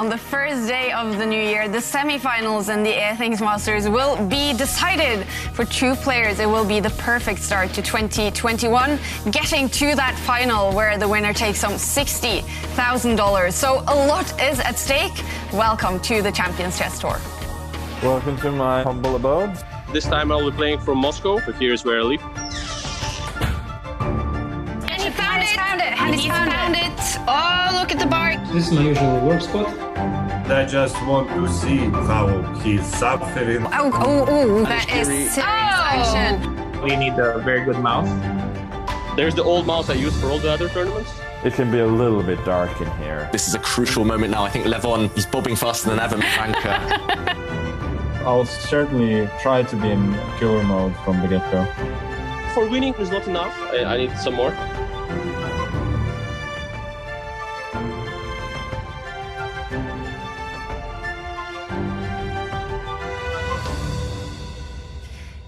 on the first day of the new year, the semi-finals and the Airthings Masters will be decided. For two players, it will be the perfect start to 2021, getting to that final where the winner takes home $60,000. So a lot is at stake. Welcome to the Champions Chess Tour. Welcome to my humble abode. This time I'll be playing from Moscow, but here's where I live. And he found it! And he's found it! Oh, look at the bar! This is my usual work spot. I just want to see how he's suffering. Oh, that is serious action. We need a very good mouse. There's the old mouse I use for all the other tournaments. It can be a little bit dark in here. This is a crucial moment now. I think Levon is bobbing faster than ever. Jovanka. I'll certainly try to be in killer mode from the get-go. For winning is not enough. I need some more.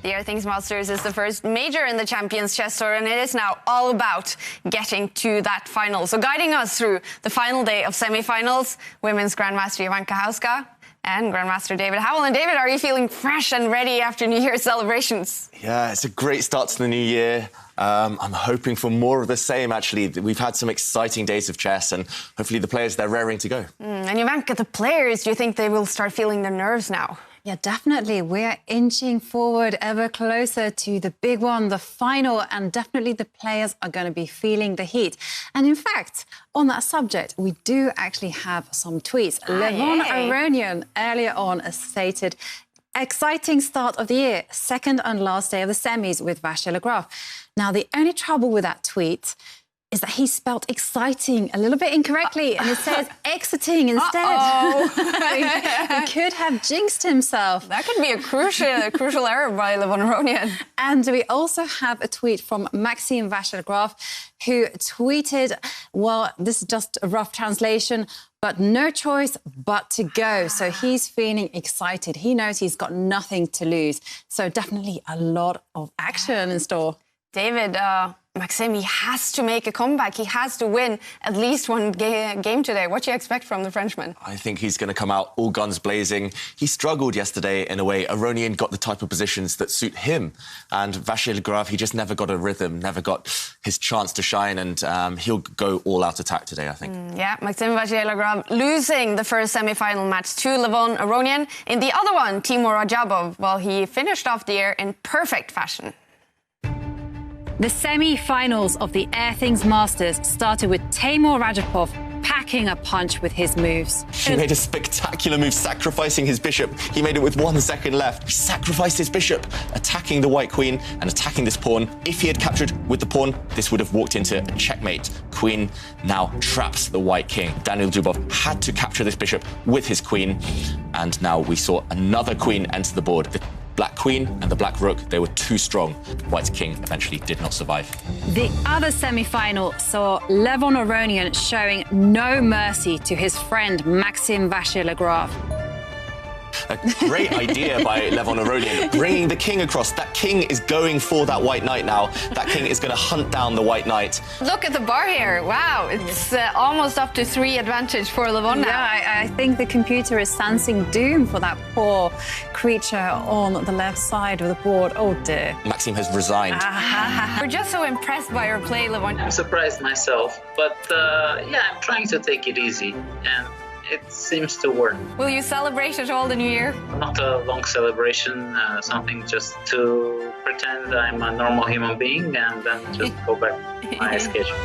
The Airthings Masters is the first major in the Champions Chess Tour, and it is now all about getting to that final. So guiding us through the final day of semi-finals, Women's Grandmaster Jovanka Houska and Grandmaster David Howell. And David, are you feeling fresh and ready after New Year's celebrations? Yeah, it's a great start to the new year. I'm hoping for more of the same, actually. We've had some exciting days of chess, and hopefully the players, they're raring to go. And Jovanka, the players, do you think they will start feeling their nerves now? Yeah, definitely. We're inching forward ever closer to the big one, the final, and definitely the players are going to be feeling the heat. And in fact, on that subject, we do actually have some tweets. Levon Aronian earlier on stated, exciting start of the year, second and last day of the semis with Vachier-Lagrave. Now, the only trouble with that tweet is that he spelled exciting a little bit incorrectly, and it says exiting instead. He could have jinxed himself. That could be a crucial error by Levon Aronian. And we also have a tweet from Maxime Vachier-Lagrave, who tweeted, well, this is just a rough translation, but no choice but to go. So he's feeling excited. He knows he's got nothing to lose. So definitely a lot of action in store. David, Maxime, he has to make a comeback. He has to win at least one game today. What do you expect from the Frenchman? I think he's going to come out all guns blazing. He struggled yesterday in a way. Aronian got the type of positions that suit him. And Vachier-Lagrave, he just never got a rhythm, never got his chance to shine. And he'll go all-out attack today, I think. Yeah, Maxime Vachier-Lagrave losing the first semi-final match to Levon Aronian. In the other one, Timur Radjabov, well, he finished off the year in perfect fashion. The semi-finals of the Airthings Masters started with Timur Radjabov packing a punch with his moves. He made a spectacular move, sacrificing his bishop. He made it with 1 second left. He sacrificed his bishop, attacking the white queen and attacking this pawn. If he had captured with the pawn, this would have walked into a checkmate. Queen now traps the white king. Daniel Dubov had to capture this bishop with his queen, and now we saw another queen enter the board. The black queen and the black rook, they were too strong. White's king eventually did not survive. The other semi-final saw Levon Aronian showing no mercy to his friend Maxime Vachier-Lagrave. A great idea by Levon Aronian, bringing the king across. That king is going for that white knight now. That king is going to hunt down the white knight. Look at the bar here. Wow, it's almost up to 3 advantage for Levon now. Yeah, I think the computer is sensing doom for that poor creature on the left side of the board. Oh dear. Maxime has resigned. We're just so impressed by your play, Levon. I'm surprised myself, but yeah, I'm trying to take it easy, and it seems to work. Will you celebrate at all the new year? Not a long celebration, something just to pretend I'm a normal human being and then just go back to my schedule.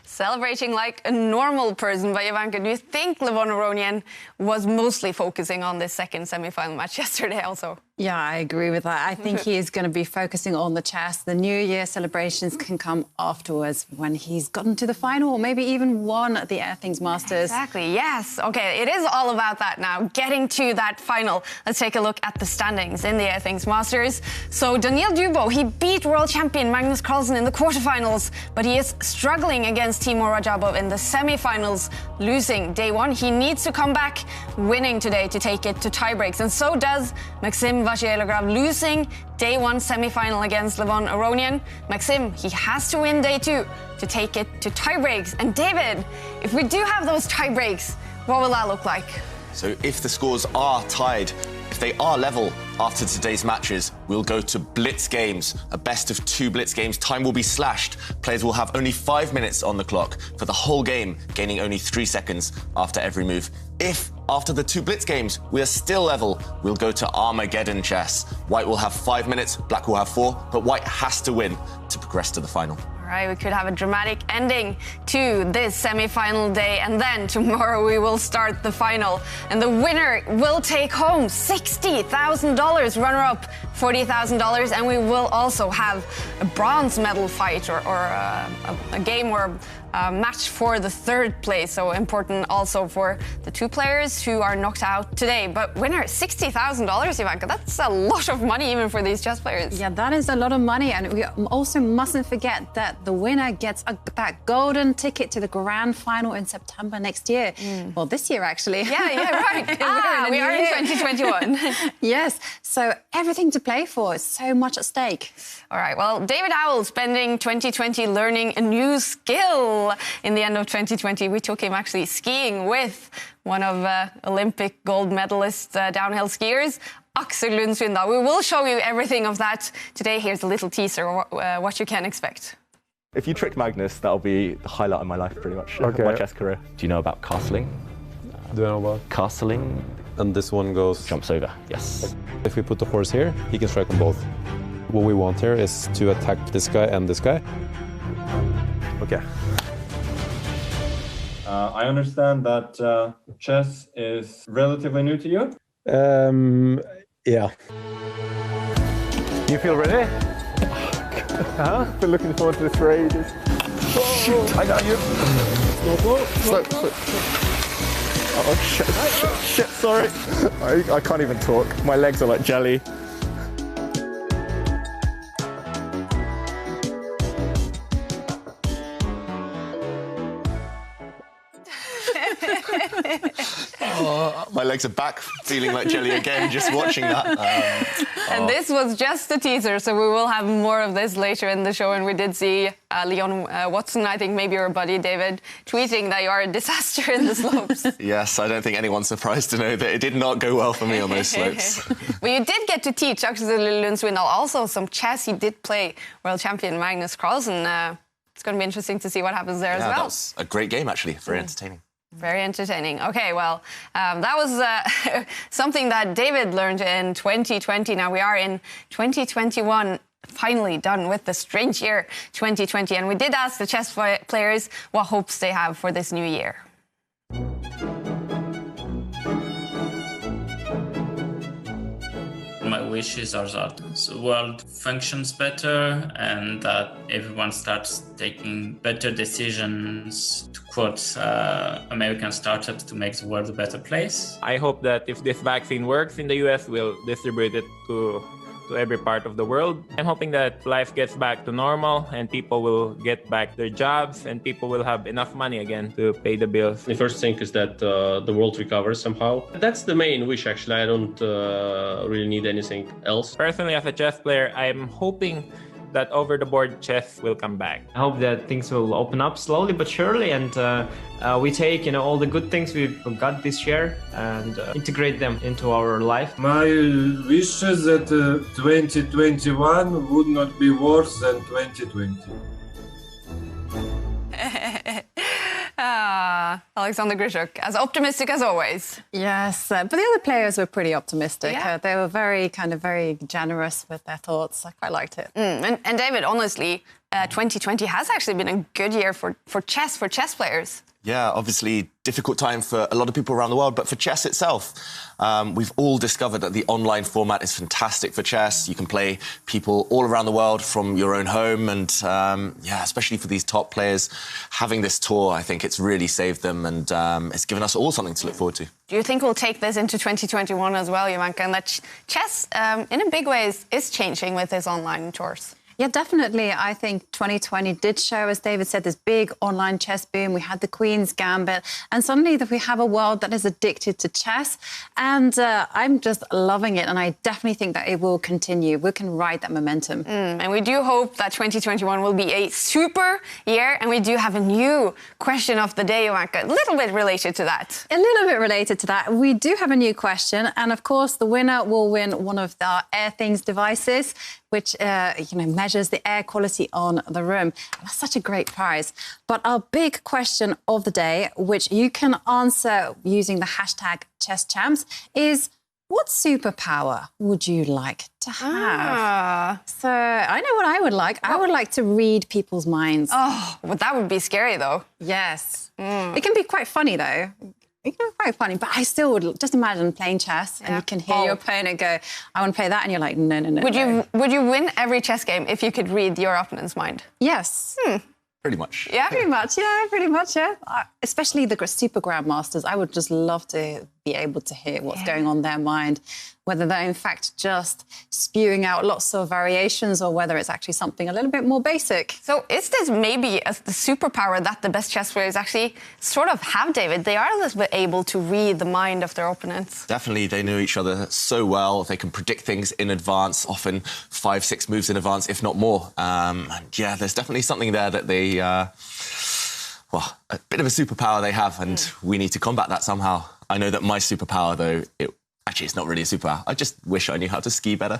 Celebrating like a normal person. But Jovanka, do you think Levon Aronian was mostly focusing on this second semi-final match yesterday also? Yeah, I agree with that. I think he is going to be focusing on the chess. The New Year celebrations can come afterwards when he's gotten to the final or maybe even won the Airthings Masters. Exactly, yes. OK, it is all about that now, getting to that final. Let's take a look at the standings in the Airthings Masters. So Daniel Dubov, he beat world champion Magnus Carlsen in the quarterfinals, but he is struggling against Timur Radjabov in the semi-finals, losing day one. He needs to come back winning today to take it to tiebreaks, and so does Maxime Vachier-Lagrave losing day one semi-final against Levon Aronian. Maxim, he has to win day two to take it to tie-breaks. And David, if we do have those tie-breaks, what will that look like? So if the scores are tied, if they are level after today's matches, we'll go to blitz games, a best of 2 blitz games. Time will be slashed. Players will have only 5 minutes on the clock for the whole game, gaining only 3 seconds after every move. If, after the 2 blitz games, we are still level, we'll go to Armageddon chess. White will have 5 minutes, black will have 4, but white has to win to progress to the final. All right, we could have a dramatic ending to this semi-final day, and then tomorrow we will start the final. And the winner will take home $60,000, runner-up $40,000, and we will also have a bronze medal fight or a game or a match for the 3rd place. So important also for the 2 players who are knocked out today. But winner, $60,000, Jovanka, that's a lot of money even for these chess players. Yeah, that is a lot of money. And we also mustn't forget that the winner gets that golden ticket to the grand final in September next year. Well, this year, actually. Yeah, right. We are in 2021. Yes, so everything to play for. So much at stake. All right, well, David Howell spending 2020 learning a new skill. In the end of 2020, we took him actually skiing with one of Olympic gold medalist downhill skiers, Aksel Lund Svindal. We will show you everything of that today. Here's a little teaser of what you can expect. If you trick Magnus, that'll be the highlight of my life, pretty much, of my chess career. Do you know about castling? Do I know about? Castling. And this one goes... Jumps over, yes. If we put the horse here, he can strike on both. What we want here is to attack this guy and this guy. Okay. I understand that chess is relatively new to you. Yeah. You feel ready? Huh? Been looking forward to this for ages. Shoot, I got you. Slow. Oh, shit, sorry. I can't even talk. My legs are like jelly. My legs are back, feeling like jelly again, just watching that. And this was just a teaser, so we will have more of this later in the show. And we did see Leon Watson, I think maybe your buddy David, tweeting that you are a disaster in the slopes. Yes, I don't think anyone's surprised to know that it did not go well for me on those slopes. But you did get to teach Aksel Lund Svindal also some chess. He did play world champion Magnus Carlsen. It's going to be interesting to see what happens there as well. That was a great game, actually, very entertaining. Very entertaining. Okay, well, that was something that David learned in 2020. Now we are in 2021, finally done with the strange year 2020. And we did ask the chess players what hopes they have for this new year. My wishes are that the world functions better and that everyone starts taking better decisions, to quote American startups, to make the world a better place. I hope that if this vaccine works in the US, we'll distribute it to every part of the world. I'm hoping that life gets back to normal and people will get back their jobs and people will have enough money again to pay the bills. The first thing is that the world recovers somehow. That's the main wish, actually. I don't really need anything else. Personally, as a chess player, I'm hoping that over-the-board chess will come back. I hope that things will open up slowly but surely, and we take all the good things we've got this year and integrate them into our life. My wish is that 2021 would not be worse than 2020. Alexander Grishuk, as optimistic as always. Yes, but the other players were pretty optimistic. Yeah. They were very generous with their thoughts. I quite liked it. And David, honestly, 2020 has actually been a good year for chess players. Yeah, obviously difficult time for a lot of people around the world, but for chess itself, we've all discovered that the online format is fantastic for chess. You can play people all around the world from your own home, and yeah, especially for these top players, having this tour, I think it's really saved them, and it's given us all something to look forward to. Do you think we'll take this into 2021 as well, Jovanka, and that chess, in a big way, is changing with these online tours? Yeah, definitely. I think 2020 did show, as David said, this big online chess boom. We had the Queen's Gambit, and suddenly that we have a world that is addicted to chess. And I'm just loving it, and I definitely think that it will continue. We can ride that momentum. And we do hope that 2021 will be a super year, and we do have a new question of the day, Jovanka, a little bit related to that. A little bit related to that. We do have a new question, and of course, the winner will win one of our Airthings devices, which measures the air quality on the room. That's such a great prize. But our big question of the day, which you can answer using the hashtag #ChessChamps, is what superpower would you like to have? So I know what I would like. I would like to read people's minds. Oh, well, that would be scary, though. Yes. It can be quite funny, though. It can be quite funny, but I still would just imagine playing chess and you can hear your opponent go, I want to play that, and you're like, no, no, no. Would you win every chess game if you could read your opponent's mind? Yes. Pretty much. Yeah? Pretty much, yeah. Especially the super grandmasters. I would just love to be able to hear what's going on in their mind, whether they're in fact just spewing out lots of variations or whether it's actually something a little bit more basic. So is this maybe the superpower that the best chess players actually sort of have, David? They are a little bit able to read the mind of their opponents. Definitely, they know each other so well. They can predict things in advance, often 5-6 moves in advance, if not more. And yeah, there's definitely something there that they, well, a bit of a superpower they have, and we need to combat that somehow. I know that my superpower, though, actually, it's not really a superpower. I just wish I knew how to ski better.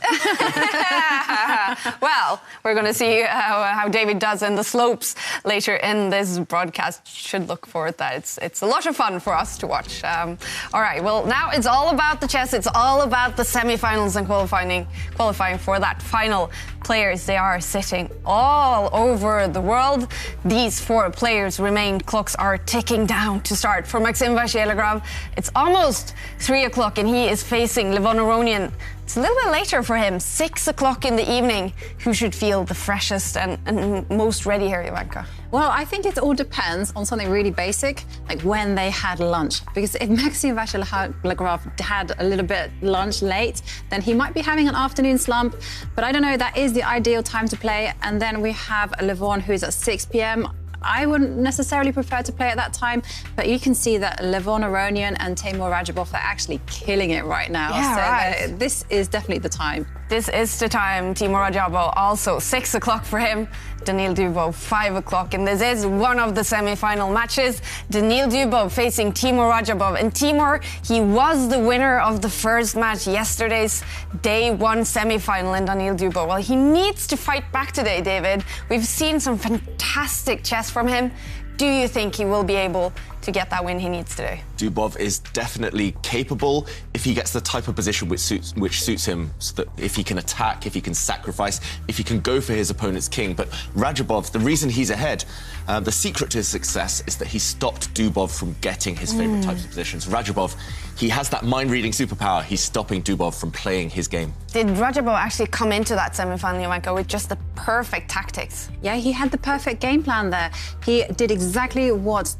Well, we're going to see how David does in the slopes later in this broadcast. Should look forward to that. It's a lot of fun for us to watch. All right, well, now it's all about the chess. It's all about the semifinals and qualifying for that final. Players, they are sitting all over the world. These 4 players remain. Clocks are ticking down to start. For Maxim Vachier-Lagrave, it's almost 3 o'clock and he is facing Levon Aronian. It's a little bit later for him, 6 o'clock in the evening. Who should feel the freshest and most ready here, Jovanka? Well, I think it all depends on something really basic, like when they had lunch. Because if Maxim Vachier-Lagrave had a little bit lunch late, then he might be having an afternoon slump. But I don't know, that is the ideal time to play. And then we have Levon, who's at 6 p.m. I wouldn't necessarily prefer to play at that time, but you can see that Levon Aronian and Timur Radjabov are actually killing it right now. Yeah, so this is definitely the time. This is the time. Timur Radjabov also 6 o'clock for him. Daniil Dubov 5 o'clock, and this is one of the semi-final matches. Daniil Dubov facing Timur Radjabov, and Timur, he was the winner of the first match, yesterday's day 1 semi-final in Daniil Dubov. Well, he needs to fight back today, David. We've seen some fantastic chess from him. Do you think he will be able to get that win he needs today? Dubov is definitely capable if he gets the type of position which suits him, so that if he can attack, if he can sacrifice, if he can go for his opponent's king. But Radjabov, the reason he's ahead, the secret to his success is that he stopped Dubov from getting his favourite types of positions. Radjabov, he has that mind-reading superpower. He's stopping Dubov from playing his game. Did Radjabov actually come into that semi-final, Jovanka, with just the perfect tactics? Yeah, he had the perfect game plan there. He did exactly what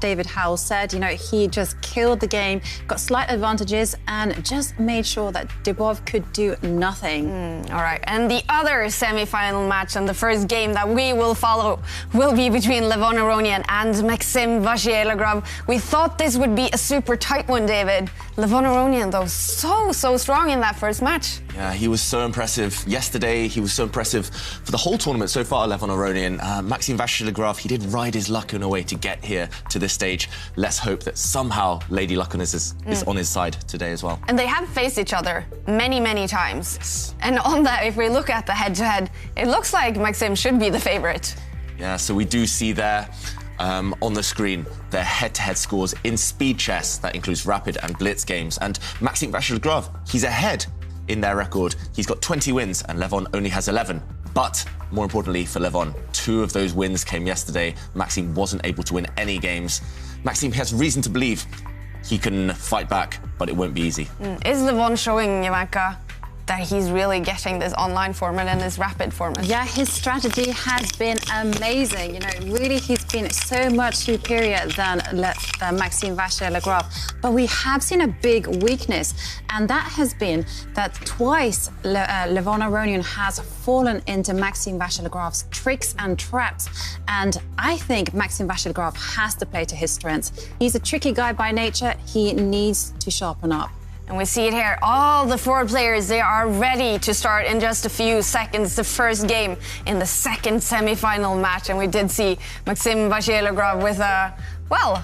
David Howell said. You know, he just killed the game, got slight advantages, and just made sure that Dubov could do nothing. All right, and the other semi-final match and the first game that we will follow will be between Levon Aronian and Maxim Vachier-Lagrave. We thought this would be a super tight one, David. Levon Aronian, though, so strong in that first match. Yeah, he was so impressive yesterday. He was so impressive for the whole tournament so far, Levon Aronian. Maxim Vachier-Lagrave, he did ride his luck in a way to get here to this stage. Let's hope that somehow Lady Luckiness is on his side today as well. And they have faced each other many times. Yes. And on that, if we look at the head-to-head, it looks like Maxim should be the favourite. Yeah, so we do see there on the screen their head-to-head scores in speed chess. That includes rapid and blitz games. And Maxim Vachier-Lagrave, he's ahead in their record. He's got 20 wins and Levon only has 11. But more importantly for Levon, 2 of those wins came yesterday. Maxim wasn't able to win any games. Maxim has reason to believe he can fight back, but it won't be easy. Is Levon showing, Jovanka, that he's really getting this online format and this rapid format. Yeah, his strategy has been amazing. You know, really, he's been so much superior than Maxime Vachier-Lagrave. But we have seen a big weakness, and that has been that twice Levon Aronian has fallen into Maxime Vachier-Lagrave's tricks and traps. And I think Maxime Vachier-Lagrave has to play to his strengths. He's a tricky guy by nature. He needs to sharpen up. And we see it here. All the 4 players, they are ready to start in just a few seconds the first game in the second semi-final match. And we did see Maxime Vachier-Lagrave with a, well,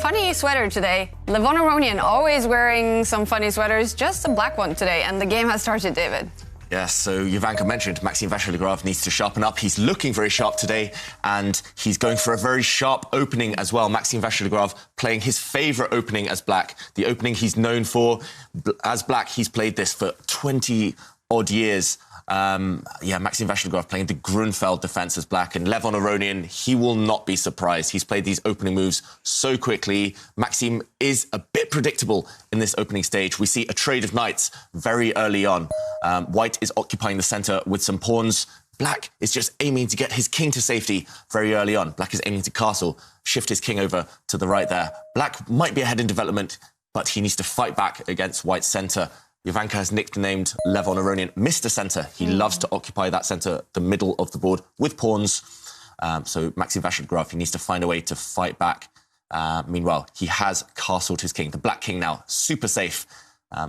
funny sweater today. Levon Aronian always wearing some funny sweaters, just a black one today. And the game has started, David. Yes, so Jovanka mentioned Maxime Vachier-Lagrave needs to sharpen up. He's looking very sharp today, and he's going for a very sharp opening as well. Maxime Vachier-Lagrave playing his favourite opening as black, the opening he's known for. As black, he's played this for 20-odd years. Maxime Vachier-Lagrave playing the Grunfeld defence as black, and Levon Aronian, he will not be surprised. He's played these opening moves so quickly. Maxime is a bit predictable in this opening stage. We see a trade of knights very early on. White is occupying the centre with some pawns. Black is just aiming to get his king to safety very early on. Black is aiming to castle, shift his king over to the right there. Black might be ahead in development, but he needs to fight back against White's centre. Jovanka has nicknamed Levon Aronian Mr. Centre. He loves to occupy that centre, the middle of the board, with pawns. So Maxime Vachier-Lagrave, he needs to find a way to fight back. Meanwhile, he has castled his king. The black king now, super safe.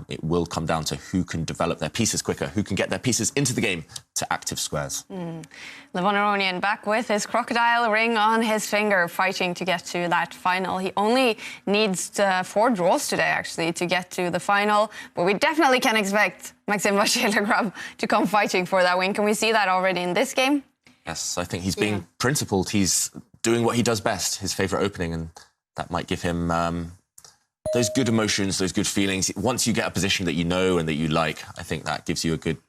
It will come down to who can develop their pieces quicker, who can get their pieces into the game to active squares. Levon Aronian back with his crocodile ring on his finger, fighting to get to that final. He only needs 4 draws today, actually, to get to the final. But we definitely can expect Maxime Vachier-Lagrave to come fighting for that win. Can we see that already in this game? Yes, I think he's being principled. He's doing what he does best, his favourite opening, and that might give him those good emotions, those good feelings. Once you get a position that you know and that you like, I think that gives you a good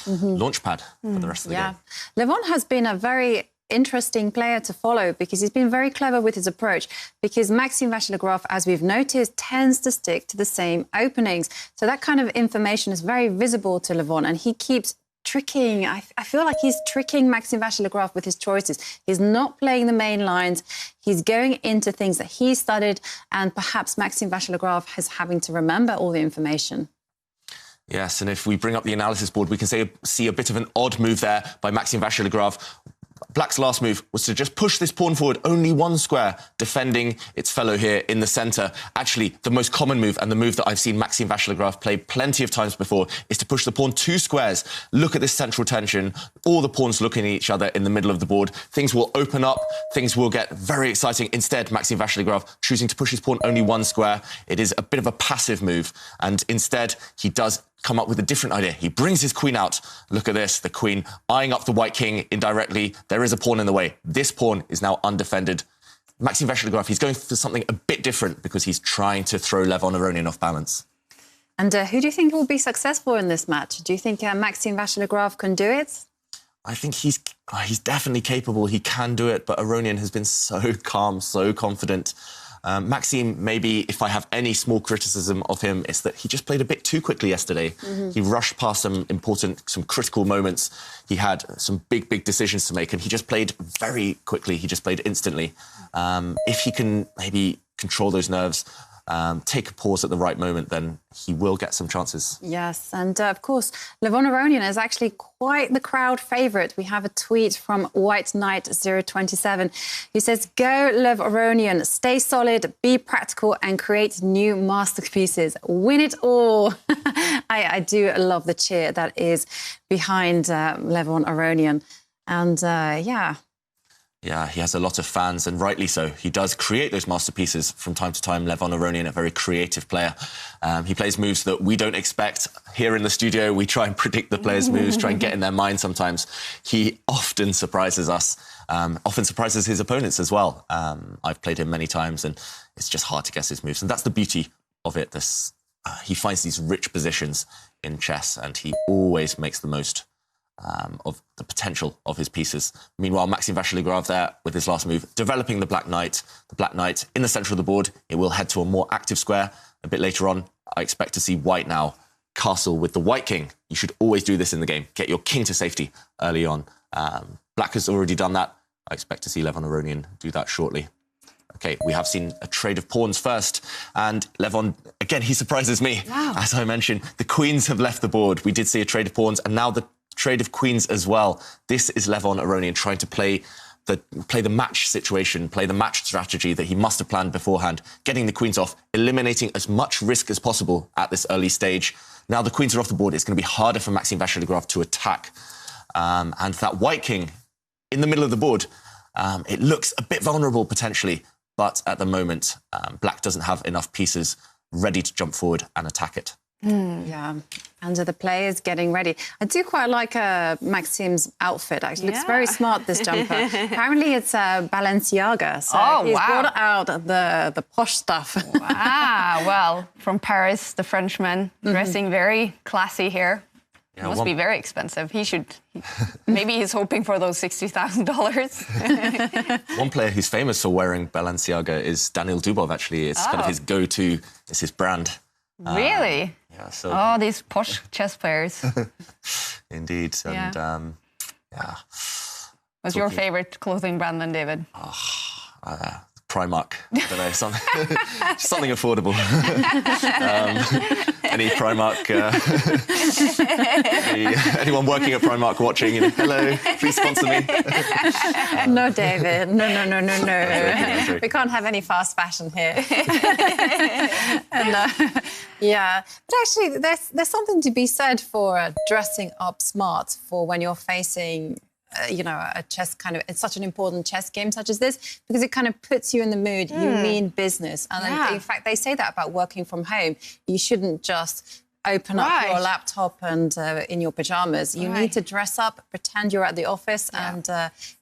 launch pad for the rest of the game. Levon has been a very interesting player to follow because he's been very clever with his approach, because Maxime Vachier-Lagrave, as we've noticed, tends to stick to the same openings. So that kind of information is very visible to Levon, and he keeps tricking. I feel like he's tricking Maxime Vachier-Lagrave with his choices. He's not playing the main lines. He's going into things that he studied, and perhaps Maxime Vachier-Lagrave is having to remember all the information. Yes, and if we bring up the analysis board, we can see a bit of an odd move there by Maxime Vachier-Lagrave. Black's last move was to just push this pawn forward only 1 square, defending its fellow here in the centre. Actually, the most common move, and the move that I've seen Maxime Vachier-Lagrave play plenty of times before, is to push the pawn 2 squares. Look at this central tension. All the pawns looking at each other in the middle of the board. Things will open up. Things will get very exciting. Instead, Maxime Vachier-Lagrave choosing to push his pawn only 1 square. It is a bit of a passive move, and instead he does come up with a different idea. He brings his queen out. Look at this, the queen eyeing up the white king indirectly. There is a pawn in the way. This pawn is now undefended. Maxime Vachier-Lagrave, he's going for something a bit different because he's trying to throw Levon Aronian off balance. And who do you think will be successful in this match? Do you think Maxime Vachier-Lagrave can do it? I think he's definitely capable. He can do it, but Aronian has been so calm, so confident. Maxime, maybe if I have any small criticism of him, it's that he just played a bit too quickly yesterday. He rushed past some critical moments. He had some big decisions to make, and he just played very quickly. He just played instantly. If he can maybe control those nerves, take a pause at the right moment, then he will get some chances. Yes, and of course, Levon Aronian is actually quite the crowd favourite. We have a tweet from White Knight 027 who says, "Go Lev Aronian, stay solid, be practical and create new masterpieces. Win it all." I do love the cheer that is behind Levon Aronian. And Yeah, he has a lot of fans, and rightly so. He does create those masterpieces from time to time. Levon Aronian, a very creative player. He plays moves that we don't expect. Here in the studio, we try and predict the players' moves, try and get in their mind sometimes. He often surprises us, often surprises his opponents as well. I've played him many times, and it's just hard to guess his moves. And that's the beauty of it. He finds these rich positions in chess, and he always makes the most of the potential of his pieces. Meanwhile, Maxime Vachier-Lagrave there with his last move, developing the Black Knight. The Black Knight in the centre of the board. It will head to a more active square a bit later on. I expect to see White now castle with the white king. You should always do this in the game. Get your king to safety early on. Black has already done that. I expect to see Levon Aronian do that shortly. Okay, we have seen a trade of pawns first, and Levon, again, he surprises me. Wow. As I mentioned, the queens have left the board. We did see a trade of pawns, and now the trade of queens as well. This is Levon Aronian trying to play the match situation, play the match strategy that he must have planned beforehand, getting the queens off, eliminating as much risk as possible at this early stage. Now the queens are off the board. It's going to be harder for Maxime Vachier-Lagrave to attack. And that white king in the middle of the board, it looks a bit vulnerable potentially, but at the moment, Black doesn't have enough pieces ready to jump forward and attack it. Yeah, and the players getting ready. I do quite like Maxime's outfit, actually. Looks very smart, this jumper. Apparently it's Balenciaga, so he's brought out the posh stuff. Wow, well, from Paris, the Frenchman, dressing very classy here. Yeah, must be very expensive. Maybe he's hoping for those $60,000. One player who's famous for wearing Balenciaga is Daniel Dubov, actually. It's kind of his go-to, it's his brand. Really? Yeah, so... Oh, these posh chess players. Indeed, and yeah. What's your favourite clothing brand then, David? Primark. I don't know, something affordable. Any Primark... anyone working at Primark watching, hello, please sponsor me. No, David. No. We can't have any fast fashion here. Yeah, but actually, there's something to be said for dressing up smart for when you're facing... a chess it's such an important chess game such as this, because it kind of puts you in the mood. You mean business. And then, in fact, they say that about working from home. You shouldn't just open up your laptop and in your pajamas. You need to dress up, pretend you're at the office and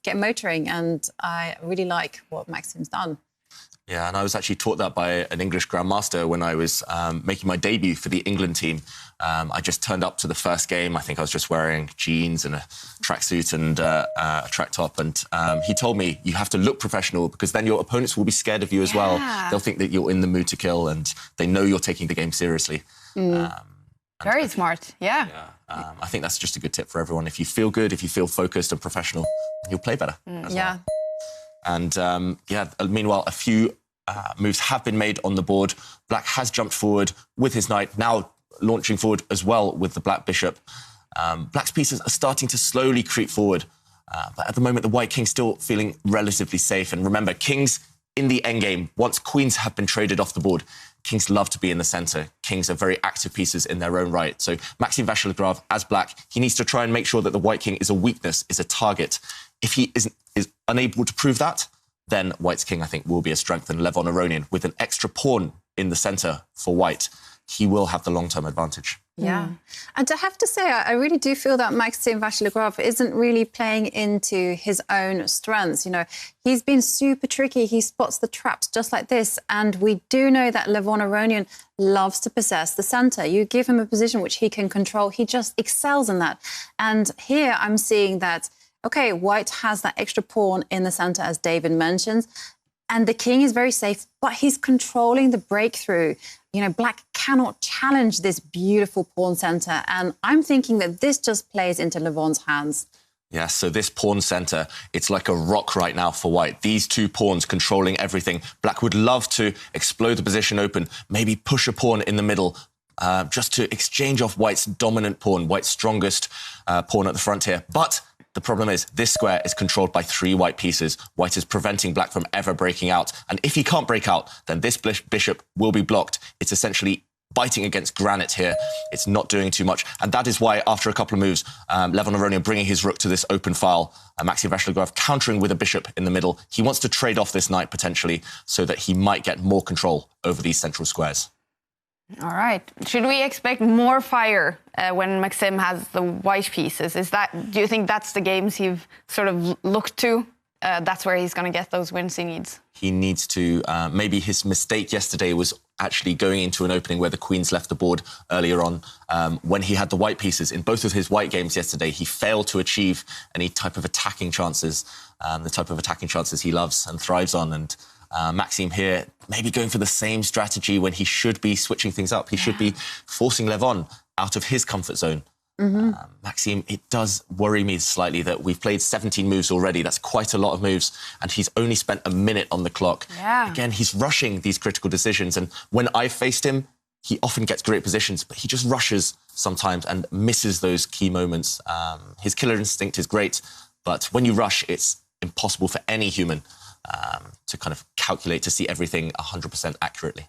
get motoring. And I really like what Maxime's done. Yeah, and I was actually taught that by an English grandmaster when I was making my debut for the England team. I just turned up to the first game. I think I was just wearing jeans and a tracksuit and a track top. And he told me, you have to look professional because then your opponents will be scared of you as well. They'll think that you're in the mood to kill and they know you're taking the game seriously. Very smart, I think that's just a good tip for everyone. If you feel good, if you feel focused and professional, you'll play better. Well. And meanwhile, a few moves have been made on the board. Black has jumped forward with his knight, now launching forward as well with the black bishop. Black's pieces are starting to slowly creep forward. But at the moment, the white king's still feeling relatively safe. And remember, kings in the endgame, once queens have been traded off the board, kings love to be in the centre. Kings are very active pieces in their own right. So Maxime Vachier-Lagrave, as black, he needs to try and make sure that the white king is a weakness, is a target. If he is unable to prove that, then white's king, I think, will be a strength. And Levon Aronian, with an extra pawn in the centre for white, he will have the long-term advantage. Yeah. And I have to say, I really do feel that Maxime Vachier-Lagrave isn't really playing into his own strengths. He's been super tricky. He spots the traps just like this. And we do know that Levon Aronian loves to possess the centre. You give him a position which he can control. He just excels in that. And here I'm seeing that, OK, white has that extra pawn in the centre, as David mentions. And the king is very safe, but he's controlling the breakthrough. Black cannot challenge this beautiful pawn centre. And I'm thinking that this just plays into Levon's hands. Yes, so this pawn centre, it's like a rock right now for white. These two pawns controlling everything. Black would love to explode the position open, maybe push a pawn in the middle, just to exchange off white's dominant pawn, white's strongest pawn at the front here. But the problem is this square is controlled by 3 white pieces. White is preventing black from ever breaking out. And if he can't break out, then this bishop will be blocked. It's essentially biting against granite here. It's not doing too much. And that is why, after a couple of moves, Levon Aronian bringing his rook to this open file, Maxime Vachier-Lagrave countering with a bishop in the middle. He wants to trade off this knight, potentially, so that he might get more control over these central squares. All right. Should we expect more fire when Maxime has the white pieces? Do you think that's the games you've sort of looked to? That's where he's going to get those wins he needs. He needs to... maybe his mistake yesterday was actually going into an opening where the queens left the board earlier on. When he had the white pieces, in both of his white games yesterday, he failed to achieve any type of attacking chances, the type of attacking chances he loves and thrives on. And Maxime here maybe going for the same strategy when he should be switching things up. He should be forcing Levon out of his comfort zone. Maxime, it does worry me slightly that we've played 17 moves already. That's quite a lot of moves, and he's only spent a minute on the clock. Yeah. Again, he's rushing these critical decisions, and when I've faced him, he often gets great positions, but he just rushes sometimes and misses those key moments. His killer instinct is great, but when you rush, it's impossible for any human to kind of calculate, to see everything 100% accurately.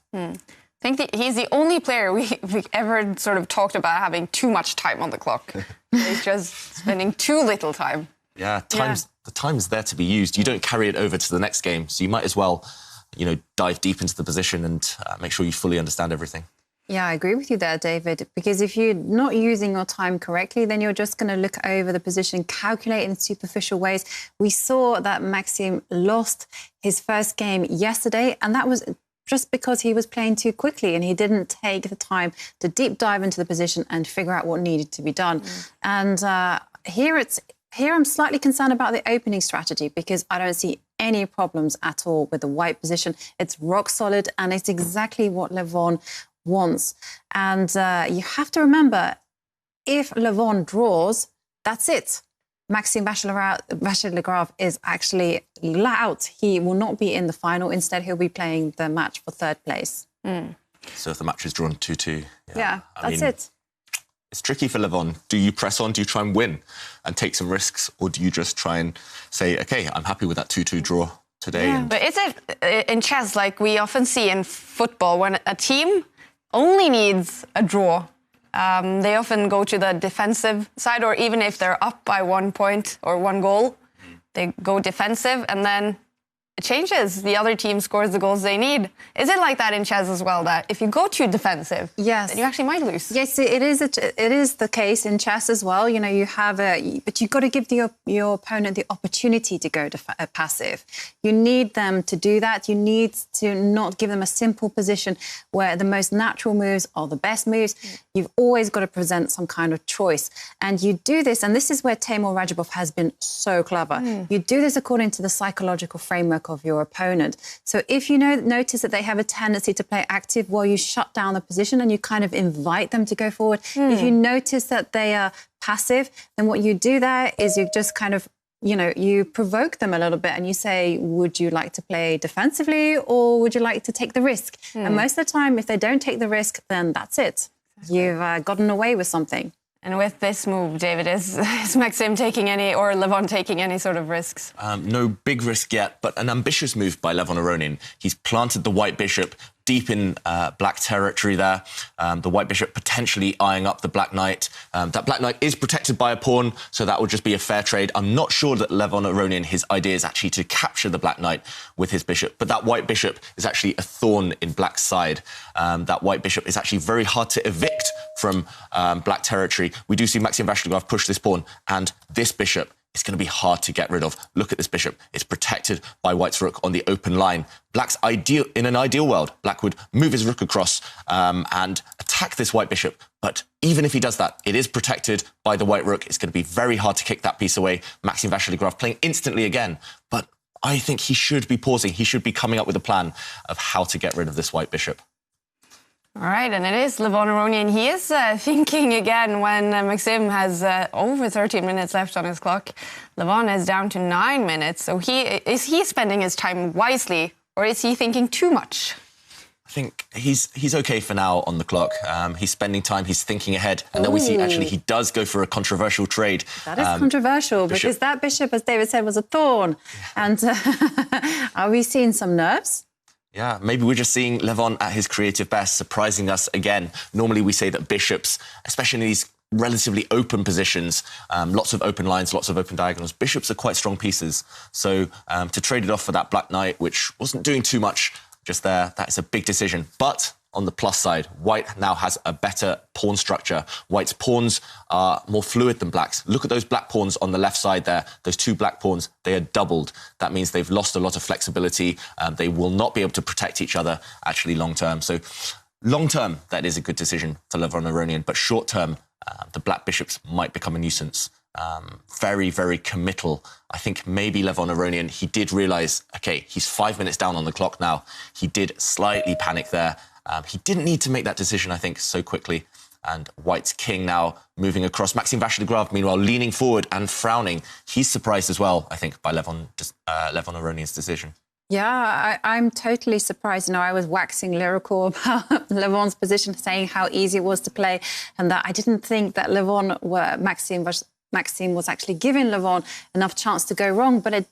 I think he's the only player we've ever sort of talked about having too much time on the clock. He's just spending too little time. Yeah, the time's there to be used. You don't carry it over to the next game, so you might as well, dive deep into the position and make sure you fully understand everything. Yeah, I agree with you there, David, because if you're not using your time correctly, then you're just going to look over the position, calculate in superficial ways. We saw that Maxime lost his first game yesterday, and that was just because he was playing too quickly and he didn't take the time to deep dive into the position and figure out what needed to be done. And here I'm slightly concerned about the opening strategy because I don't see any problems at all with the white position. It's rock solid and it's exactly what Levon wants. And you have to remember, if Levon draws, that's it. Maxime Vachier-Lagrave is actually out. He will not be in the final. Instead, he'll be playing the match for third place. So if the match is drawn 2-2... Yeah, that's it. It's tricky for Levon. Do you press on? Do you try and win and take some risks? Or do you just try and say, OK, I'm happy with that 2-2 draw today? Yeah. But is it in chess, like we often see in football, when a team only needs a draw, they often go to the defensive side, or even if they're up by 1 point or 1 goal, they go defensive and then it changes. The other team scores the goals they need. Is it like that in chess as well, that if you go too defensive, then you actually might lose? Yes, it is the case in chess as well. You have but you've got to give your opponent the opportunity to go passive. You need them to do that. You need to not give them a simple position where the most natural moves are the best moves. You've always got to present some kind of choice. And you do this, and this is where Timur Radjabov has been so clever. You do this according to the psychological framework of your opponent. So if you notice that they have a tendency to play active, well, you shut down the position and you kind of invite them to go forward. If you notice that they are passive, then what you do there is you just kind of, you provoke them a little bit and you say, would you like to play defensively or would you like to take the risk? And most of the time, if they don't take the risk, then that's it. You've gotten away with something. And with this move, David, is Maxime taking any, or Levon taking any sort of risks? No big risk yet, but an ambitious move by Levon Aronian. He's planted the white bishop deep in black territory there. The white bishop potentially eyeing up the black knight. That black knight is protected by a pawn, so that would just be a fair trade. I'm not sure that Levon Aronian, his idea is actually to capture the black knight with his bishop, but that white bishop is actually a thorn in black's side. That white bishop is actually very hard to evict from black territory. We do see Maxime Vachier-Lagrave push this pawn, and this bishop is going to be hard to get rid of. Look at this bishop. It's protected by white's rook on the open line. In an ideal world, black would move his rook across and attack this white bishop. But even if he does that, it is protected by the white rook. It's going to be very hard to kick that piece away. Maxime Vachier-Lagrave playing instantly again. But I think he should be pausing. He should be coming up with a plan of how to get rid of this white bishop. All right, and it is Levon Aronian. He is thinking again when Maxime has over 13 minutes left on his clock. Levon is down to 9 minutes. So is he spending his time wisely, or is he thinking too much? I think he's okay for now on the clock. He's spending time, he's thinking ahead. And then we see, actually, he does go for a controversial trade. That is controversial, because that bishop, as David said, was a thorn. And are we seeing some nerves? Yeah, maybe we're just seeing Levon at his creative best, surprising us again. Normally we say that bishops, especially in these relatively open positions, lots of open lines, lots of open diagonals, bishops are quite strong pieces. So to trade it off for that black knight, which wasn't doing too much just there, that is a big decision. But on the plus side, white now has a better pawn structure. White's pawns are more fluid than black's. Look at those black pawns on the left side there. Those two black pawns, they are doubled. That means they've lost a lot of flexibility. They will not be able to protect each other, actually, long term. So long term, that is a good decision for Levon Aronian. But short term, the black bishops might become a nuisance. Very, very committal. I think maybe Levon Aronian, he did realise, OK, he's 5 minutes down on the clock now. He did slightly panic there. He didn't need to make that decision, I think, so quickly. And White's king now moving across. Maxime Vachier-Lagrave, meanwhile, leaning forward and frowning. He's surprised as well, I think, by Levon Aronian's decision. Yeah, I'm totally surprised. You know, I was waxing lyrical about Levon's position, saying how easy it was to play, and that I didn't think that Maxime was actually giving Levon enough chance to go wrong. But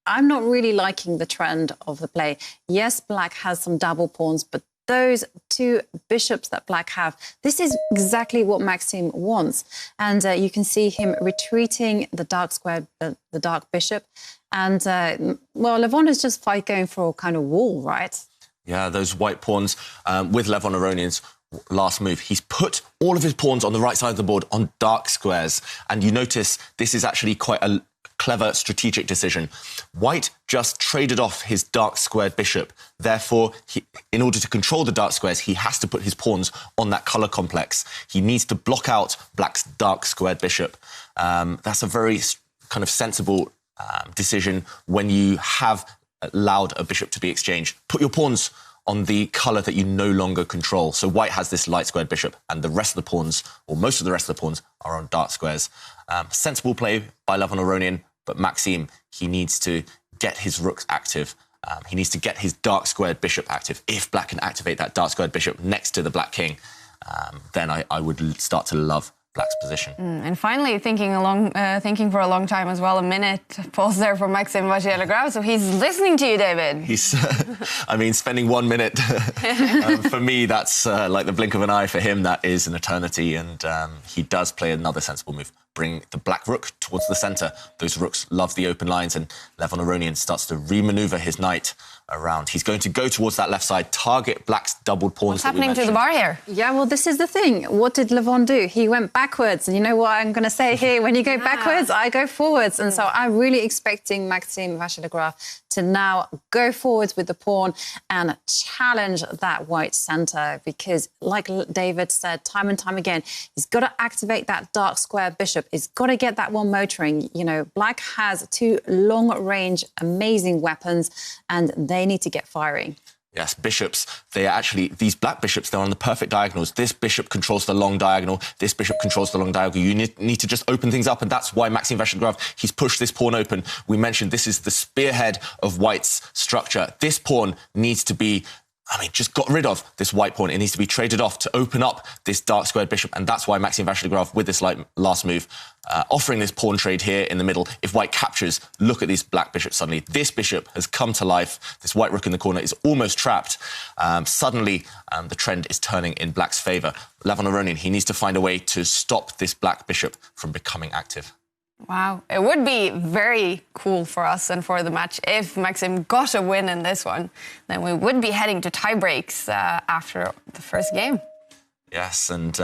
I'm not really liking the trend of the play. Yes, Black has some double pawns, but those two bishops that Black have, this is exactly what Maxime wants. And you can see him retreating the dark square, the dark bishop. And, well, Levon is just going for a kind of wall, right? Yeah, those white pawns with Levon Aronian's last move. He's put all of his pawns on the right side of the board on dark squares. And you notice this is actually quite a clever strategic decision. White just traded off his dark squared bishop. Therefore, in order to control the dark squares, he has to put his pawns on that colour complex. He needs to block out Black's dark squared bishop. That's a very kind of sensible decision when you have allowed a bishop to be exchanged. Put your pawns on the colour that you no longer control. So White has this light squared bishop, and the rest of the pawns, or most of the rest of the pawns, are on dark squares. Sensible play by Levon Aronian, but Maxime, he needs to get his rooks active. He needs to get his dark squared bishop active. If Black can activate that dark squared bishop next to the Black king, then I would start to love Black's position. And finally, thinking for a long time as well, a minute pause there for Maxime Vachier-Lagrave. So he's listening to you, David. He's, I mean, spending 1 minute, for me, that's like the blink of an eye. For him, that is an eternity. And he does play another sensible move. Bring the Black rook towards the centre. Those rooks love the open lines, and Levon Aronian starts to re-manoeuvre his knight around. He's going to go towards that left side, target Black's doubled pawns. What's happening to the bar here? Yeah, well, this is the thing. What did Levon do? He went backwards. And you know what I'm going to say here? When you go backwards, I go forwards. And so I'm really expecting Maxime Vachier-Lagrave to now go forwards with the pawn and challenge that white centre, because like David said time and time again, he's got to activate that dark square bishop. He's got to get that one motoring. You know, Black has two long-range, amazing weapons, and they need to get firing. Yes, bishops, they are actually, these Black bishops, they're on the perfect diagonals. This bishop controls the long diagonal. This bishop controls the long diagonal. You need to just open things up, and that's why Maxime Vachier-Lagrave, he's pushed this pawn open. We mentioned this is the spearhead of White's structure. This pawn needs to be, I mean, just got rid of this white pawn. It needs to be traded off to open up this dark squared bishop. And that's why Maxime Vachier-Lagrave, with this last move, offering this pawn trade here in the middle. If White captures, look at these Black bishops suddenly. This bishop has come to life. This white rook in the corner is almost trapped. Suddenly, the trend is turning in Black's favour. Levon Aronian, he needs to find a way to stop this Black bishop from becoming active. Wow. It would be very cool for us and for the match if Maxime got a win in this one. Then we would be heading to tie breaks after the first game. Yes, and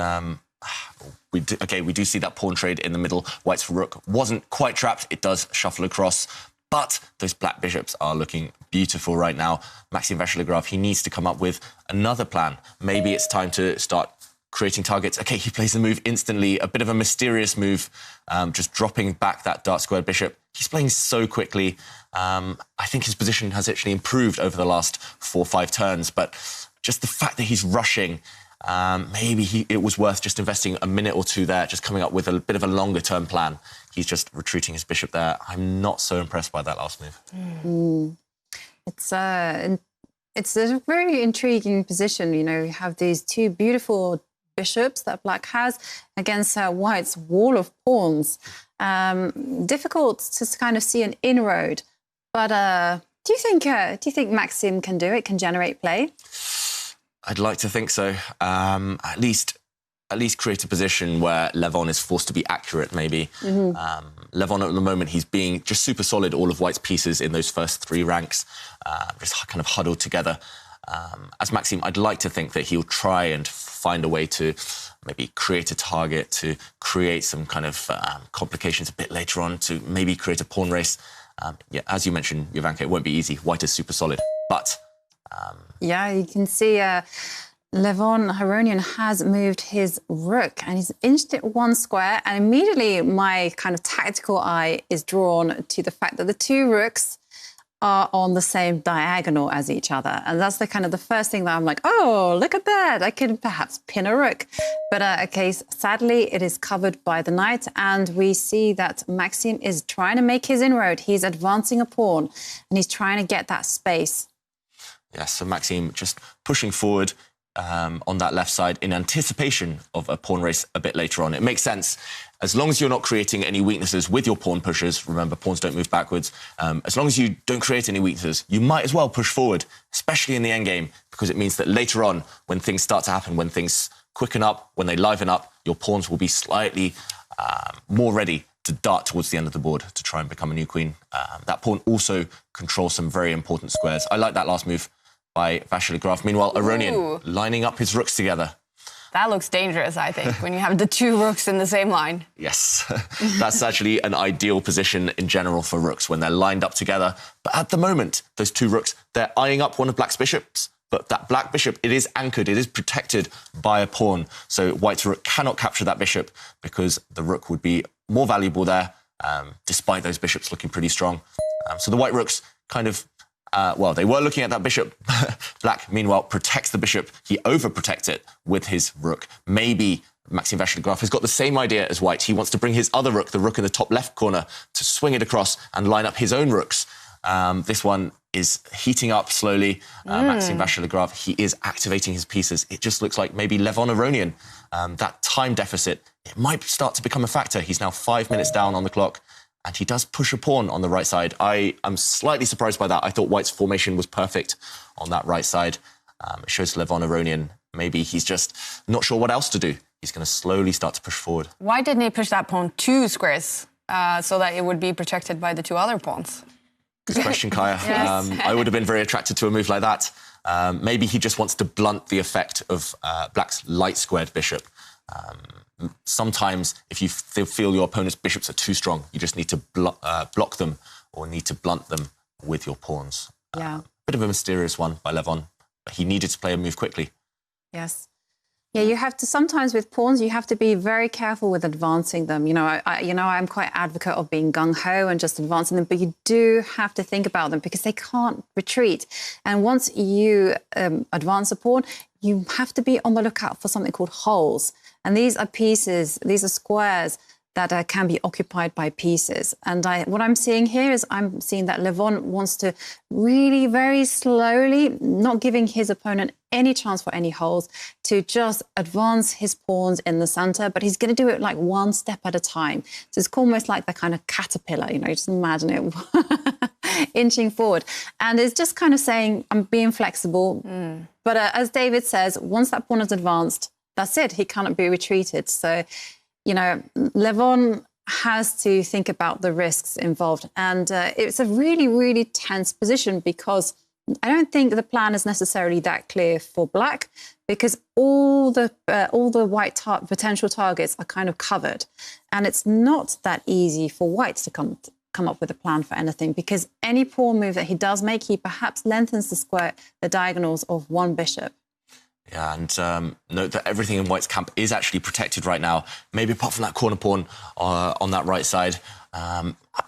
we do see that pawn trade in the middle. White's rook wasn't quite trapped. It does shuffle across. But those Black bishops are looking beautiful right now. Maxime Vachier-Lagrave, he needs to come up with another plan. Maybe it's time to start creating targets. OK, he plays the move instantly, a bit of a mysterious move, just dropping back that dark squared bishop. He's playing so quickly. I think his position has actually improved over the last 4 or 5 turns, but just the fact that he's rushing, maybe it was worth just investing a minute or two there, just coming up with a bit of a longer-term plan. He's just retreating his bishop there. I'm not so impressed by that last move. It's a very intriguing position. You know, you have these two beautiful bishops that Black has against White's wall of pawns. Difficult to kind of see an inroad, but do you think Maxime can do it? Can generate play? I'd like to think so. At least create a position where Levon is forced to be accurate. Maybe Levon at the moment, he's being just super solid. All of White's pieces in those first 3 ranks, just kind of huddled together. As Maxime, I'd like to think that he'll try and find a way to maybe create a target, to create some kind of complications a bit later on, to maybe create a pawn race. Yeah, as you mentioned, Jovanka, it won't be easy. White is super solid, but... yeah, you can see Levon Aronian has moved his rook and he's inched it 1 square, and immediately my kind of tactical eye is drawn to the fact that the 2 rooks are on the same diagonal as each other. And that's the kind of the first thing that I'm like, oh, look at that. I can perhaps pin a rook. But okay, sadly, it is covered by the knight. And we see that Maxim is trying to make his inroad. He's advancing a pawn and he's trying to get that space. Yeah, so Maxim just pushing forward on that left side in anticipation of a pawn race a bit later on. It makes sense. As long as you're not creating any weaknesses with your pawn pushes, remember, pawns don't move backwards, as long as you don't create any weaknesses, you might as well push forward, especially in the endgame, because it means that later on, when things start to happen, when things quicken up, when they liven up, your pawns will be slightly more ready to dart towards the end of the board to try and become a new queen. That pawn also controls some very important squares. I like that last move by Vachier-Lagrave. Meanwhile, Aronian lining up his rooks together. That looks dangerous, I think, when you have the two rooks in the same line. Yes, that's actually an ideal position in general for rooks when they're lined up together. But at the moment, those two rooks, they're eyeing up one of Black's bishops. But that Black bishop, it is anchored, it is protected by a pawn. So White's rook cannot capture that bishop because the rook would be more valuable there, despite those bishops looking pretty strong. So the White rooks kind of well, they were looking at that bishop. Black, meanwhile, protects the bishop. He overprotects it with his rook. Maybe Maxim Vachier-Lagrave has got the same idea as White. He wants to bring his other rook, the rook in the top left corner, to swing it across and line up his own rooks. This one is heating up slowly. Maxim Vachier-Lagrave, he is activating his pieces. It just looks like maybe Levon Aronian, that time deficit, it might start to become a factor. He's now 5 minutes down on the clock. And he does push a pawn on the right side. I'm slightly surprised by that. I thought White's formation was perfect on that right side. It shows Levon Aronian, maybe he's just not sure what else to do. He's going to slowly start to push forward. Why didn't he push that pawn 2 squares so that it would be protected by the 2 other pawns? Good question, Kaya. Yes. I would have been very attracted to a move like that. Maybe he just wants to blunt the effect of Black's light-squared bishop. Sometimes, if you feel your opponent's bishops are too strong, you just need to block them or need to blunt them with your pawns. Yeah. Bit of a mysterious one by Levon, but he needed to play a move quickly. Yes. Yeah, you have to, sometimes with pawns, you have to be very careful with advancing them. You know, I'm quite advocate of being gung-ho and just advancing them, but you do have to think about them because they can't retreat. And once you advance a pawn, you have to be on the lookout for something called holes. And these are pieces, these are squares that can be occupied by pieces. And what I'm seeing here is I'm seeing that Levon wants to really very slowly, not giving his opponent any chance for any holes, to just advance his pawns in the center, but he's going to do it like one step at a time. So it's almost like the kind of caterpillar, you know, just imagine it inching forward. And it's just kind of saying, I'm being flexible. But as David says, once that pawn is advanced, that's it. He cannot be retreated. So, you know, Levon has to think about the risks involved. And it's a really, really tense position because I don't think the plan is necessarily that clear for Black because all the White potential targets are kind of covered. And it's not that easy for White to come up with a plan for anything because any pawn move that he does make, he perhaps lengthens the diagonals of one bishop. Yeah, and note that everything in White's camp is actually protected right now, maybe apart from that corner pawn on that right side.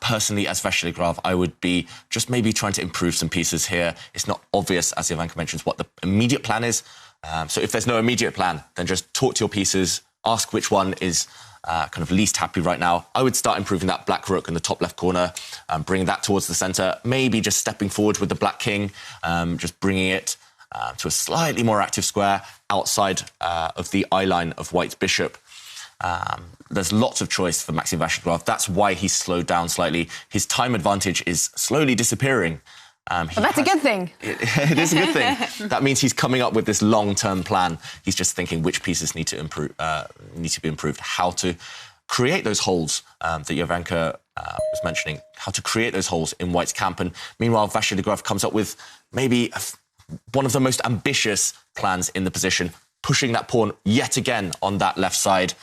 Personally, as Vachier-Lagrave, I would be just maybe trying to improve some pieces here. It's not obvious, as Jovanka mentions, what the immediate plan is. So if there's no immediate plan, then just talk to your pieces, ask which one is kind of least happy right now. I would start improving that Black rook in the top left corner, bringing that towards the centre, maybe just stepping forward with the Black king, just bringing it to a slightly more active square outside of the eye line of White's bishop. There's lots of choice for Maxim Vachier-Lagrave. That's why he's slowed down slightly. His time advantage is slowly disappearing. But that's a good thing. It is a good thing. That means he's coming up with this long-term plan. He's just thinking which pieces need to be improved, how to create those holes that Jovanka was mentioning, how to create those holes in White's camp. And meanwhile, Vachier-Lagrave comes up with maybe one of the most ambitious plans in the position, pushing that pawn yet again on that left side.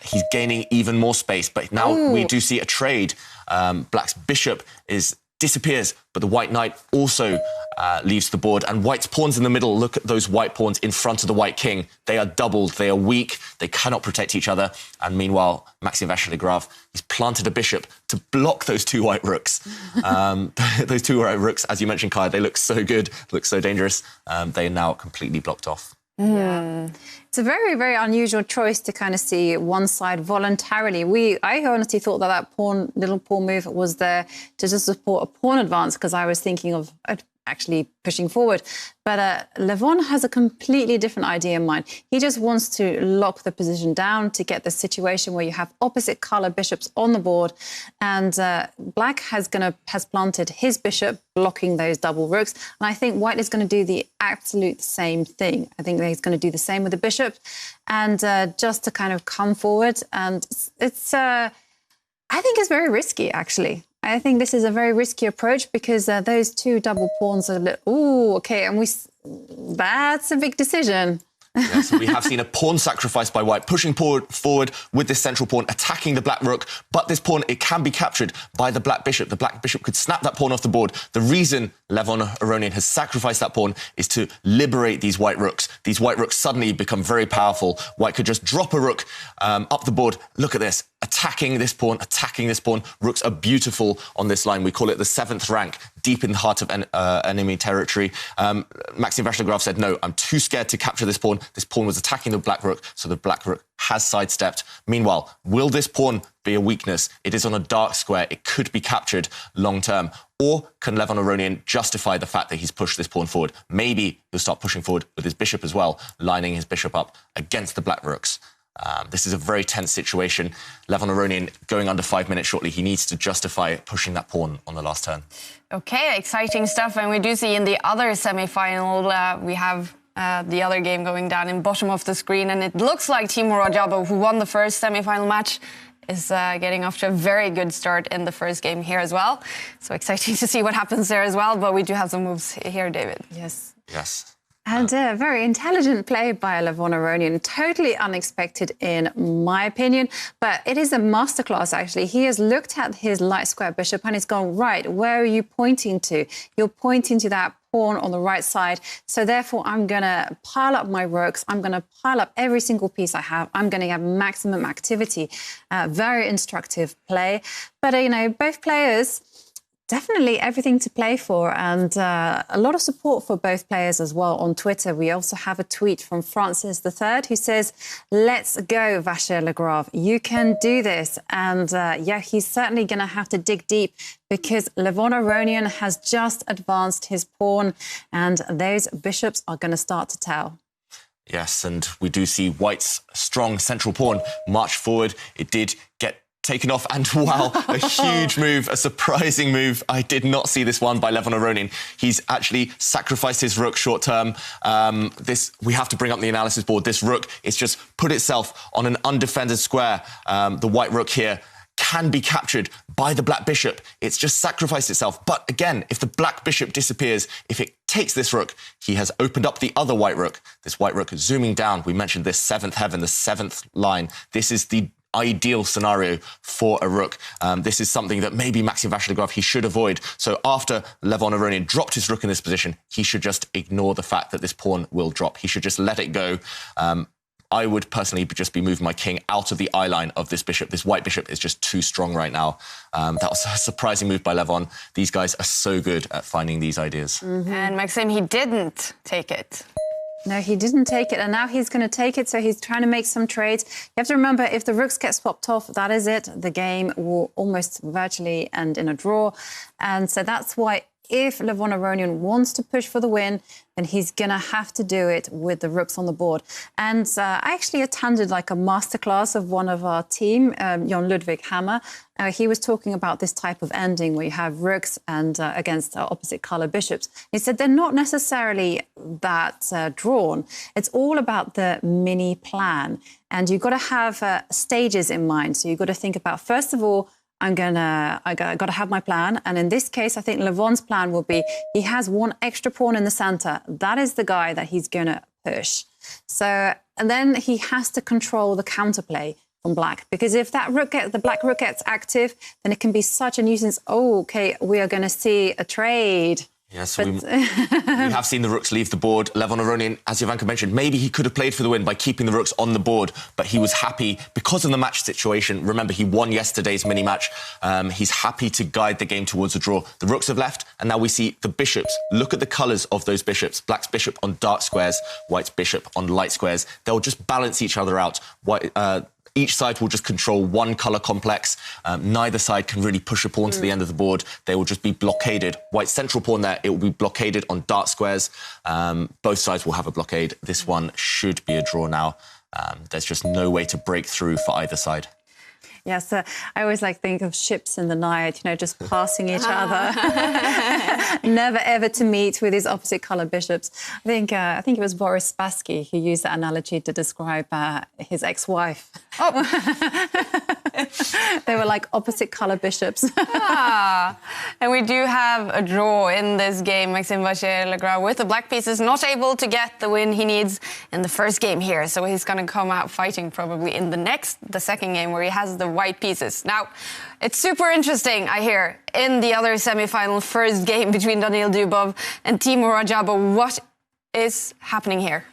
He's gaining even more space, but now we do see a trade. Black's bishop is disappears, but the white knight also leaves the board, and white's pawns in the middle. Look at those white pawns in front of the white king. They are doubled, they are weak, they cannot protect each other, and meanwhile, Maxim Vachier-Lagrave, he's planted a bishop to block those two white rooks. Those two white rooks, as you mentioned, Kai, they look so good, look so dangerous. They are now completely blocked off. Yeah. It's a very, very unusual choice to kind of see one side voluntarily. I honestly thought that little pawn move was there to just support a pawn advance, because I was thinking of actually pushing forward. But Levon has a completely different idea in mind. He just wants to lock the position down to get the situation where you have opposite colour bishops on the board, and Black has planted his bishop, blocking those double rooks. And I think White is going to do the absolute same thing. I think that he's going to do the same with the bishop, and just to kind of come forward. And it's, I think it's very risky, actually. I think this is a very risky approach, because those two double pawns are a little, ooh, okay, and that's a big decision. Yes, we have seen a pawn sacrifice by white, pushing forward with this central pawn, attacking the black rook. But this pawn, it can be captured by the black bishop. The black bishop could snap that pawn off the board. The reason Levon Aronian has sacrificed that pawn is to liberate these white rooks. These white rooks suddenly become very powerful. White could just drop a rook up the board. Look at this. Attacking this pawn, attacking this pawn. Rooks are beautiful on this line. We call it the 7th rank, deep in the heart of enemy territory. Maxim Vachier-Lagrave said, no, I'm too scared to capture this pawn. This pawn was attacking the black rook, so the black rook has sidestepped. Meanwhile, will this pawn be a weakness? It is on a dark square. It could be captured long term. Or can Levon Aronian justify the fact that he's pushed this pawn forward? Maybe he'll start pushing forward with his bishop as well, lining his bishop up against the black rooks. This is a very tense situation. Levon Aronian going under 5 minutes shortly. He needs to justify pushing that pawn on the last turn. Okay, exciting stuff. And we do see in the other semi-final, we have the other game going down in bottom of the screen. And it looks like Timur Radjabov, who won the first semi-final match, is getting off to a very good start in the first game here as well. So exciting to see what happens there as well. But we do have some moves here, David. Yes. Yes. And a very intelligent play by Levon Aronian. Totally unexpected, in my opinion. But it is a masterclass, actually. He has looked at his light square bishop and he's gone, right, where are you pointing to? You're pointing to that pawn on the right side. So therefore, I'm going to pile up my rooks. I'm going to pile up every single piece I have. I'm going to have maximum activity. Very instructive play. But, you know, both players... definitely everything to play for, and a lot of support for both players as well on Twitter. We also have a tweet from Francis III who says, let's go, Vachier-Lagrave. You can do this. And yeah, he's certainly going to have to dig deep, because Levon Aronian has just advanced his pawn and those bishops are going to start to tell. Yes, and we do see White's strong central pawn march forward. It did get taken off, and wow, a huge move, a surprising move. I did not see this one by Levon Aronian. He's actually sacrificed his rook short term. We have to bring up the analysis board. This rook, it's just put itself on an undefended square. The white rook here can be captured by the black bishop. It's just sacrificed itself. But again, if the black bishop disappears, if it takes this rook, he has opened up the other white rook. This white rook zooming down. We mentioned this 7th heaven, the 7th line. This is the ideal scenario for a rook. This is something that maybe Maxim Vachier-Lagrave, he should avoid. So after Levon Aronian dropped his rook in this position, he should just ignore the fact that this pawn will drop. He should just let it go. I would personally just be moving my king out of the eye line of this bishop. This white bishop is just too strong right now. That was a surprising move by Levon. These guys are so good at finding these ideas. Mm-hmm. And Maxim, he didn't take it. No, he didn't take it, and now he's going to take it, so he's trying to make some trades. You have to remember, if the rooks get swapped off, that is it. The game will almost virtually end in a draw. And so that's why, if Levon Aronian wants to push for the win, then he's going to have to do it with the rooks on the board. And I actually attended like a masterclass of one of our team, Jon Ludwig Hammer. He was talking about this type of ending where you have rooks and against opposite colour bishops. He said they're not necessarily that drawn. It's all about the mini plan. And you've got to have stages in mind. So you've got to think about, first of all, I got to have my plan. And in this case, I think Levon's plan will be, he has one extra pawn in the center. That is the guy that he's going to push. So, and then he has to control the counterplay from black, because if that the black rook gets active, then it can be such a nuisance. Oh, okay, we are going to see a trade. Yes, we have seen the rooks leave the board. Levon Aronian, as Jovanka mentioned, maybe he could have played for the win by keeping the rooks on the board, but he was happy because of the match situation. Remember, he won yesterday's mini-match. He's happy to guide the game towards a draw. The rooks have left, and now we see the bishops. Look at the colours of those bishops. Black's bishop on dark squares, white's bishop on light squares. They'll just balance each other out. Each side will just control one colour complex. Neither side can really push a pawn to the end of the board. They will just be blockaded. White's central pawn there, it will be blockaded on dark squares. Both sides will have a blockade. This one should be a draw now. There's just no way to break through for either side. Yes, I always think of ships in the night, just passing each other. Never ever to meet with these opposite colour bishops. I think it was Boris Spassky who used that analogy to describe his ex-wife. Oh. They were like opposite colour bishops. And we do have a draw in this game. Maxime Vachier-Lagrave with the black pieces not able to get the win he needs in the first game here. So he's going to come out fighting probably in the second game where he has the white pieces. Now, it's super interesting, I hear, in the other semi-final first game between Daniil Dubov and Timur Radjabov. What is happening here?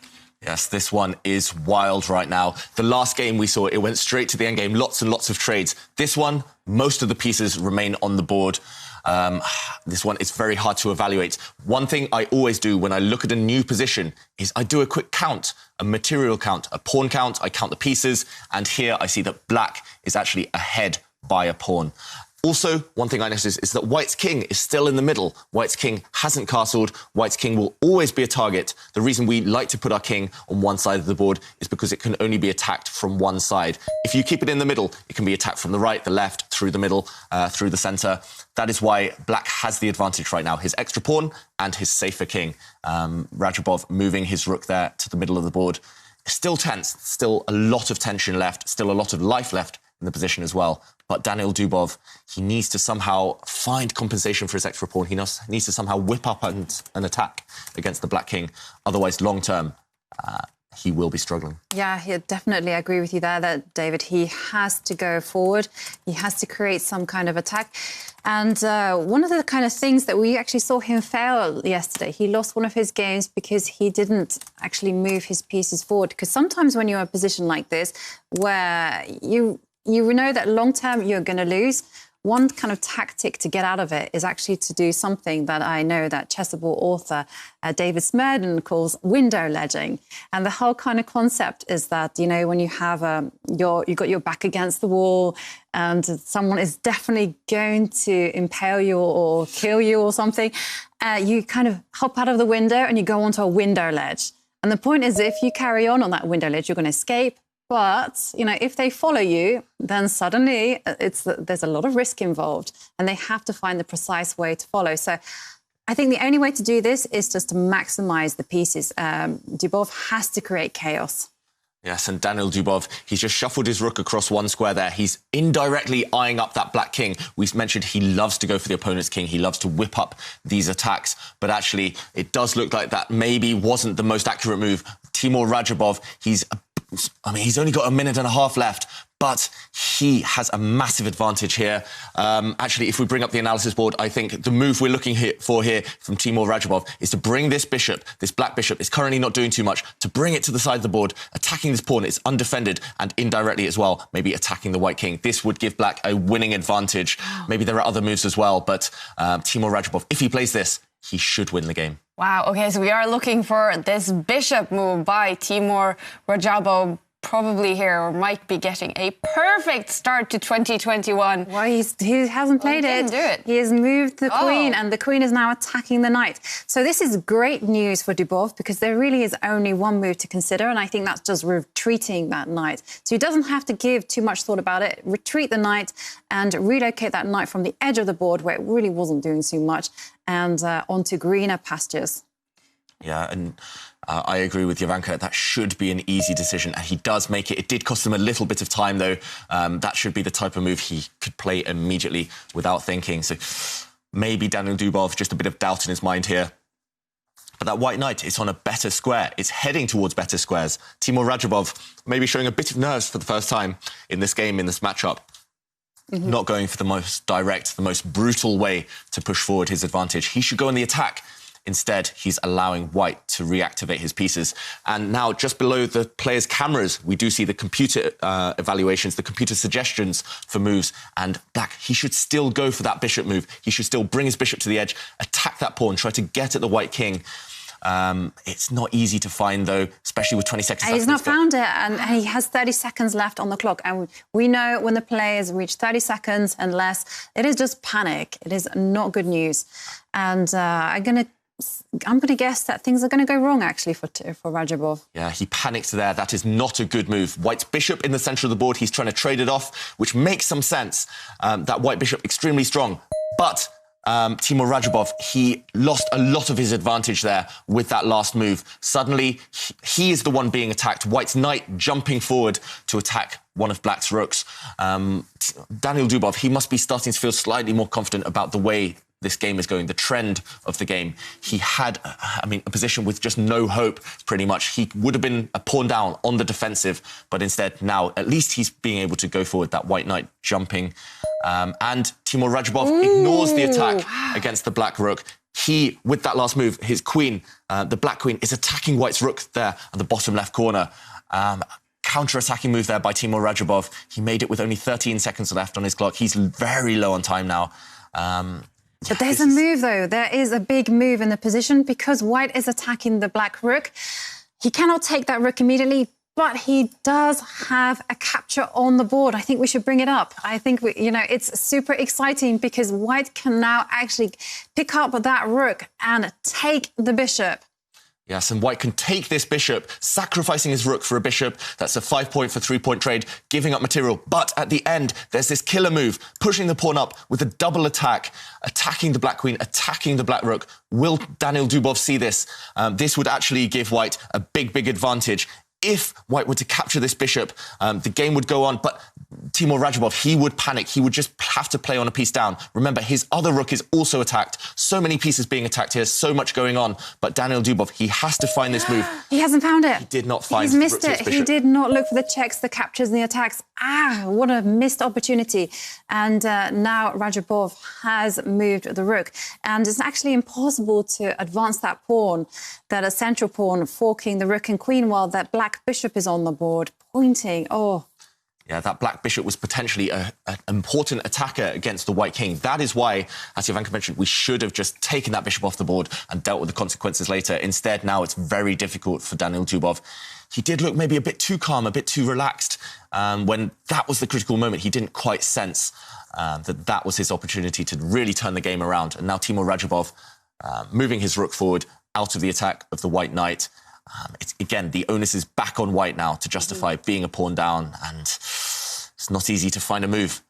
Yes, this one is wild right now. The last game we saw, it went straight to the endgame. Lots and lots of trades. This one, most of the pieces remain on the board. This one, it's very hard to evaluate. One thing I always do when I look at a new position is I do a quick count, a material count, a pawn count. I count the pieces. And here I see that black is actually ahead by a pawn. Also, one thing I noticed is that White's king is still in the middle. White's king hasn't castled. White's king will always be a target. The reason we like to put our king on one side of the board is because it can only be attacked from one side. If you keep it in the middle, it can be attacked from the right, the left, through the middle, through the centre. That is why black has the advantage right now. His extra pawn and his safer king. Radjabov moving his rook there to the middle of the board. Still tense, still a lot of tension left, still a lot of life left in the position as well. But Daniil Dubov, he needs to somehow find compensation for his extra pawn. He needs to somehow whip up an attack against the black king. Otherwise, long term, he will be struggling. Yeah, definitely agree with you there, David. He has to go forward. He has to create some kind of attack. And one of the kind of things that we actually saw him fail yesterday, he lost one of his games because he didn't actually move his pieces forward. Because sometimes when you're in a position like this, where you know that long-term you're going to lose, one kind of tactic to get out of it is actually to do something that I know that chessable author David Smerdon calls window ledging. And the whole kind of concept is that, when you have you've got your back against the wall and someone is definitely going to impale you or kill you or something, you kind of hop out of the window and you go onto a window ledge. And the point is, if you carry on that window ledge, you're going to escape. But, if they follow you, then suddenly there's a lot of risk involved and they have to find the precise way to follow. So I think the only way to do this is just to maximise the pieces. Dubov has to create chaos. Yes, and Daniil Dubov, he's just shuffled his rook across one square there. He's indirectly eyeing up that black king. We mentioned he loves to go for the opponent's king. He loves to whip up these attacks. But actually, it does look like that maybe wasn't the most accurate move. Timur Radjabov, he's only got a minute and a half left, but he has a massive advantage here. Actually, if we bring up the analysis board, I think the move we're looking for here from Timur Radjabov is to bring this bishop, this black bishop, is currently not doing too much, to bring it to the side of the board, attacking this pawn. It's undefended and indirectly as well, maybe attacking the white king. This would give black a winning advantage. Maybe there are other moves as well, but Timur Radjabov, if he plays this, he should win the game. Wow, okay, so we are looking for this bishop move by Timur Radjabov. Probably here might be getting a perfect start to 2021. Well, he hasn't played it. Do it. He has moved the queen, and the queen is now attacking the knight. So this is great news for Dubov because there really is only one move to consider, and I think that's just retreating that knight. So he doesn't have to give too much thought about it. Retreat the knight and relocate that knight from the edge of the board where it really wasn't doing too much and onto greener pastures. Yeah, and I agree with Jovanka. That should be an easy decision, and he does make it. It did cost him a little bit of time, though. That should be the type of move he could play immediately without thinking. So maybe Daniil Dubov, just a bit of doubt in his mind here. But that white knight is on a better square. It's heading towards better squares. Timur Radjabov maybe showing a bit of nerves for the first time in this game, in this matchup. Not going for the most direct, the most brutal way to push forward his advantage. He should go in the attack. Instead, he's allowing white to reactivate his pieces. And now, just below the players' cameras, we do see the computer evaluations, the computer suggestions for moves. And black, he should still go for that bishop move. He should still bring his bishop to the edge, attack that pawn, try to get at the white king. It's not easy to find, though, especially with 20 seconds left. He's not found it, and he has 30 seconds left on the clock. And we know when the players reach 30 seconds and less, it is just panic. It is not good news. And I'm going to guess that things are going to go wrong, actually, for Radjabov. Yeah, he panicked there. That is not a good move. White's bishop in the centre of the board. He's trying to trade it off, which makes some sense. That white bishop, extremely strong. But Timur Radjabov, he lost a lot of his advantage there with that last move. Suddenly, he is the one being attacked. White's knight jumping forward to attack one of black's rooks. Daniel Dubov, he must be starting to feel slightly more confident about the way this game is going, the trend of the game. He had, a position with just no hope, pretty much. He would have been a pawn down on the defensive, but instead now, at least he's being able to go forward, that white knight jumping. And Timur Radjabov ignores the attack against the black rook. He, with that last move, his queen, the black queen, is attacking white's rook there at the bottom left corner. Counter-attacking move there by Timur Radjabov. He made it with only 13 seconds left on his clock. He's very low on time now. But there's a move, though. There is a big move in the position because white is attacking the black rook. He cannot take that rook immediately, but he does have a capture on the board. I think we should bring it up. I think, it's super exciting because white can now actually pick up that rook and take the bishop. Yes, and white can take this bishop, sacrificing his rook for a bishop. That's a 5-point for 3-point trade, giving up material. But at the end, there's this killer move, pushing the pawn up with a double attack, attacking the black queen, attacking the black rook. Will Daniel Dubov see this? This would actually give white a big advantage. If white were to capture this bishop, the game would go on, but Timur Radjabov, he would panic. He would just have to play on a piece down. Remember, his other rook is also attacked. So many pieces being attacked here, so much going on. But Daniel Dubov, he has to find this move. He hasn't found it. He did not find it. He's missed it. He did not look for the checks, the captures, and the attacks. What a missed opportunity. And now Radjabov has moved the rook. And it's actually impossible to advance that pawn, that a central pawn forking the rook and queen while that black bishop is on the board, pointing. Yeah, that black bishop was potentially an important attacker against the white king. That is why, as Jovanka mentioned, we should have just taken that bishop off the board and dealt with the consequences later. Instead, now it's very difficult for Daniel Dubov. He did look maybe a bit too calm, a bit too relaxed. When that was the critical moment, he didn't quite sense that was his opportunity to really turn the game around. And now Timur Radjabov moving his rook forward out of the attack of the white knight. Again, the onus is back on white now to justify being a pawn down, and it's not easy to find a move.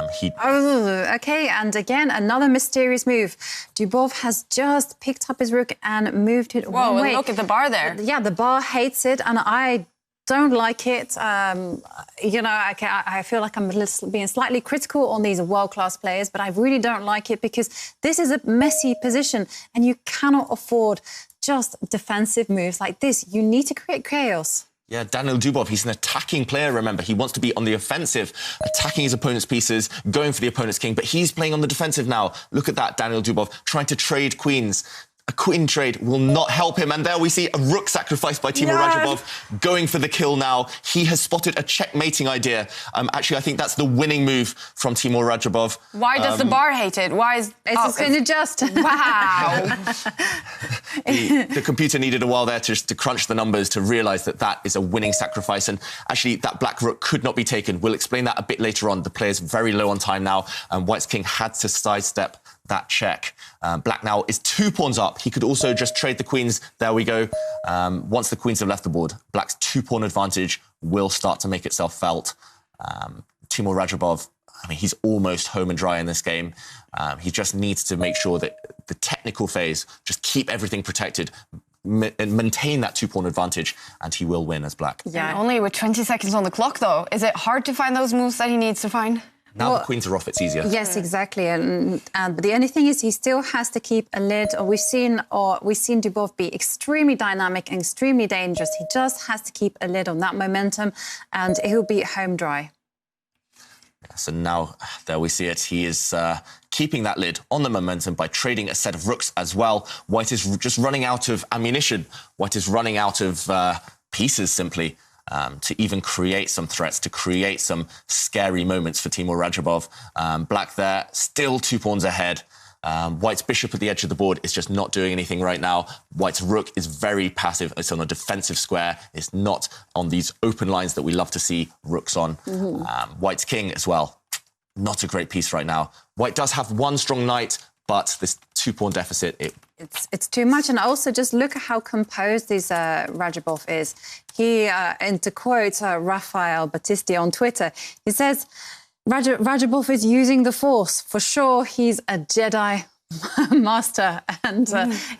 Okay, and again, another mysterious move. Dubov has just picked up his rook and moved it one way. Look at the bar there. Yeah, the bar hates it, and I don't like it. I feel like I'm being slightly critical on these world-class players, but I really don't like it because this is a messy position, and you cannot afford just defensive moves like this. You need to create chaos. Yeah, Daniel Dubov, he's an attacking player, remember. He wants to be on the offensive, attacking his opponent's pieces, going for the opponent's king, but he's playing on the defensive now. Look at that, Daniel Dubov, trying to trade queens. A queen trade will not help him. And there we see a rook sacrificed by Timur Radjabov going for the kill now. He has spotted a checkmating idea. Actually, I think that's the winning move from Timur Radjabov. Why does the bar hate it? Why is it's going to just... Wow. the computer needed a while there to crunch the numbers to realise that is a winning sacrifice. And actually, that black rook could not be taken. We'll explain that a bit later on. The player's very low on time now, and white's king had to sidestep that check. Black now is 2 pawns up. He could also just trade the queens. There we go. Once the queens have left the board, black's 2-pawn advantage will start to make itself felt. Timur Radjabov, he's almost home and dry in this game. He just needs to make sure that the technical phase, just keep everything protected, maintain that 2-pawn advantage, and he will win as black. Yeah, only with 20 seconds on the clock, though. Is it hard to find those moves that he needs to find? Now the queens are off, it's easier. Yes, exactly. But the only thing is, he still has to keep a lid. We've seen Dubov be extremely dynamic and extremely dangerous. He just has to keep a lid on that momentum, and he'll be home dry. So now, there we see it. He is keeping that lid on the momentum by trading a set of rooks as well. White is just running out of ammunition. White is running out of pieces, simply. To even create some threats, to create some scary moments for Timur Radjabov. Black there, still 2 pawns ahead. White's bishop at the edge of the board is just not doing anything right now. White's rook is very passive. It's on a defensive square. It's not on these open lines that we love to see rooks on. White's king as well. Not a great piece right now. White does have one strong knight, but this 2-pawn deficit, it's too much. And also just look at how composed this Radjabov is. He, and to quote Rafael Battisti on Twitter, he says, Radjabov is using the force. For sure, he's a Jedi master. And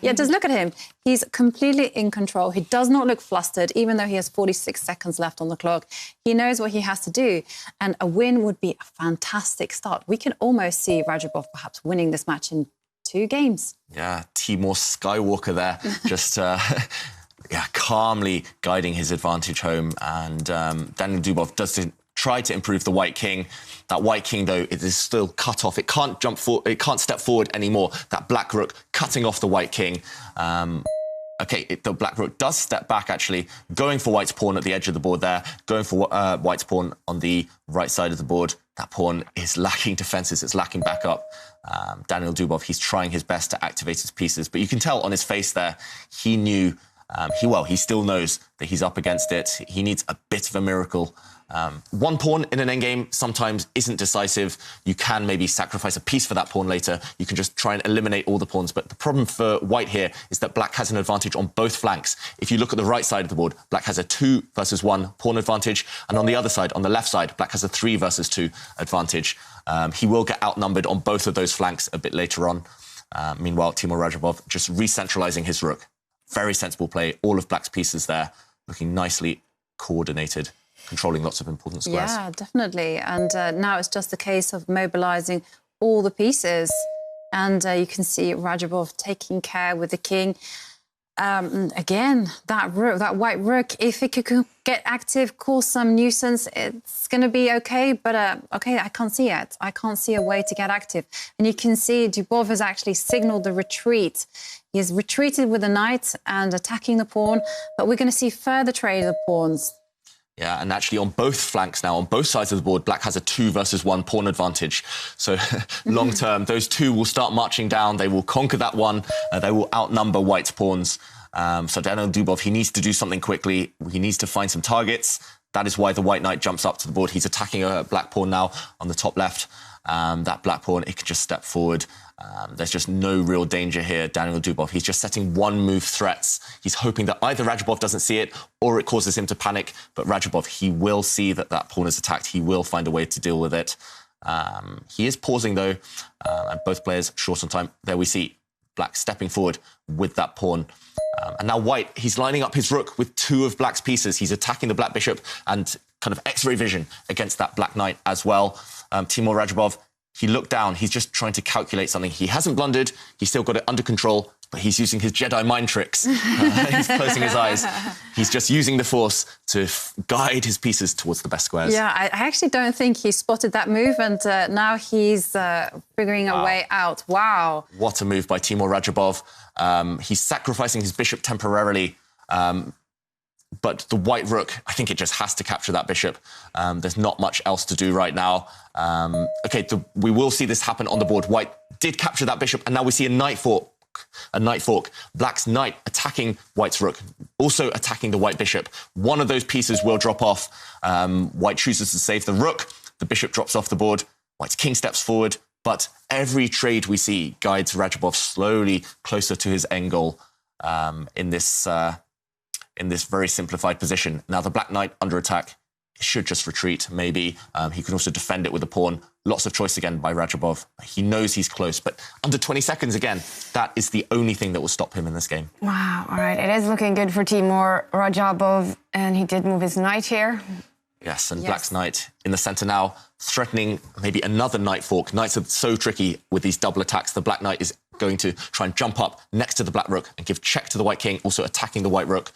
yeah, just look at him. He's completely in control. He does not look flustered, even though he has 46 seconds left on the clock. He knows what he has to do. And a win would be a fantastic start. We can almost see Radjabov perhaps winning this match in 2 games. Yeah, Timur Skywalker there, just calmly guiding his advantage home. And Daniel Dubov does try to improve the white king. That white king, though, it is still cut off. It can't jump forward. It can't step forward anymore. That black rook cutting off the white king. The black rook does step back, actually, going for white's pawn at the edge of the board there, going for white's pawn on the right side of the board. That pawn is lacking defenses. It's lacking backup. Daniel Dubov, he's trying his best to activate his pieces, but you can tell on his face there, he knew, he still knows that he's up against it. He needs a bit of a miracle. One pawn in an endgame sometimes isn't decisive. You can maybe sacrifice a piece for that pawn later. You can just try and eliminate all the pawns. But the problem for white here is that black has an advantage on both flanks. If you look at the right side of the board, black has a 2 versus 1 pawn advantage. And on the other side, on the left side, black has a 3 versus 2 advantage. He will get outnumbered on both of those flanks a bit later on. Meanwhile, Timur Radjabov just re-centralizing his rook. Very sensible play. All of black's pieces there, looking nicely coordinated, controlling lots of important squares. Yeah, definitely. And now it's just a case of mobilizing all the pieces. And you can see Radjabov taking care with the king. Again, that rook, that white rook, if it could get active, cause some nuisance, it's going to be okay. But, OK, I can't see it. I can't see a way to get active. And you can see Dubov has actually signaled the retreat. He has retreated with the knight and attacking the pawn. But we're going to see further trade of pawns. Yeah, and actually on both flanks now, on both sides of the board, black has a 2 versus 1 pawn advantage. So long term, those 2 will start marching down. They will conquer that 1. They will outnumber white's pawns. So Daniel Dubov, he needs to do something quickly. He needs to find some targets. That is why the white knight jumps up to the board. He's attacking a black pawn now on the top left. That black pawn, it can just step forward. There's just no real danger here, Daniel Dubov. He's just setting 1-move threats. He's hoping that either Radjabov doesn't see it or it causes him to panic. But Radjabov, he will see that that pawn is attacked. He will find a way to deal with it. He is pausing, though, and both players short on time. There we see black stepping forward with that pawn. And now white, he's lining up his rook with 2 of black's pieces. He's attacking the black bishop and kind of X-ray vision against that black knight as well. Timur Radjabov, he looked down. He's just trying to calculate something. He hasn't blundered. He's still got it under control, but he's using his Jedi mind tricks. He's closing his eyes. He's just using the force to guide his pieces towards the best squares. Yeah, I actually don't think he spotted that move, and now he's figuring a way out. Wow. What a move by Timur Radjabov. He's sacrificing his bishop temporarily. But the white rook, I think it just has to capture that bishop. There's not much else to do right now. We will see this happen on the board. White did capture that bishop, and now we see a knight fork. Black's knight attacking white's rook, also attacking the white bishop. One of those pieces will drop off. White chooses to save the rook. The bishop drops off the board. White's king steps forward. But every trade we see guides Radjabov slowly closer to his end goal in this very simplified position. Now the black knight under attack should just retreat, maybe. He can also defend it with a pawn. Lots of choice again by Radjabov. He knows he's close, but under 20 seconds again, that is the only thing that will stop him in this game. Wow, all right. It is looking good for Timur Radjabov, and he did move his knight here. Yes, and Black's knight in the centre now, threatening maybe another knight fork. Knights are so tricky with these double attacks. The Black Knight is going to try and jump up next to the Black Rook and give check to the White King, also attacking the White Rook.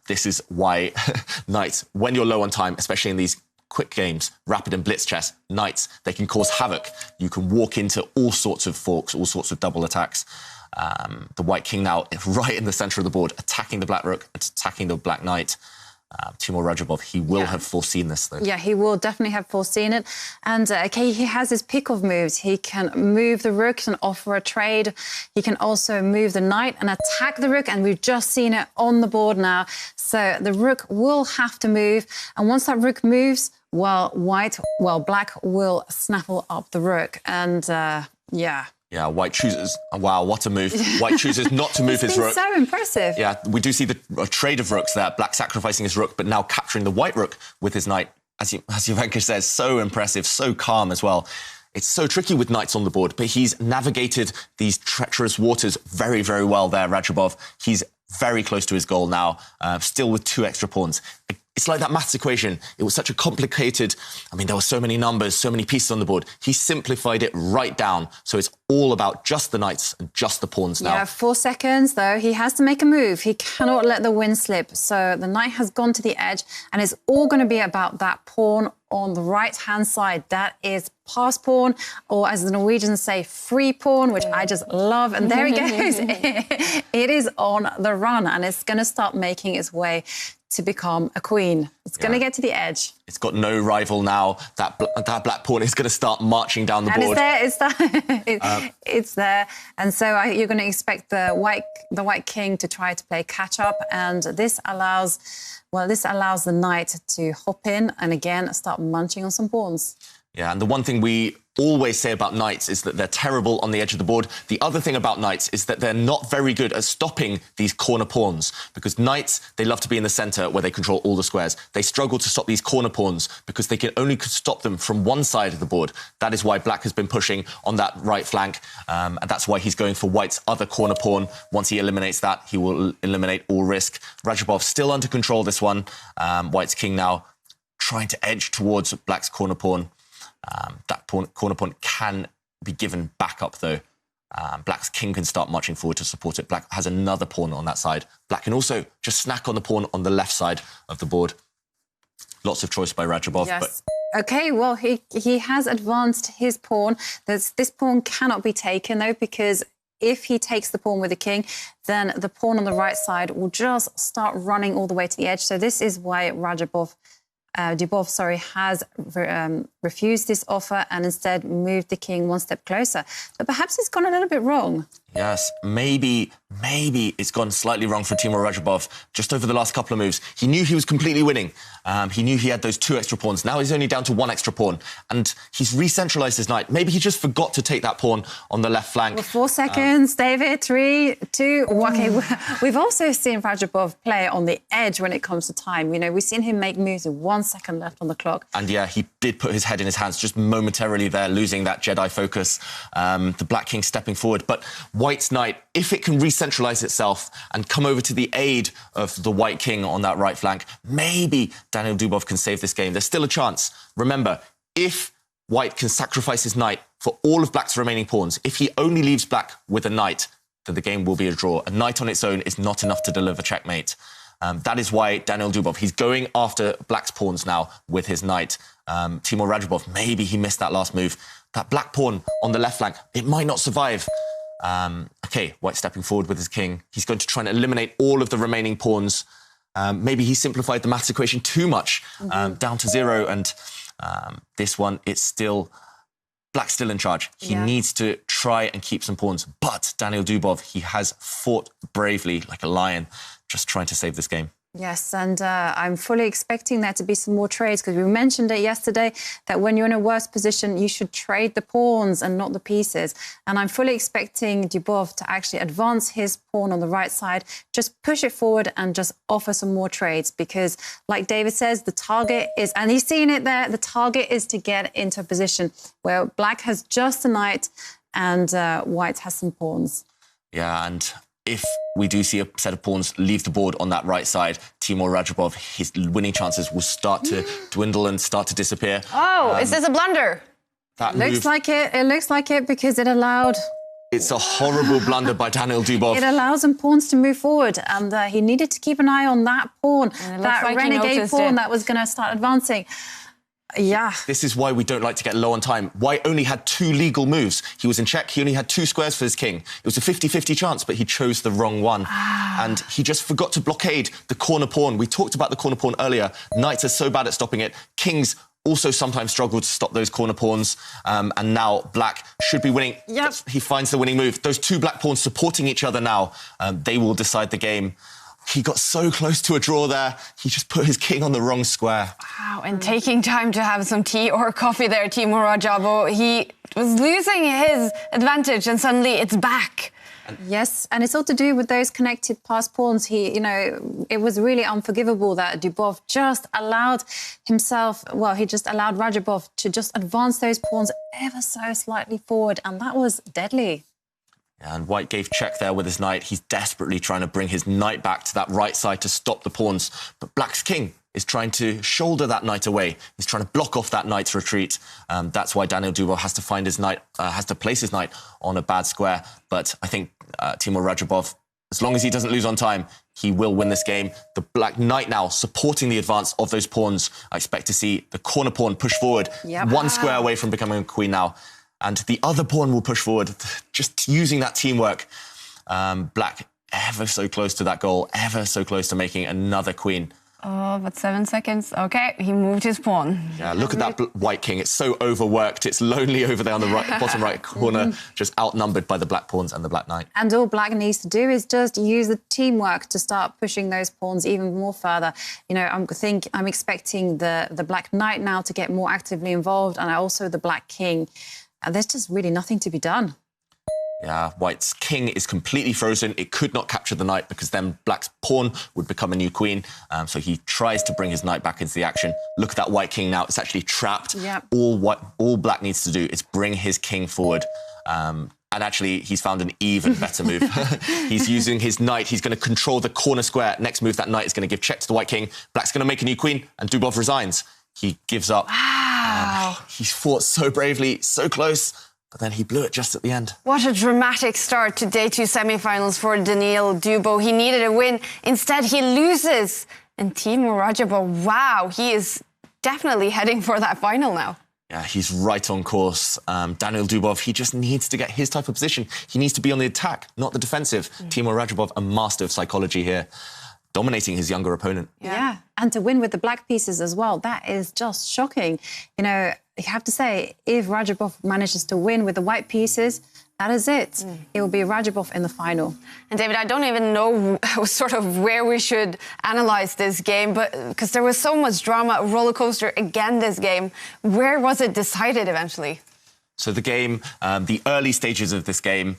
This is why knights, when you're low on time, especially in these quick games, rapid and blitz chess, knights, they can cause havoc. You can walk into all sorts of forks, all sorts of double attacks. The White King now right in the centre of the board, attacking the Black Rook, attacking the Black Knight. Timur Radjabov, he will have foreseen this, though. Yeah, he will definitely have foreseen it. And, OK, he has his pick of moves. He can move the rook and offer a trade. He can also move the knight and attack the rook, and we've just seen it on the board now. So the rook will have to move. And once that rook moves, well, Black will snaffle up the rook. And, yeah. Yeah, White chooses... Wow, what a move. White chooses not to move his rook. It's so impressive. Yeah, we do see a trade of rooks there. Black sacrificing his rook, but now capturing the White Rook with his knight. As Jovanka says, so impressive, so calm as well. It's so tricky with knights on the board, but he's navigated these treacherous waters very, very well there, Radjabov. He's very close to his goal now, still with 2 extra pawns. It's like that maths equation. It was such a complicated... I mean, there were so many numbers, so many pieces on the board. He simplified it right down. So it's all about just the knights and just the pawns now. Yeah, 4 seconds, though. He has to make a move. He cannot let the win slip. So the knight has gone to the edge, and it's all going to be about that pawn on the right-hand side. That is pass pawn, or as the Norwegians say, free pawn, which I just love. And there he goes. It is on the run, and it's going to start making its way to become a queen. It's going to get to the edge. It's got no rival now. That black pawn is going to start marching down the board. It's there. And so you're going to expect the white king to try to play catch up, and this allows the knight to hop in and again start munching on some pawns. Yeah, and the one thing we always say about knights is that they're terrible on the edge of the board. The other thing about knights is that they're not very good at stopping these corner pawns, because knights, they love to be in the centre where they control all the squares. They struggle to stop these corner pawns because they can only stop them from one side of the board. That is why Black has been pushing on that right flank, and that's why he's going for White's other corner pawn. Once he eliminates that, he will eliminate all risk. Radjabov still under control this one. White's king now trying to edge towards Black's corner pawn. That corner pawn can be given back up, though. Black's king can start marching forward to support it. Black has another pawn on that side. Black can also just snack on the pawn on the left side of the board. Lots of choice by Radjabov. Yes. But... OK, well, he has advanced his pawn. This pawn cannot be taken, though, because if he takes the pawn with the king, then the pawn on the right side will just start running all the way to the edge. So this is why Dubov, has refused this offer and instead moved the king one step closer. But perhaps it's gone a little bit wrong. Yes, maybe it's gone slightly wrong for Timur Radjabov just over the last couple of moves. He knew he was completely winning. He knew he had those 2 extra pawns. Now he's only down to 1 extra pawn. And he's re-centralised his knight. Maybe he just forgot to take that pawn on the left flank. Well, 4 seconds, David. 3, 2... OK, we've also seen Radjabov play on the edge when it comes to time. You know, we've seen him make moves with 1 second left on the clock. And, yeah, he did put his head in his hands just momentarily there, losing that Jedi focus. The Black King stepping forward. But White's knight, if it can re-centralise itself and come over to the aid of the White King on that right flank, maybe Daniel Dubov can save this game. There's still a chance. Remember, if White can sacrifice his knight for all of Black's remaining pawns, if he only leaves Black with a knight, then the game will be a draw. A knight on its own is not enough to deliver checkmate. That is why Daniel Dubov, he's going after Black's pawns now with his knight. Timur Radjabov, maybe he missed that last move. That black pawn on the left flank, it might not survive. OK, White stepping forward with his king. He's going to try and eliminate all of the remaining pawns. Maybe he simplified the maths equation too much, down to 0. And this one, it's still... Black's still in charge. He needs to try and keep some pawns. But Daniel Dubov, he has fought bravely like a lion, just trying to save this game. Yes, and I'm fully expecting there to be some more trades, because we mentioned it yesterday that when you're in a worse position, you should trade the pawns and not the pieces. And I'm fully expecting Dubov to actually advance his pawn on the right side, just push it forward and just offer some more trades, because like David says, the target is, and he's seen it there, the target is to get into a position where Black has just a knight and White has some pawns. Yeah, and if we do see a set of pawns leave the board on that right side, Timur Radjabov, his winning chances will start to dwindle and start to disappear. Oh, is this a blunder? That Looks like it. It looks like it because it allowed... It's a horrible blunder by Daniil Dubov. It allows him pawns to move forward, and he needed to keep an eye on that pawn, that like renegade pawn that was going to start advancing. Yeah. This is why we don't like to get low on time. White only had 2 legal moves. He was in check. He only had 2 squares for his king. It was a 50-50 chance, but he chose the wrong one. And he just forgot to blockade the corner pawn. We talked about the corner pawn earlier. Knights are so bad at stopping it. Kings also sometimes struggle to stop those corner pawns. And now Black should be winning. Yep. He finds the winning move. Those 2 black pawns supporting each other now. They will decide the game. He got so close to a draw there. He just put his king on the wrong square. Wow, and taking time to have some tea or coffee there, Timur Radjabov. He was losing his advantage and suddenly it's back. Yes, and it's all to do with those connected pass pawns. It was really unforgivable that Dubov just allowed himself, he just allowed Radjabov to just advance those pawns ever so slightly forward, and that was deadly. And White gave check there with his knight. He's desperately trying to bring his knight back to that right side to stop the pawns. But Black's king is trying to shoulder that knight away. He's trying to block off that knight's retreat. That's why Daniil Dubov has to find his knight, has to place his knight on a bad square. But I think Timur Radjabov, as long as he doesn't lose on time, he will win this game. The black knight now supporting the advance of those pawns. I expect to see the corner pawn push forward, 1 square away from becoming a queen now. And the other pawn will push forward, just using that teamwork. Black ever so close to that goal, ever so close to making another queen. Oh, but 7 seconds. OK, he moved his pawn. Yeah, look at that white king. It's so overworked. It's lonely over there on the bottom right corner, just outnumbered by the black pawns and the black knight. And all Black needs to do is just use the teamwork to start pushing those pawns even more further. I'm expecting the black knight now to get more actively involved, and also the black king. There's just really nothing to be done. Yeah, White's king is completely frozen. It could not capture the knight because then Black's pawn would become a new queen. So he tries to bring his knight back into the action. Look at that White king now. It's actually trapped. Yep. All Black needs to do is bring his king forward. And actually, he's found an even better move. He's using his knight. He's going to control the corner square. Next move, that knight is going to give check to the White king. Black's going to make a new queen, and Dubov resigns. He gives up. Wow. He fought so bravely, so close, but then he blew it just at the end. What a dramatic start to Day 2 semifinals for Daniil Dubov. He needed a win. Instead, he loses. And Timur Radjabov, wow, he is definitely heading for that final now. Yeah, he's right on course. Daniil Dubov, he just needs to get his type of position. He needs to be on the attack, not the defensive. Timur Radjabov, a master of psychology here, dominating his younger opponent. Yeah, and to win with the black pieces as well, that is just shocking. You have to say, if Radjabov manages to win with the white pieces, that is it. It will be Radjabov in the final. And David, I don't even know sort of where we should analyse this game, but because there was so much drama, a roller coaster again this game. Where was it decided eventually? So the game, the early stages of this game,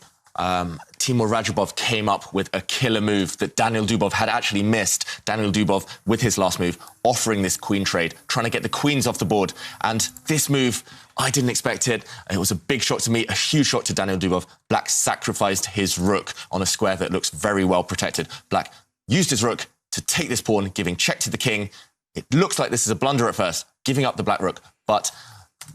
Timur Radjabov came up with a killer move that Daniil Dubov had actually missed. Daniil Dubov, with his last move, offering this queen trade, trying to get the queens off the board. And this move, I didn't expect it. It was a big shock to me, a huge shock to Daniil Dubov. Black sacrificed his rook on a square that looks very well protected. Black used his rook to take this pawn, giving check to the king. It looks like this is a blunder at first, giving up the black rook, but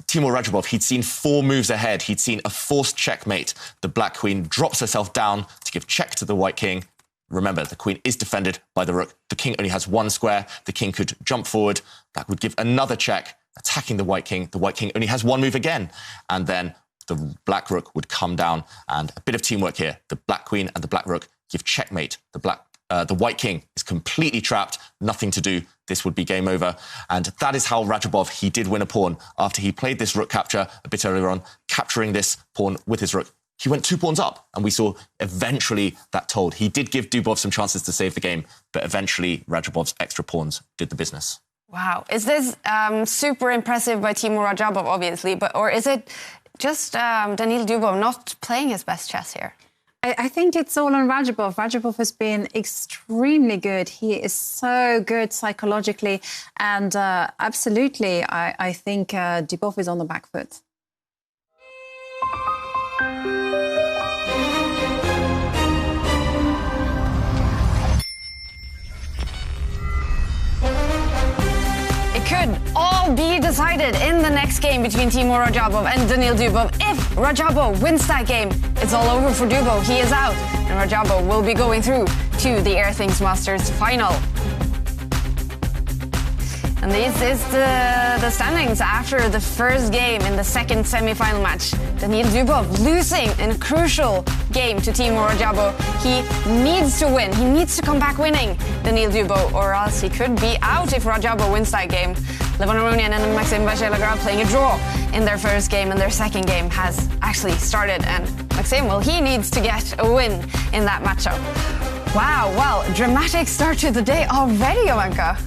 Timur Radjabov, he'd seen 4 moves ahead. He'd seen a forced checkmate. The black queen drops herself down to give check to the white king. Remember, the queen is defended by the rook. The king only has 1 square. The king could jump forward. Black would give another check, attacking the white king. The white king only has 1 move again. And then the black rook would come down. And a bit of teamwork here. The black queen and the black rook give checkmate. The white king is completely trapped, nothing to do. This would be game over. And that is how Radjabov, he did win a pawn. After he played this rook capture a bit earlier on, capturing this pawn with his rook, he went 2 pawns up. And we saw eventually that told. He did give Dubov some chances to save the game, but eventually Radjabov's extra pawns did the business. Wow. Is this super impressive by Timur Radjabov, obviously, or is it just Daniil Dubov not playing his best chess here? I think it's all on Radjabov. Radjabov has been extremely good. He is so good psychologically. And absolutely, I think Dubov is on the back foot. could all be decided in the next game between Timur Radjabov and Daniil Dubov. If Radjabov wins that game, it's all over for Dubov. He is out, and Radjabov will be going through to the Airthings Masters final. And this is the standings after the first game in the second semi-final match. Daniil Dubov losing in a crucial game to Timur Radjabov. He needs to win. He needs to come back winning, Daniil Dubov, or else he could be out if Radjabov wins that game. Aronian and Vachier-Lagrave playing a draw in their first game, and their second game has actually started. And Maxim, well, he needs to get a win in that matchup. Wow, well, dramatic start to the day already, Jovanka.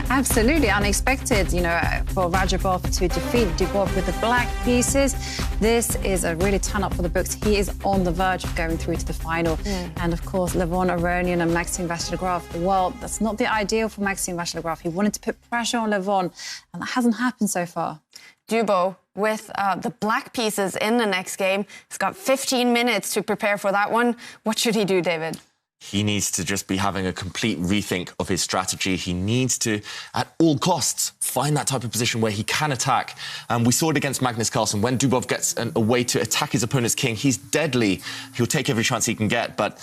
Absolutely unexpected, you know, for Radjabov to defeat Dubov with the black pieces. This is a really turn up for the books. He is on the verge of going through to the final. And of course, Levon Aronian and Maxim Vachier-Lagrave. Well, that's not the ideal for Maxim Vachier-Lagrave. He wanted to put pressure on Levon, and that hasn't happened so far. Dubov with the black pieces in the next game. He's got 15 minutes to prepare for that one. What should he do, David? He needs to just be having a complete rethink of his strategy. He needs to, at all costs, find that type of position where he can attack. We saw it against Magnus Carlsen. When Dubov gets a way to attack his opponent's king, he's deadly. He'll take every chance he can get, but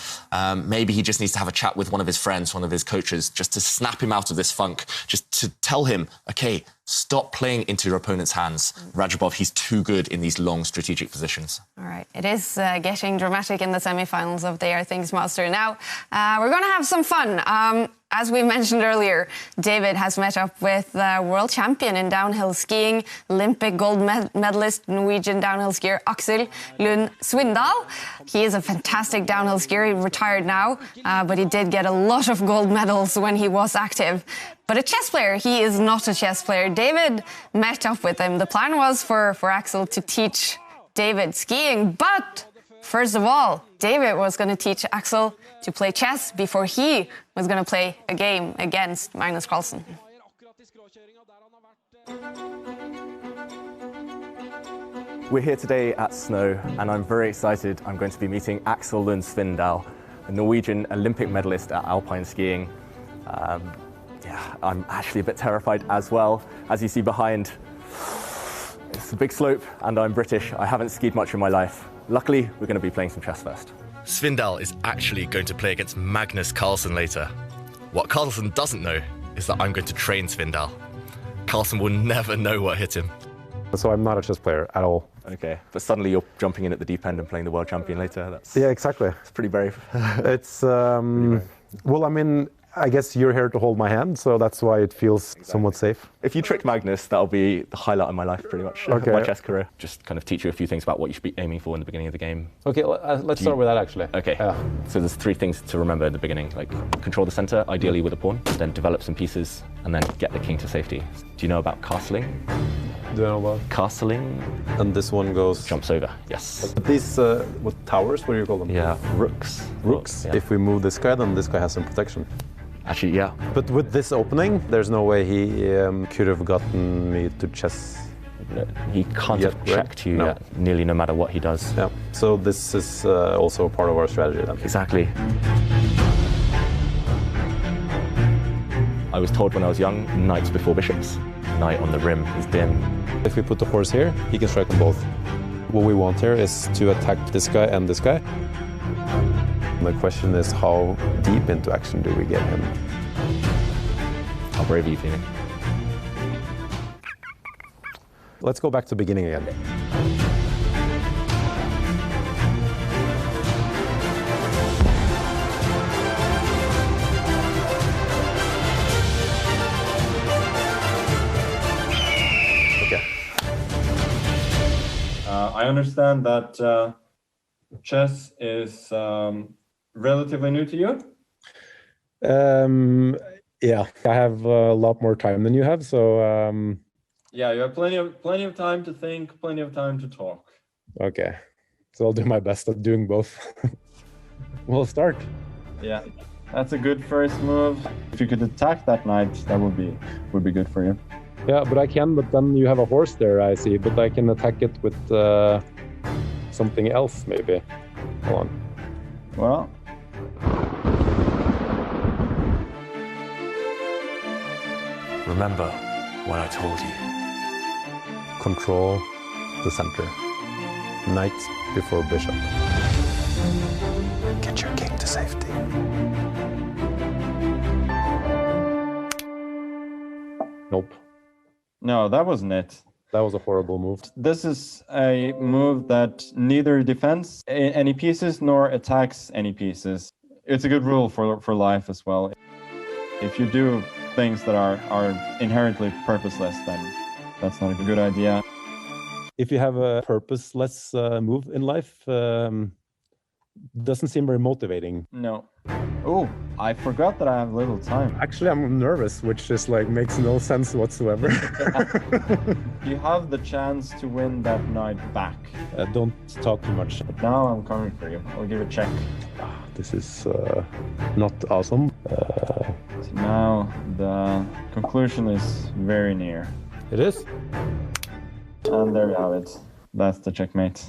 maybe he just needs to have a chat with one of his friends, one of his coaches, just to snap him out of this funk, just to tell him, OK, stop playing into your opponent's hands. Radjabov, he's too good in these long strategic positions. All right, it is getting dramatic in the semi-finals of the Airthings Master. Now, we're going to have some fun. As we mentioned earlier, David has met up with world champion in downhill skiing, Olympic gold medalist, Norwegian downhill skier Aksel Lund Svindal. He is a fantastic downhill skier. He retired now, but he did get a lot of gold medals when he was active. But a chess player, he is not a chess player. David met up with him. The plan was for Aksel to teach David skiing, but first of all, David was going to teach Aksel to play chess before he was going to play a game against Magnus Carlsen. We're here today at Snow, and I'm very excited. I'm going to be meeting Aksel Lund Svindal, a Norwegian Olympic medalist at alpine skiing. Yeah, I'm actually a bit terrified as well. As you see behind, it's a big slope, and I'm British. I haven't skied much in my life. Luckily, we're going to be playing some chess first. Svindal is actually going to play against Magnus Carlsen later. What Carlsen doesn't know is that I'm going to train Svindal. Carlsen will never know what hit him. So I'm not a chess player at all. Okay, but suddenly you're jumping in at the deep end and playing the world champion later. That's yeah, exactly. It's pretty brave. It's well, I mean, I guess you're here to hold my hand, so that's why it feels somewhat safe. If you trick Magnus, that'll be the highlight of my life, pretty much, okay. My chess career. Just kind of teach you a few things about what you should be aiming for in the beginning of the game. Okay, let's start with that, actually. Okay, so there's 3 things to remember in the beginning, like control the center, ideally with a pawn, then develop some pieces, and then get the king to safety. Do you know about castling? Do I know about? Castling. And this one goes... Jumps over, yes. But these, what, towers, what do you call them? Yeah, rooks. Rooks. Yeah. If we move this guy, then this guy has some protection. Actually, yeah. But with this opening, there's no way he could have gotten me to chess. No, he can't have checked you nearly no matter what he does. Yeah. So this is also part of our strategy then. Exactly. I was told when I was young, knights before bishops. Knight on the rim is dim. If we put the horse here, he can strike on both. What we want here is to attack this guy and this guy. The question is, how deep into action do we get him? How brave are you feeling? Let's go back to the beginning again. Okay. I understand that chess is relatively new to you? Yeah, I have a lot more time than you have, so... Yeah, you have plenty of time to think, plenty of time to talk. Okay, so I'll do my best at doing both. We'll start. Yeah, that's a good first move. If you could attack that knight, that would be good for you. Yeah, but I can, but then you have a horse there, I see. But I can attack it with something else, maybe. Hold on. Well... Remember, what I told you. Control the center. Knight before bishop. Get your king to safety. Nope. No, that wasn't it. That was a horrible move. This is a move that neither defends any pieces nor attacks any pieces. It's a good rule for life as well. If you do things that are inherently purposeless, then that's not a good idea. If you have a purposeless move in life, doesn't seem very motivating. No. Oh, I forgot that I have little time. Actually, I'm nervous, which just like makes no sense whatsoever. You have the chance to win that knight back. Don't talk too much. But now I'm coming for you. I'll give a check. This is not awesome. So now the conclusion is very near. It is? And there we have it. That's the checkmate.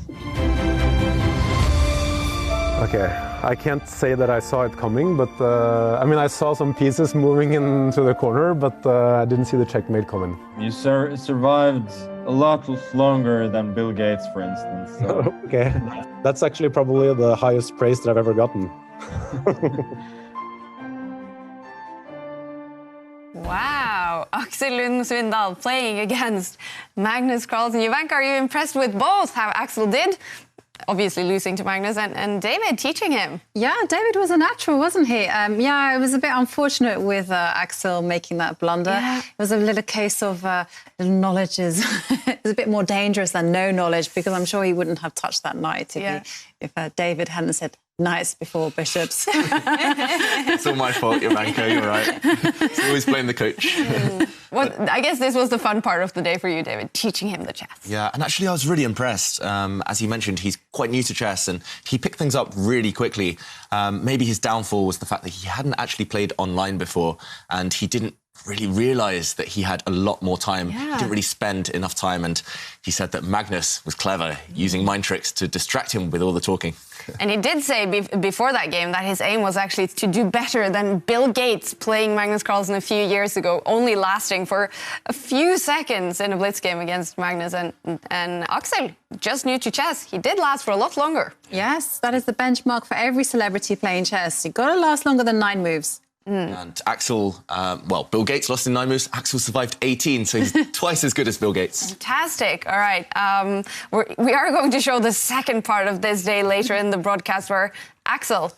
Okay, I can't say that I saw it coming, but I mean, I saw some pieces moving into the corner, but I didn't see the checkmate coming. You survived a lot longer than Bill Gates, for instance. So. Okay, that's actually probably the highest praise that I've ever gotten. Wow, Axel Lund Svindal playing against Magnus Carlsen. Jovanka, are you impressed with both how Axel did? Obviously losing to Magnus and David teaching him. Yeah, David was a natural, wasn't he? Yeah, it was a bit unfortunate with Axel making that blunder. Yeah. It was a little case of knowledge is it was a bit more dangerous than no knowledge, because I'm sure he wouldn't have touched that knight if David hadn't said knights before bishops. It's all my fault, Jovanka, you're right. It's always blame the coach. Well, I guess this was the fun part of the day for you, David, teaching him the chess. Yeah, and actually I was really impressed. As he mentioned, he's quite new to chess and he picked things up really quickly. Maybe his downfall was the fact that he hadn't actually played online before and he didn't really realise that he had a lot more time. Yeah. He didn't really spend enough time, and he said that Magnus was clever, using mind tricks to distract him with all the talking. And he did say before that game that his aim was actually to do better than Bill Gates playing Magnus Carlsen a few years ago, only lasting for a few seconds in a blitz game against Magnus. And Axel, just new to chess, he did last for a lot longer. Yes, that is the benchmark for every celebrity playing chess. You've got to last longer than 9 moves. And Axel, well, Bill Gates lost in 9 moves. Axel survived 18, so he's twice as good as Bill Gates. Fantastic. All right. We are going to show the second part of this day later in the broadcast where Axel,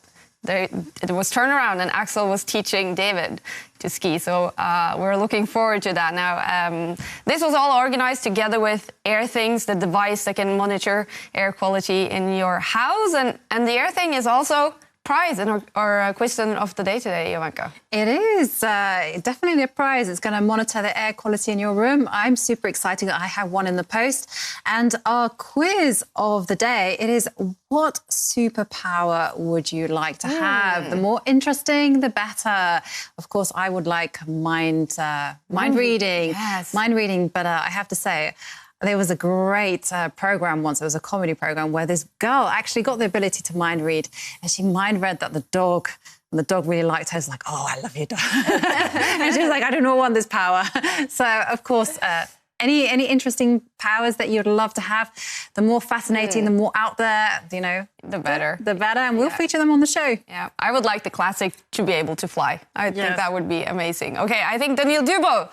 it was turnaround and Axel was teaching David to ski. So we're looking forward to that now. This was all organized together with Airthings, the device that can monitor air quality in your house. And the Airthing is also prize in our question of the day today, Jovanka. It is definitely a prize. It's going to monitor the air quality in your room. I'm super excited that I have one in the post. And our quiz of the day, it is, what superpower would you like to have? The more interesting, the better. Of course, I would like mind reading. Yes. Mind reading, but I have to say, there was a great program once. It was a comedy program where this girl actually got the ability to mind read, and she mind read that the dog really liked her. It's like, oh, I love you, dog. And she was like, I do not want this power. So, of course, any interesting powers that you'd love to have, the more fascinating, the more out there, you know, the better. The better, and we'll feature them on the show. Yeah, I would like the classic to be able to fly. I think that would be amazing. Okay, I think Daniil Dubov,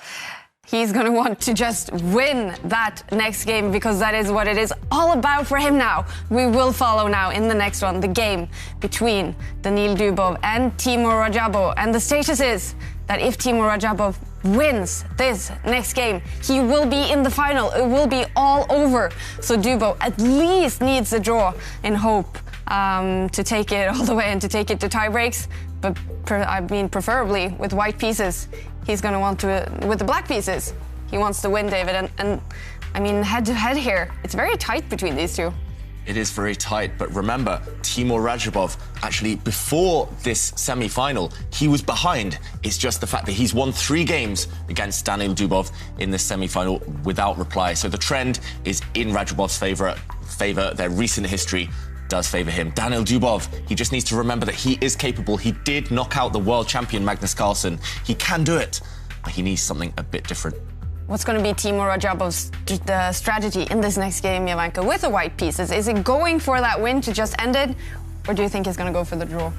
he's going to want to just win that next game, because that is what it is all about for him now. We will follow now in the next one the game between Daniil Dubov and Timur Radjabov. And the status is that if Timur Radjabov wins this next game, he will be in the final. It will be all over. So Dubov at least needs a draw in hope to take it all the way and to take it to tie breaks. But preferably with white pieces. He's going to want to, with the black pieces, he wants to win, David. And I mean, head to head here, it's very tight between these two. It is very tight, but remember, Timur Radjabov, actually, before this semi-final, he was behind. It's just the fact that he's won 3 games against Daniil Dubov in this semi-final without reply. So the trend is in Radjabov's favour. Their recent history does favour him. Daniil Dubov, he just needs to remember that he is capable. He did knock out the world champion Magnus Carlsen. He can do it, but he needs something a bit different. What's going to be Timur Radjabov's strategy in this next game, Jovanka, with the white pieces? Is it going for that win to just end it, or do you think he's going to go for the draw?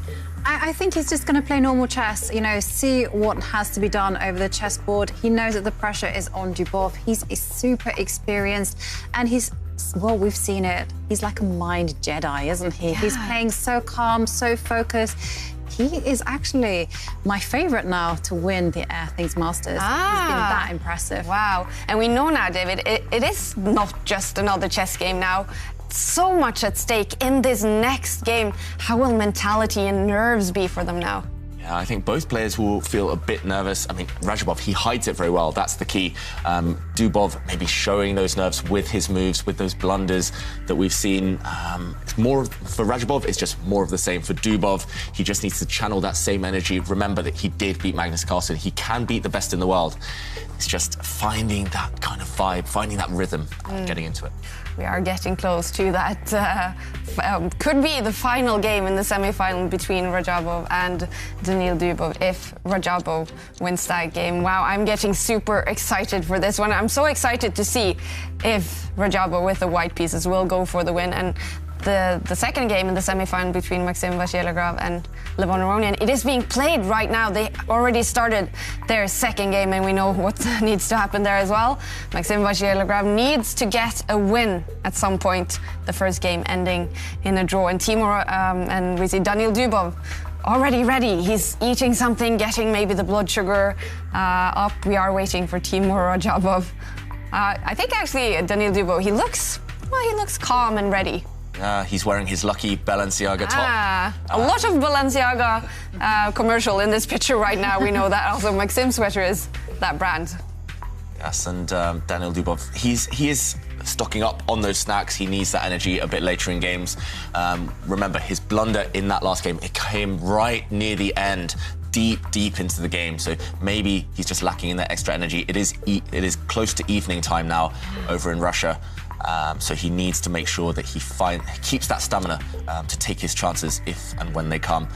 I think he's just going to play normal chess, you know, see what has to be done over the chessboard. He knows that the pressure is on Dubov. He's super experienced, and well, we've seen it. He's like a mind Jedi, isn't he? Yeah. He's playing so calm, so focused. He is actually my favourite now to win the Airthings Masters. He's been that impressive. Wow. And we know now, David, it is not just another chess game now. So much at stake in this next game. How will mentality and nerves be for them now? Yeah, I think both players will feel a bit nervous. I mean, Radjabov, he hides it very well. That's the key. Dubov maybe showing those nerves with his moves, with those blunders that we've seen. It's more for Radjabov, it's just more of the same. For Dubov, he just needs to channel that same energy. Remember that he did beat Magnus Carlsen. He can beat the best in the world. It's just finding that kind of vibe, finding that rhythm, getting into it. We are getting close to that. Could be the final game in the semi-final between Radjabov and Daniil Dubov if Radjabov wins that game. Wow, I'm getting super excited for this one. I'm so excited to see if Radjabov with the white pieces will go for the win. And the second game in the semi-final between Maxim Vachier-Lagrave and Levon Aronian, it is being played right now. They already started their second game, and we know what needs to happen there as well. Maxim Vachier-Lagrave needs to get a win at some point, the first game ending in a draw. And and we see Daniil Dubov already ready. He's eating something, getting maybe the blood sugar up. We are waiting for Timur Radjabov. I think actually Daniil Dubov, he looks calm and ready. He's wearing his lucky Balenciaga top. A lot of Balenciaga commercial in this picture right now. We know that also Maxim's sweater is that brand. Yes, and Daniil Dubov, he is stocking up on those snacks. He needs that energy a bit later in games. Remember, his blunder in that last game, it came right near the end, deep into the game. So maybe he's just lacking in that extra energy. It is close to evening time now over in Russia. So he needs to make sure that he keeps that stamina to take his chances if and when they come.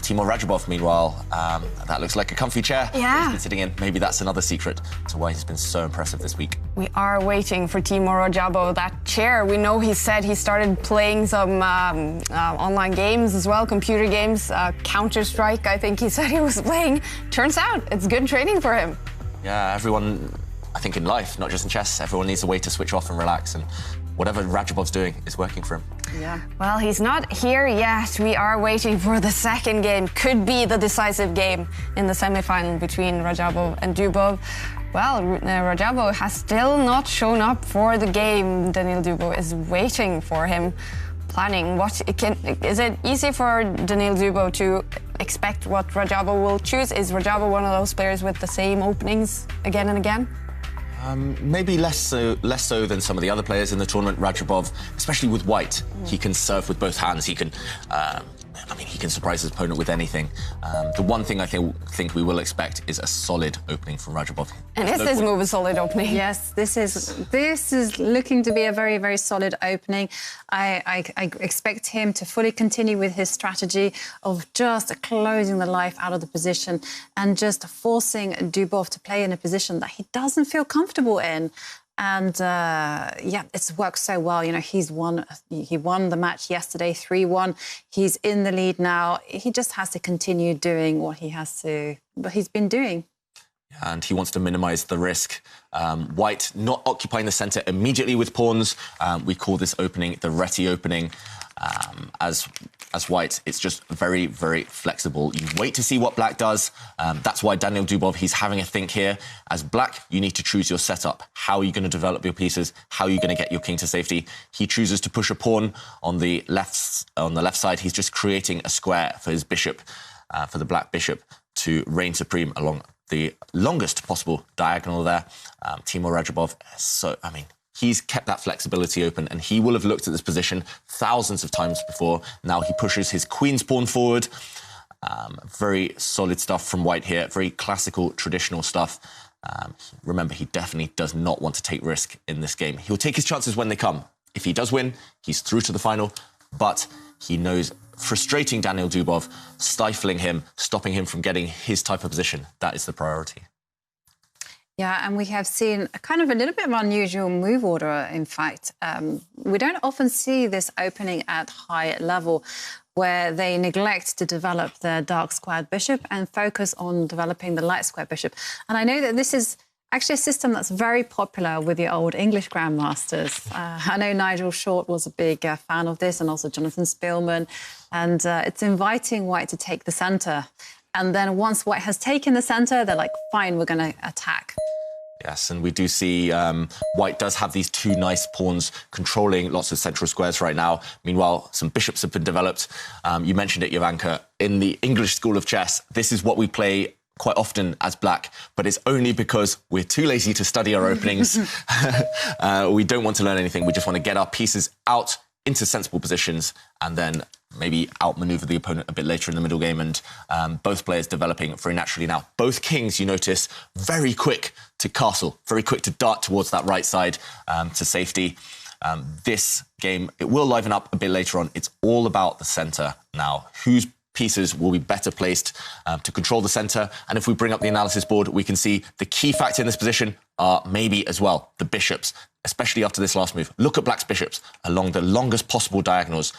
Timur Radjabov, meanwhile, that looks like a comfy chair he's been sitting in. Maybe that's another secret to why he's been so impressive this week. We are waiting for Timur Radjabov, that chair. We know he said he started playing some online games as well, computer games, Counter-Strike, I think he said he was playing. Turns out it's good training for him. Yeah, everyone, I think in life, not just in chess, everyone needs a way to switch off and relax, and whatever Radjabov's doing is working for him. Yeah. Well, he's not here yet. We are waiting for the second game. Could be the decisive game in the semi-final between Radjabov and Dubov. Well, Radjabov has still not shown up for the game. Daniil Dubov is waiting for him, planning is it easy for Daniil Dubov to expect what Radjabov will choose? Is Radjabov one of those players with the same openings again and again? Maybe less so than some of the other players in the tournament. Radjabov, especially with white, he can serve with both hands. He can, he can surprise his opponent with anything. The one thing I think we will expect is a solid opening from Radjabov. And is this move a solid opening? Yes, this is looking to be a very, very solid opening. I expect him to fully continue with his strategy of just closing the life out of the position and just forcing Dubov to play in a position that he doesn't feel comfortable in. And it's worked so well. You know, he won the match yesterday, 3-1. He's in the lead now. He just has to continue doing what he's been doing. And he wants to minimize the risk. White not occupying the center immediately with pawns. We call this opening the Reti opening. As white, it's just very, very flexible. You wait to see what black does. That's why Daniil Dubov, he's having a think here. As black, you need to choose your setup. How are you going to develop your pieces? How are you going to get your king to safety? He chooses to push a pawn on the left side. He's just creating a square for his bishop, for the black bishop, to reign supreme along the longest possible diagonal there. Timur Radjabov, he's kept that flexibility open, and he will have looked at this position thousands of times before. Now he pushes his queen's pawn forward. Very solid stuff from white here. Very classical, traditional stuff. Remember, he definitely does not want to take risk in this game. He'll take his chances when they come. If he does win, he's through to the final. But he knows frustrating Daniil Dubov, stifling him, stopping him from getting his type of position, that is the priority. Yeah, and we have seen a kind of a little bit of unusual move order, in fact. We don't often see this opening at high level where they neglect to develop the dark squared bishop and focus on developing the light square bishop. And I know that this is actually a system that's very popular with the old English grandmasters. I know Nigel Short was a big fan of this, and also Jonathan Spielman. And it's inviting white to take the centre. And then once white has taken the centre, they're like, fine, we're going to attack. Yes, and we do see white does have these two nice pawns controlling lots of central squares right now. Meanwhile, some bishops have been developed. You mentioned it, Jovanka. In the English school of chess, this is what we play quite often as black, but it's only because we're too lazy to study our openings. We don't want to learn anything. We just want to get our pieces out into sensible positions and then maybe outmaneuver the opponent a bit later in the middle game, and both players developing very naturally now. Both kings, you notice, very quick to castle, very quick to dart towards that right side to safety. This game, it will liven up a bit later on. It's all about the centre now. Whose pieces will be better placed to control the centre? And if we bring up the analysis board, we can see the key factor in this position are maybe as well the bishops, especially after this last move. Look at black's bishops along the longest possible diagonals.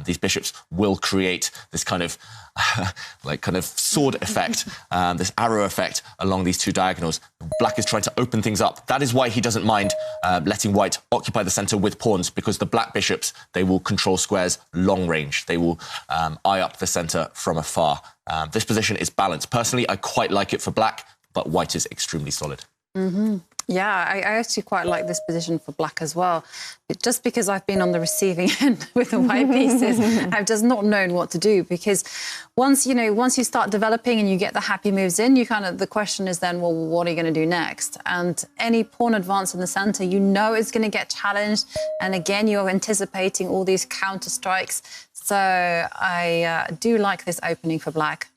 These bishops will create this kind of sword effect, this arrow effect along these two diagonals. Black is trying to open things up. That is why he doesn't mind letting white occupy the centre with pawns, because the black bishops, they will control squares long range. They will eye up the centre from afar. This position is balanced. Personally, I quite like it for black, but white is extremely solid. Mm-hmm. Yeah, I actually quite like this position for black as well. Just because I've been on the receiving end with the white pieces, I've just not known what to do, because once you start developing and you get the happy moves in, the question is then, well, what are you going to do next? And any pawn advance in the centre, it's going to get challenged. And again, you're anticipating all these counter strikes. So I do like this opening for black.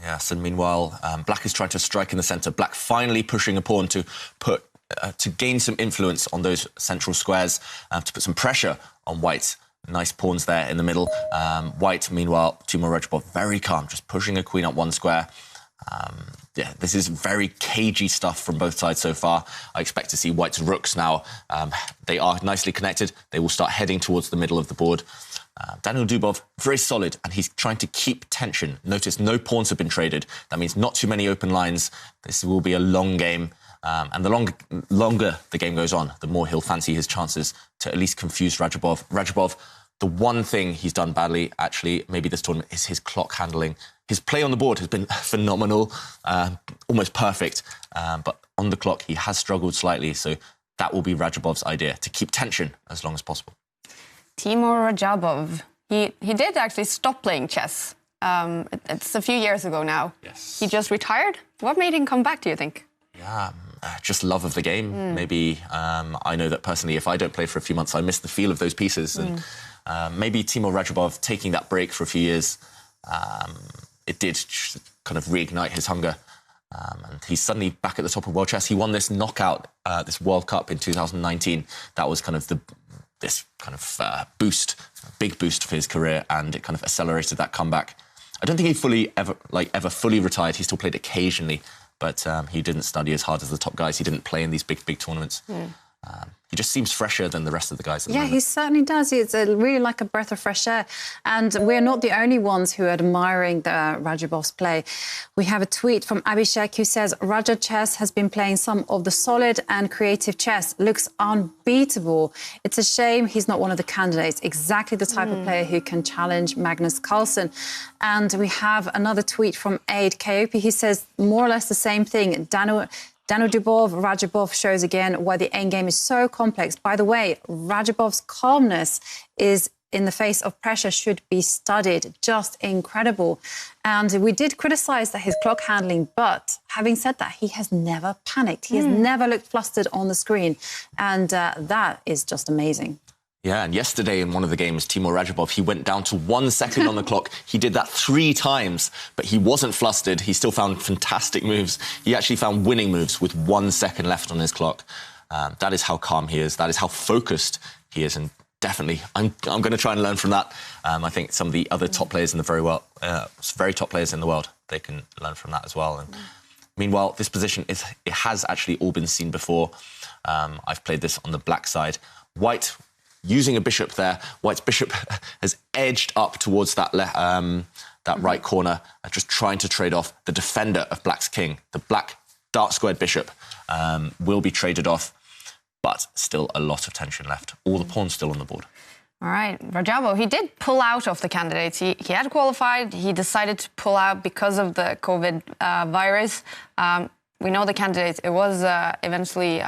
Yes, and meanwhile, black is trying to strike in the centre. Black finally pushing a pawn to gain some influence on those central squares, to put some pressure on white. Nice pawns there in the middle. White, meanwhile, Timur Radjabov, very calm, just pushing a queen up one square. This is very cagey stuff from both sides so far. I expect to see white's rooks now. They are nicely connected. They will start heading towards the middle of the board. Daniel Dubov, very solid, and he's trying to keep tension. Notice no pawns have been traded. That means not too many open lines. This will be a long game, and the longer the game goes on, the more he'll fancy his chances to at least confuse Radjabov. Radjabov, the one thing he's done badly, actually, maybe this tournament, is his clock handling. His play on the board has been phenomenal, almost perfect, but on the clock he has struggled slightly, so that will be Radjabov's idea, to keep tension as long as possible. Timur Radjabov, he did actually stop playing chess. It's a few years ago now. Yes. He just retired. What made him come back, do you think? Yeah, just love of the game. Maybe I know that personally, if I don't play for a few months, I miss the feel of those pieces. And maybe Timur Radjabov taking that break for a few years, it did kind of reignite his hunger. And he's suddenly back at the top of world chess. He won this knockout, this World Cup in 2019. That was kind of this big boost for his career, and it kind of accelerated that comeback. I don't think he ever fully retired. He still played occasionally, but he didn't study as hard as the top guys. He didn't play in these big tournaments. He just seems fresher than the rest of the guys at the moment. He certainly does. It's really like a breath of fresh air. And we're not the only ones who are admiring Radjabov's play. We have a tweet from Abhishek who says, Raja Chess has been playing some of the solid and creative chess. Looks unbeatable. It's a shame he's not one of the candidates. Exactly the type of player who can challenge Magnus Carlsen. And we have another tweet from Aid Kaopi. He says more or less the same thing. Daniel Dubov, Radjabov shows again why the endgame is so complex. By the way, Radjabov's calmness is in the face of pressure should be studied. Just incredible. And we did criticise that his clock handling, but having said that, he has never panicked. He has never looked flustered on the screen. And that is just amazing. Yeah, and yesterday in one of the games, Timur Radjabov, he went down to 1 second on the clock. He did that 3 times, but he wasn't flustered. He still found fantastic moves. He actually found winning moves with 1 second left on his clock. That is how calm he is. That is how focused he is. And definitely, I'm going to try and learn from that. I think some of the other top players in the very top players in the world, they can learn from that as well. And Meanwhile, this position it has actually all been seen before. I've played this on the black side. White using a bishop there. White's bishop has edged up towards that right corner, just trying to trade off the defender of black's king. The black dark squared bishop will be traded off, but still a lot of tension left. All the pawns still on the board. All right, Radjabov, he did pull out of the candidates. He had qualified. He decided to pull out because of the COVID virus. We know the candidates, it was eventually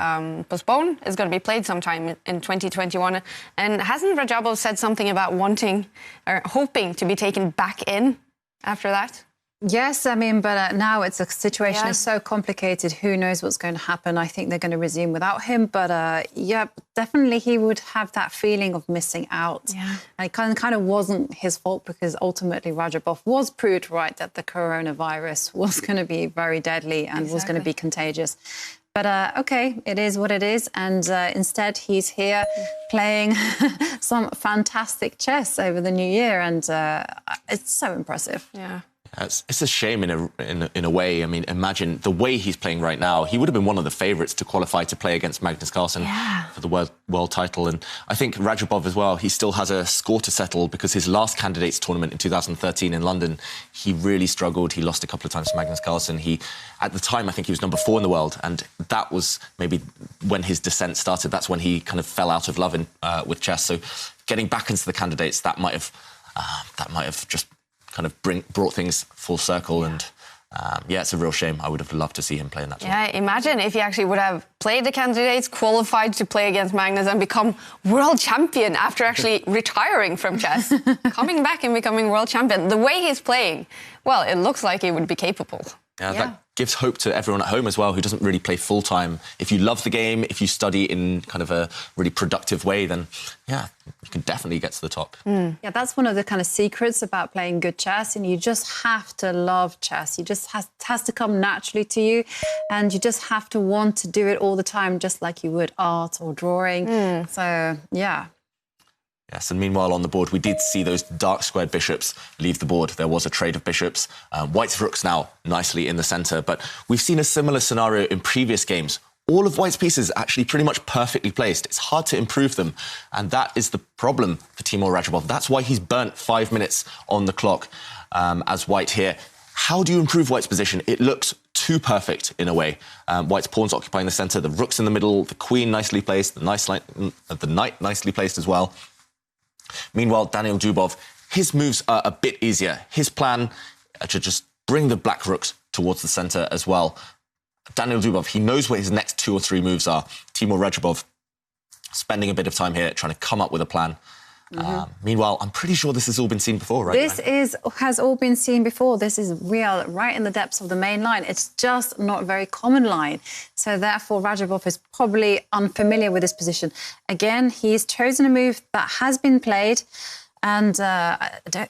postponed. It's going to be played sometime in 2021. And hasn't Radjabov said something about wanting or hoping to be taken back in after that? Yes, I mean, but now it's a situation is so complicated. Who knows what's going to happen? I think they're going to resume without him. But yeah, definitely he would have that feeling of missing out. Yeah. And it kind of wasn't his fault because ultimately Radjabov was proved right that the coronavirus was going to be very deadly and was going to be contagious. But OK, it is what it is. And instead, he's here playing some fantastic chess over the new year. And it's so impressive. Yeah. It's a shame in a way. I mean, imagine the way he's playing right now. He would have been one of the favourites to qualify to play against Magnus Carlsen for the world title. And I think Radjabov as well, he still has a score to settle because his last candidates tournament in 2013 in London, he really struggled. He lost a couple of times to Magnus Carlsen. At the time, I think he was number 4 in the world. And that was maybe when his descent started. That's when he kind of fell out of love with chess. So getting back into the candidates, that might have just kind of brought things full circle. And yeah, it's a real shame. I would have loved to see him play in that tournament. Yeah, imagine if he actually would have played the candidates, qualified to play against Magnus and become world champion after actually retiring from chess. Coming back and becoming world champion. The way he's playing, well, it looks like he would be capable. Yeah, that gives hope to everyone at home as well who doesn't really play full-time. If you love the game, if you study in kind of a really productive way, then, yeah, you can definitely get to the top. Yeah, that's one of the kind of secrets about playing good chess. And you just have to love chess. It has to come naturally to you. And you just have to want to do it all the time, just like you would art or drawing. So, yeah. Yes, and meanwhile on the board, we did see those dark squared bishops leave the board. There was a trade of bishops. White's rooks now nicely in the centre, but we've seen a similar scenario in previous games. All of White's pieces are actually pretty much perfectly placed. It's hard to improve them, and that is the problem for Timur Radjabov. That's why he's burnt 5 minutes on the clock as White here. How do you improve White's position? It looks too perfect in a way. White's pawns occupying the centre, the rook's in the middle, the queen nicely placed, the knight nicely placed as well. Meanwhile, Daniil Dubov, his moves are a bit easier. His plan to just bring the black rooks towards the centre as well. Daniil Dubov, he knows what his next 2 or 3 moves are. Timur Radjabov spending a bit of time here trying to come up with a plan. Meanwhile, I'm pretty sure this has all been seen before, right? This has all been seen before. This is real, right in the depths of the main line. It's just not a very common line. So therefore, Radjabov is probably unfamiliar with this position. Again, he's chosen a move that has been played. And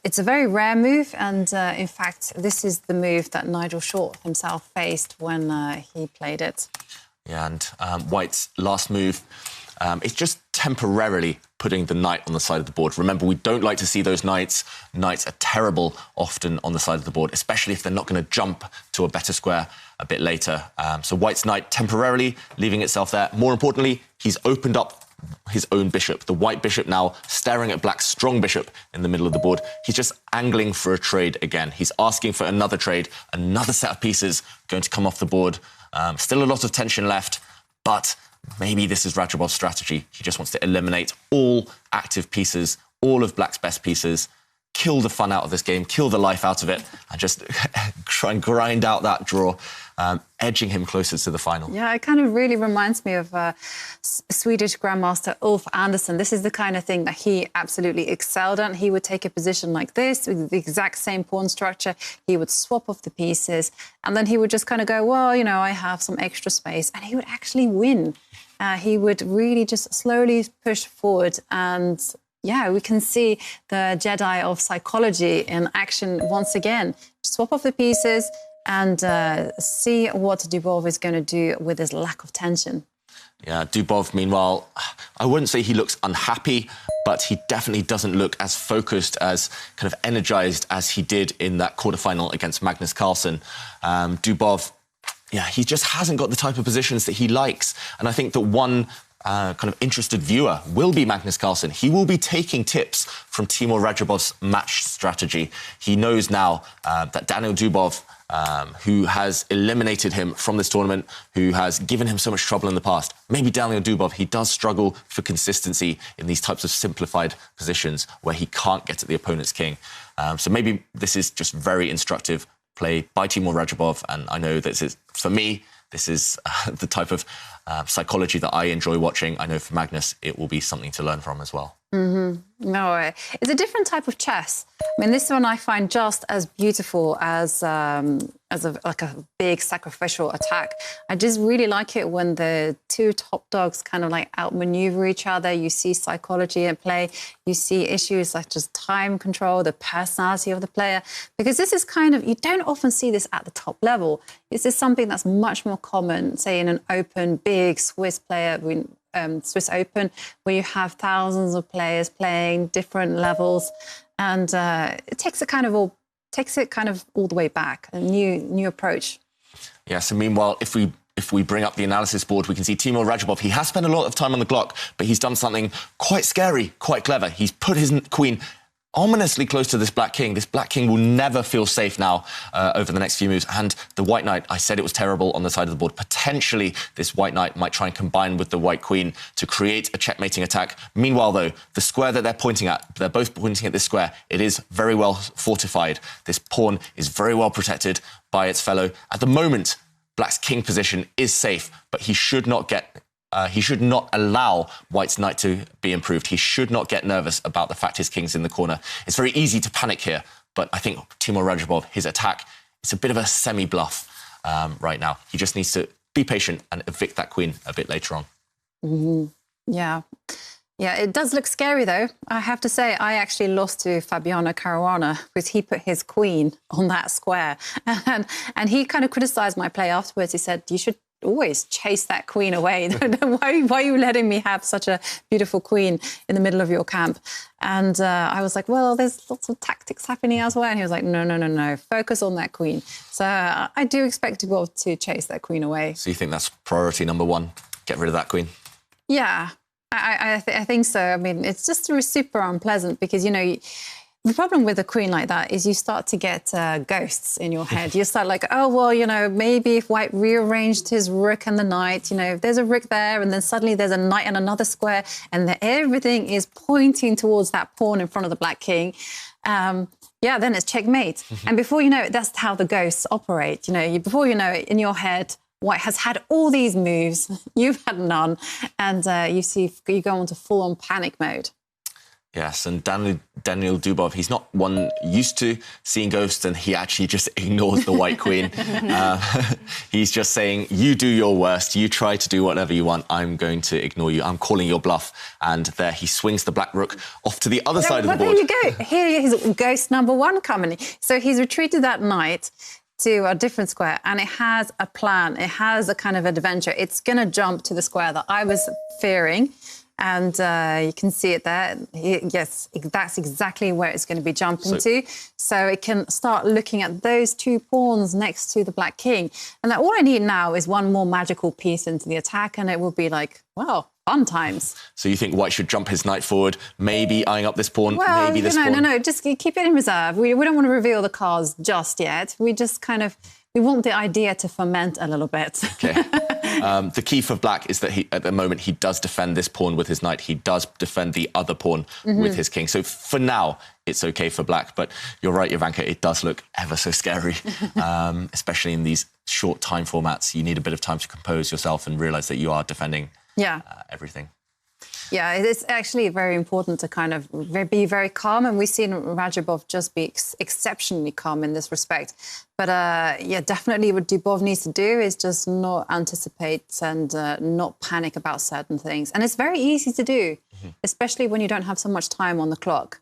it's a very rare move. And in fact, this is the move that Nigel Short himself faced when he played it. Yeah, and White's last move, it's just temporarily putting the knight on the side of the board. Remember, we don't like to see those knights. Knights are terrible often on the side of the board, especially if they're not going to jump to a better square a bit later. So White's knight temporarily leaving itself there. More importantly, he's opened up his own bishop. The white bishop now staring at black's strong bishop in the middle of the board. He's just angling for a trade again. He's asking for another trade, another set of pieces going to come off the board. Still a lot of tension left, but maybe this is Radjabov's strategy. He just wants to eliminate all active pieces, all of black's best pieces, kill the fun out of this game, kill the life out of it, and just try and grind out that draw, edging him closer to the final. Yeah, it kind of really reminds me of Swedish Grandmaster Ulf Andersson. This is the kind of thing that he absolutely excelled at. He would take a position like this, with the exact same pawn structure. He would swap off the pieces, and then he would just kind of go, well, you know, I have some extra space, and he would actually win. He would really just slowly push forward, and yeah, we can see the Jedi of psychology in action once again. Swap off the pieces and see what Dubov is going to do with his lack of tension. Yeah, Dubov, meanwhile, I wouldn't say he looks unhappy, but he definitely doesn't look as focused, as kind of energised as he did in that quarterfinal against Magnus Carlsen. Dubov, yeah, he just hasn't got the type of positions that he likes. And I think that one kind of interested viewer will be Magnus Carlsen. He will be taking tips from Timur Radjabov's match strategy. He knows now that Daniil Dubov, who has eliminated him from this tournament, who has given him so much trouble in the past. Maybe Daniil Dubov, he does struggle for consistency in these types of simplified positions where he can't get at the opponent's king. So maybe this is just very instructive play by Timur Radjabov, and I know that for me, this is the type of psychology that I enjoy watching. I know for Magnus, it will be something to learn from as well. No, it's a different type of chess. I mean, this one I find just as beautiful as like a big sacrificial attack. I just really like it when the two top dogs kind of like outmaneuver each other. You see psychology at play. You see issues such as time control, the personality of the player. Because this is kind of, you don't often see this at the top level. This is something that's much more common, say, in an open, big Swiss player, Swiss Open, where you have thousands of players playing different levels, and it takes it kind of all the way back, a new approach. Yeah. So meanwhile, if we bring up the analysis board, we can see Timur Radjabov. He has spent a lot of time on the clock, but he's done something quite scary, quite clever. He's put his queen ominously close to this black king. This black king will never feel safe now over the next few moves. And the white knight, I said it was terrible on the side of the board. Potentially, this white knight might try and combine with the white queen to create a checkmating attack. Meanwhile, though, the square that they're pointing at, they're both pointing at this square. It is very well fortified. This pawn is very well protected by its fellow. At the moment, black's king position is safe, but he should not allow white's knight to be improved. He should not get nervous about the fact his king's in the corner. It's very easy to panic here, but I think Timur Radjabov, his attack, it's a bit of a semi-bluff right now. He just needs to be patient and evict that queen a bit later on. Yeah. Yeah, it does look scary, though. I have to say, I actually lost to Fabiano Caruana because he put his queen on that square. And he kind of criticised my play afterwards. He said, you should always chase that queen away. Why are you letting me have such a beautiful queen in the middle of your camp? And I was like, well, there's lots of tactics happening elsewhere. And he was like, no, focus on that queen. So I do expect to be able to chase that queen away. So you think that's priority number one, get rid of that queen? Yeah, I think so. I mean, it's just super unpleasant because, you know, the problem with a queen like that is you start to get ghosts in your head. You start like, oh, well, you know, maybe if white rearranged his rook and the knight, you know, if there's a rook there and then suddenly there's a knight and another square and everything is pointing towards that pawn in front of the black king, yeah, then it's checkmate. And before you know it, that's how the ghosts operate. You know, before you know it, in your head, white has had all these moves, you've had none, and you go into full-on panic mode. Yes, and Daniil Dubov, he's not one used to seeing ghosts, and he actually just ignores the white queen. He's just saying, you do your worst, you try to do whatever you want, I'm going to ignore you, I'm calling your bluff. And there he swings the black rook off to the other side of the board. There you go, here is ghost number one coming. So he's retreated that knight to a different square, and it has a plan, it has a kind of adventure. It's going to jump to the square that I was fearing. And you can see it there. Yes, that's exactly where it's going to be jumping to. So it can start looking at those two pawns next to the black king. And all I need now is one more magical piece into the attack, and it will be like, well, fun times. So you think white should jump his knight forward, maybe eyeing up this pawn, well, maybe this pawn? No, just keep it in reserve. We don't want to reveal the cards just yet. We just kind of, we want the idea to ferment a little bit. Okay. The key for black is that at the moment, he does defend this pawn with his knight. He does defend the other pawn with his king. So for now, it's okay for black. But you're right, Jovanka, it does look ever so scary, especially in these short time formats. You need a bit of time to compose yourself and realise that you are defending everything. Yeah, it's actually very important to kind of be very calm, and we've seen Radjabov just be exceptionally calm in this respect. But yeah, definitely what Dubov needs to do is just not anticipate and not panic about certain things. And it's very easy to do, especially when you don't have so much time on the clock.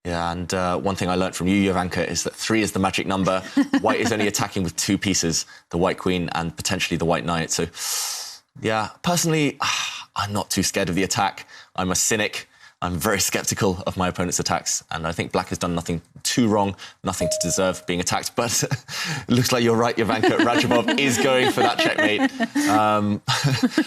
Yeah, and one thing I learned from you, Jovanka, is that 3 is the magic number. White is only attacking with 2 pieces, the white queen and potentially the white knight. So, yeah, personally, I'm not too scared of the attack. I'm a cynic. I'm very skeptical of my opponent's attacks, and I think black has done nothing too wrong, nothing to deserve being attacked, but it looks like you're right, Jovanka. Radjabov is going for that checkmate.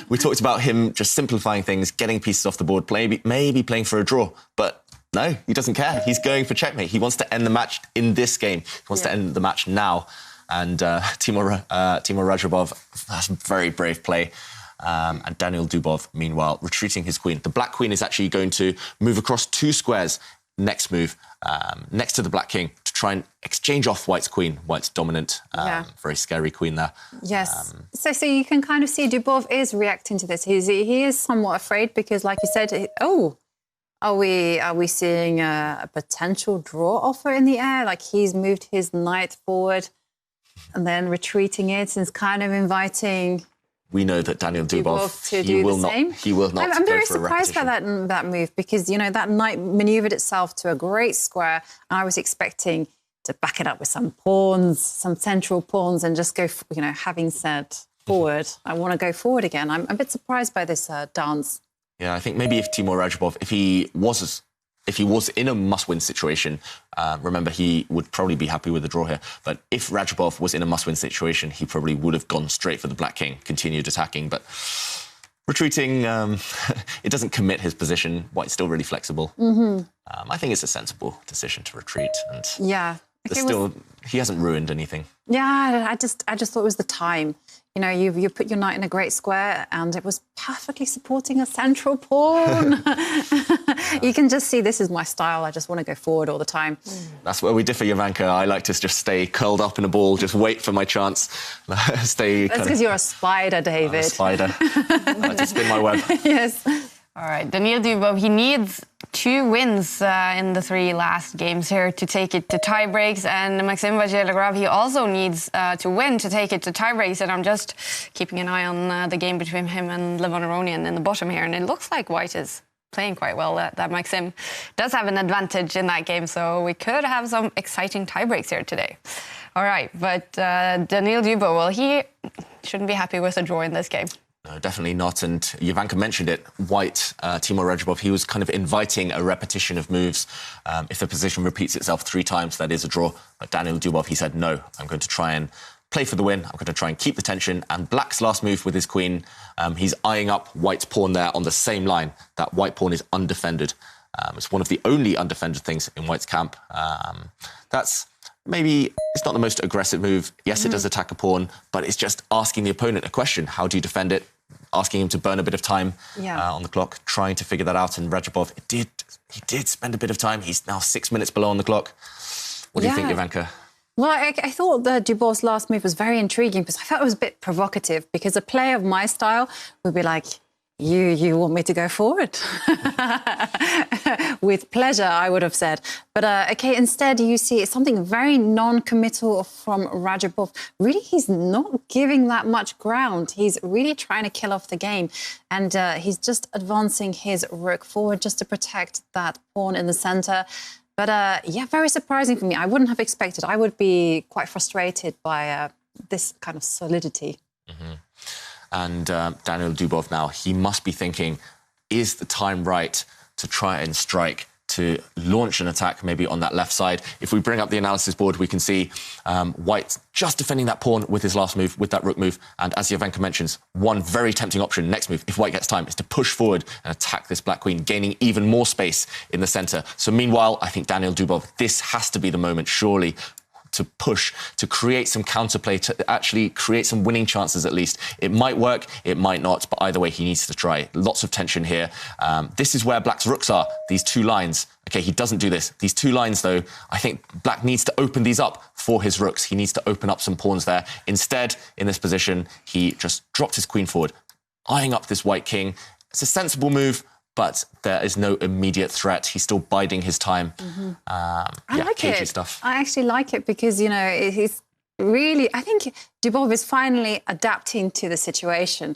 We talked about him just simplifying things, getting pieces off the board, maybe playing for a draw, but no, he doesn't care. He's going for checkmate. He wants to end the match in this game. He wants to end the match now. And Timur Radjabov, that's a very brave play. And Daniel Dubov, meanwhile, retreating his queen. The black queen is actually going to move across 2 squares next move, next to the black king, to try and exchange off white's queen. White's dominant, very scary queen there. Yes. So you can kind of see Dubov is reacting to this. He is somewhat afraid because, like you said, are we seeing a potential draw offer in the air? Like he's moved his knight forward and then retreating it and kind of inviting... We know that Daniel Dubov, to do the same. He will not. I'm very surprised by that move because, you know, that knight manoeuvred itself to a great square. And I was expecting to back it up with some pawns, some central pawns, and just go, you know, having said forward, I want to go forward again. I'm a bit surprised by this dance. Yeah, I think maybe if Timur Radjabov, if he was in a must-win situation, remember, he would probably be happy with the draw here. But if Radjabov was in a must-win situation, he probably would have gone straight for the black king, continued attacking. But retreating, it doesn't commit his position. White's still really flexible. I think it's a sensible decision to retreat. And he hasn't ruined anything. Yeah, I just thought it was the time. You know, you put your knight in a great square and it was perfectly supporting a central pawn. You can just see this is my style. I just want to go forward all the time. That's where we differ, Jovanka. I like to just stay curled up in a ball, just wait for my chance. That's because you're a spider, David. I'm a spider. I like to spin my web. Yes. All right, Daniil Dubov, he needs 2 wins in the 3 last games here to take it to tie breaks. And Maxim Vachier-Lagrave, he also needs to win to take it to tie breaks. And I'm just keeping an eye on the game between him and Levon Aronian in the bottom here. And it looks like White is playing quite well. That Maxim does have an advantage in that game. So we could have some exciting tie breaks here today. All right, but Daniil Dubov, well, he shouldn't be happy with a draw in this game. No, definitely not. And Jovanka mentioned it. White, Timur Radjabov, he was kind of inviting a repetition of moves. If the position repeats itself 3 times, that is a draw. But Daniil Dubov, he said, no, I'm going to try and play for the win. I'm going to try and keep the tension. And black's last move with his queen, he's eyeing up white's pawn there on the same line. That white pawn is undefended. It's one of the only undefended things in white's camp. That's... Maybe it's not the most aggressive move. Yes, it does attack a pawn, but it's just asking the opponent a question. How do you defend it? Asking him to burn a bit of time on the clock, trying to figure that out. And Radjabov, he did spend a bit of time. He's now 6 minutes below on the clock. What do you think, Jovanka? Well, I thought that Dubov's last move was very intriguing because I thought it was a bit provocative because a player of my style would be like, you want me to go forward? With pleasure, I would have said. But, OK, instead, you see it's something very non-committal from Radjabov. Really, he's not giving that much ground. He's really trying to kill off the game. And he's just advancing his rook forward just to protect that pawn in the centre. But, yeah, very surprising for me. I wouldn't have expected. I would be quite frustrated by this kind of solidity. And Daniil Dubov now, he must be thinking, is the time right to try and strike, to launch an attack maybe on that left side? If we bring up the analysis board, we can see White just defending that pawn with his last move, with that rook move. And as Jovanka mentions, one very tempting option, next move, if White gets time, is to push forward and attack this black queen, gaining even more space in the centre. So meanwhile, I think Daniil Dubov, this has to be the moment, surely, to push, to create some counterplay, to actually create some winning chances at least. It might work, it might not, but either way, he needs to try. Lots of tension here. This is where black's rooks are, these 2 lines. OK, he doesn't do this. These 2 lines, though, I think black needs to open these up for his rooks. He needs to open up some pawns there. Instead, in this position, he just dropped his queen forward, eyeing up this white king. It's a sensible move, but there is no immediate threat. He's still biding his time. I like it. Stuff. I actually like it because, you know, he's really, I think Dubov is finally adapting to the situation.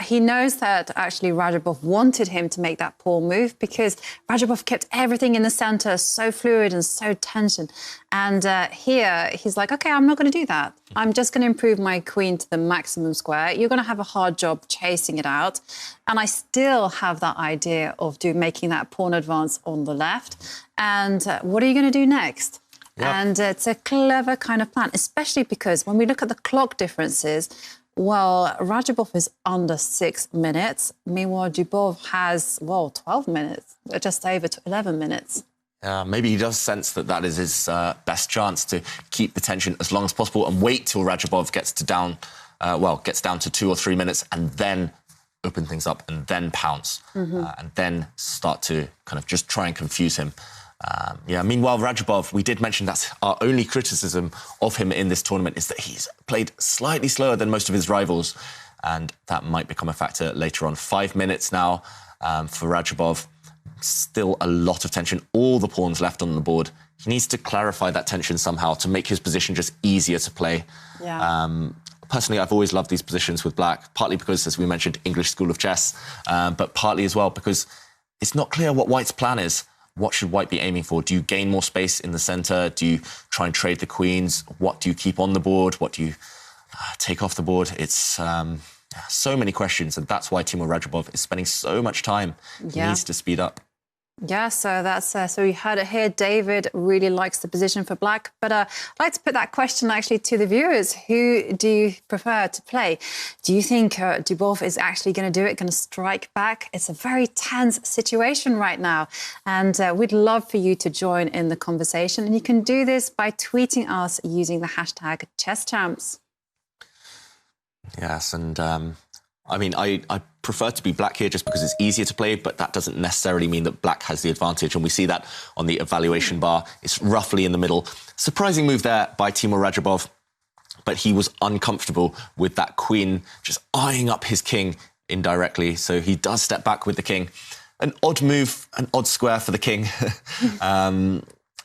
He knows that actually Radjabov wanted him to make that poor move because Radjabov kept everything in the center so fluid and so tension. And here he's like, OK, I'm not going to do that. I'm just going to improve my queen to the maximum square. You're going to have a hard job chasing it out. And I still have that idea of making that pawn advance on the left. And what are you going to do next? Yep. And it's a clever kind of plan, especially because when we look at the clock differences, well, Radjabov is under 6 minutes. Meanwhile, Dubov has, 12 minutes, just over 11 minutes. Maybe he does sense that is his best chance to keep the tension as long as possible and wait till Radjabov gets down to 2 or 3 minutes and then open things up and then pounce and then start to kind of just try and confuse him. Meanwhile, Radjabov, we did mention that's our only criticism of him in this tournament is that he's played slightly slower than most of his rivals, and that might become a factor later on. 5 minutes now for Radjabov. Still a lot of tension. All the pawns left on the board. He needs to clarify that tension somehow to make his position just easier to play. Yeah. Personally, I've always loved these positions with black, partly because, as we mentioned, English School of Chess, but partly as well because it's not clear what White's plan is. What should White be aiming for? Do you gain more space in the centre? Do you try and trade the queens? What do you keep on the board? What do you take off the board? It's so many questions, and that's why Timur Radjabov is spending so much time. He needs to speed up. Yeah, so that's so you heard it here. David really likes the position for black, but I'd like to put that question actually to the viewers. Who do you prefer to play? Do you think Dubov is actually going to do it, going to strike back? It's a very tense situation right now, and we'd love for you to join in the conversation. And you can do this by tweeting us using the hashtag #ChessChamps. Yes, and I prefer to be black here just because it's easier to play, but that doesn't necessarily mean that black has the advantage. And we see that on the evaluation bar. It's roughly in the middle. Surprising move there by Timur Radjabov, but he was uncomfortable with that queen just eyeing up his king indirectly. So he does step back with the king. An odd move, an odd square for the king.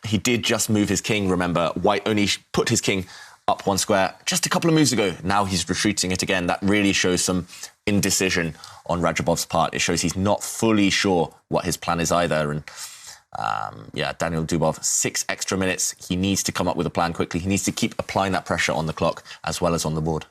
He did just move his king, remember. White only put his king up 1 square just a couple of moves ago. Now he's retreating it again. That really shows some indecision on Radjabov's part. It shows he's not fully sure what his plan is either. And Daniel Dubov, 6 extra minutes. He needs to come up with a plan quickly. He needs to keep applying that pressure on the clock as well as on the board.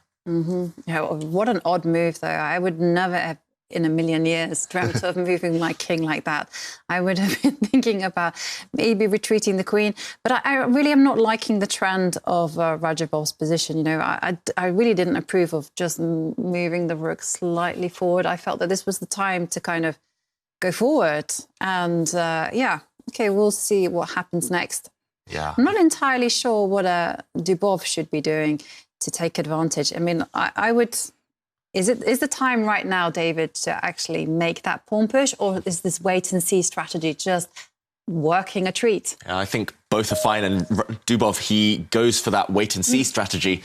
Yeah, what an odd move, though. I would never have in a million years dreamt of moving my king like that. I would have been thinking about maybe retreating the queen. But I really am not liking the trend of Radjabov's position. You know, I really didn't approve of just moving the rook slightly forward. I felt that this was the time to kind of go forward. And OK, we'll see what happens next. Yeah. I'm not entirely sure what Dubov should be doing to take advantage. I mean, I would... Is the time right now, David, to actually make that pawn push, or is this wait-and-see strategy just working a treat? I think both are fine, and Dubov, he goes for that wait-and-see strategy.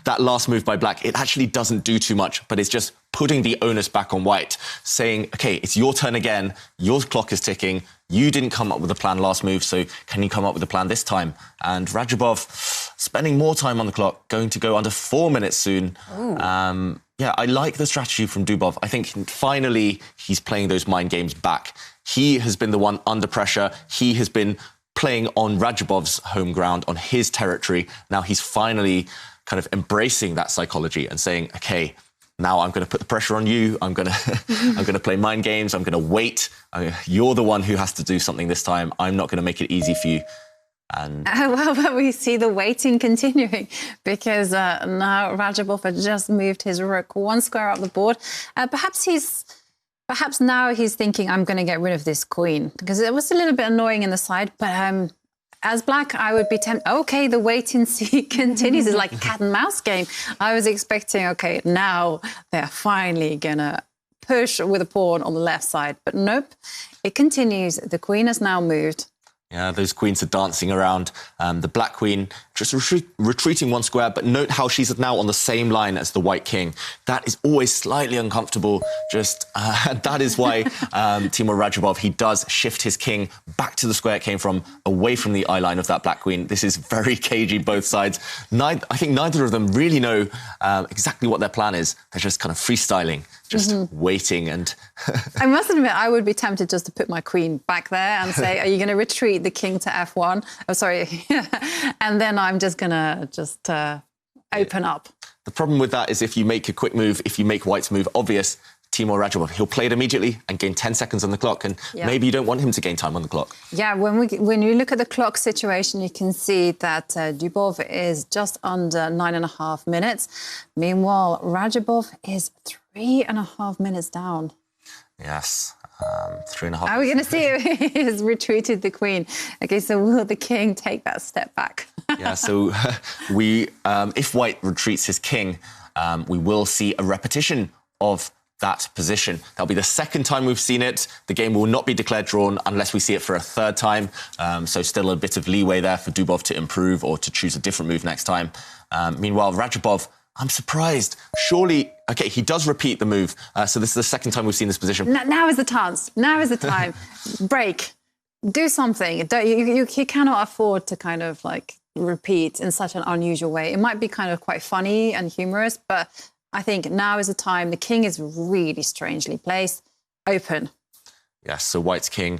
That last move by black, it actually doesn't do too much, but it's just putting the onus back on white, saying, OK, it's your turn again, your clock is ticking, you didn't come up with a plan last move, so can you come up with a plan this time? And Radjabov, spending more time on the clock, going to go under 4 minutes soon. I like the strategy from Dubov. I think finally he's playing those mind games back. He has been the one under pressure. He has been playing on Radjabov's home ground, on his territory. Now he's finally kind of embracing that psychology and saying, OK, now I'm going to put the pressure on you. I'm going to play mind games. I'm going to wait. You're the one who has to do something this time. I'm not going to make it easy for you. And well, we see the waiting continuing because now Radjabov has just moved his rook 1 square up the board. Perhaps now he's thinking, I'm going to get rid of this queen, because it was a little bit annoying in the side. But as black, I would be tempted. OK, the wait and see continues. It's like a cat and mouse game. I was expecting, OK, now they're finally going to push with a pawn on the left side. But nope, it continues. The queen has now moved. Yeah, those queens are dancing around. The black queen, just retreating one square, but note how she's now on the same line as the white king. That is always slightly uncomfortable. That is why Timur Radjabov, he does shift his king back to the square it came from, away from the eye line of that black queen. This is very cagey, both sides. I think neither of them really know exactly what their plan is. They're just kind of freestyling, just waiting. And I must admit, I would be tempted just to put my queen back there and say, are you going to retreat the king to f1? Oh, sorry. And then I'm just going to open up. The problem with that is if you make a quick move, if you make white's move obvious, Timur Radjabov, he'll play it immediately and gain 10 seconds on the clock, and maybe you don't want him to gain time on the clock. Yeah, when you look at the clock situation, you can see that Dubov is just under 9.5 minutes. Meanwhile, Radjabov is 3.5 minutes down. Yes. 3.5. Are we going to see who has retreated the queen? Okay, so will the king take that step back? Yeah, so if white retreats his king, we will see a repetition of that position. That'll be the second time we've seen it. The game will not be declared drawn unless we see it for a third time. So still a bit of leeway there for Dubov to improve or to choose a different move next time. Meanwhile, Radjabov, I'm surprised. Surely, okay, he does repeat the move. So this is the second time we've seen this position. Now is the chance. Now is the time. Break. Do something. You cannot afford to kind of like repeat in such an unusual way. It might be kind of quite funny and humorous, but I think now is the time. The king is really strangely placed. Open. Yes, so white's king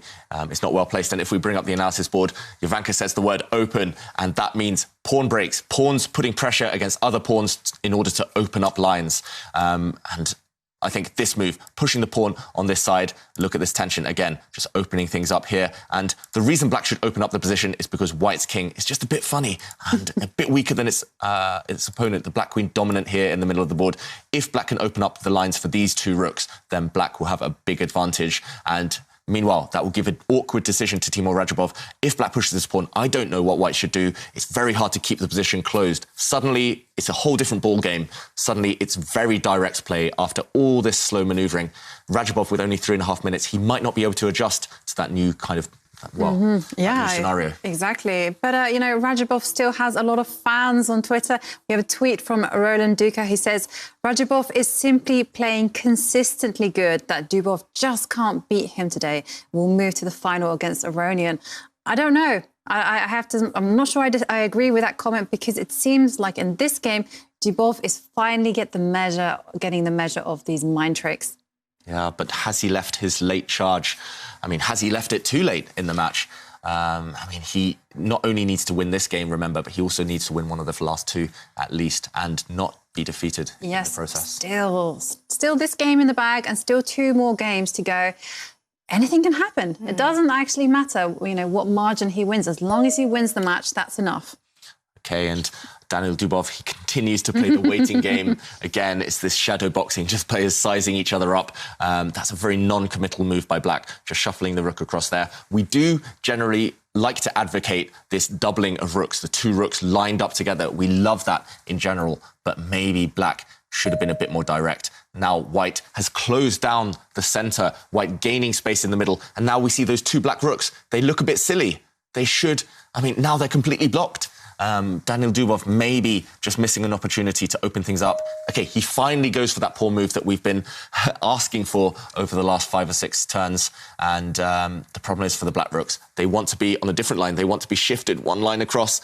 is not well placed. And if we bring up the analysis board, Jovanka says the word open, and that means pawn breaks, pawns putting pressure against other pawns in order to open up lines. And I think this move, pushing the pawn on this side, look at this tension again, just opening things up here. And the reason black should open up the position is because white's king is just a bit funny and a bit weaker than its opponent, the black queen dominant here in the middle of the board. If black can open up the lines for these two rooks, then black will have a big advantage. And meanwhile, that will give an awkward decision to Timur Radjabov. If black pushes this pawn, I don't know what white should do. It's very hard to keep the position closed. Suddenly, it's a whole different ball game. Suddenly, it's very direct play after all this slow manoeuvring. Radjabov, with only 3.5 minutes, he might not be able to adjust to that new kind of new scenario. Exactly. But, Radjabov still has a lot of fans on Twitter. We have a tweet from Roland Duca. He says, Radjabov is simply playing consistently good, that Dubov just can't beat him today. We'll move to the final against Aronian. I don't know. I'm not sure I agree with that comment, because it seems like in this game, Dubov is finally getting the measure of these mind tricks. Yeah, but has he left his late charge? I mean, has he left it too late in the match? He not only needs to win this game, remember, but he also needs to win one of the last two at least and not be defeated in the process. Still this game in the bag and still 2 more games to go. Anything can happen. It doesn't actually matter, what margin he wins. As long as he wins the match, that's enough. Okay, and Daniel Dubov, he continues to play the waiting game. Again, it's this shadow boxing, just players sizing each other up. That's a very non-committal move by black, just shuffling the rook across there. We do generally like to advocate this doubling of rooks, the 2 rooks lined up together. We love that in general, but maybe black should have been a bit more direct. Now white has closed down the centre, white gaining space in the middle, and now we see those 2 black rooks. They look a bit silly. They should, now they're completely blocked. Daniel Dubov maybe just missing an opportunity to open things up. Okay, he finally goes for that pawn move that we've been asking for over the last 5 or 6 turns. And the problem is for the black rooks, they want to be on a different line. They want to be shifted 1 line across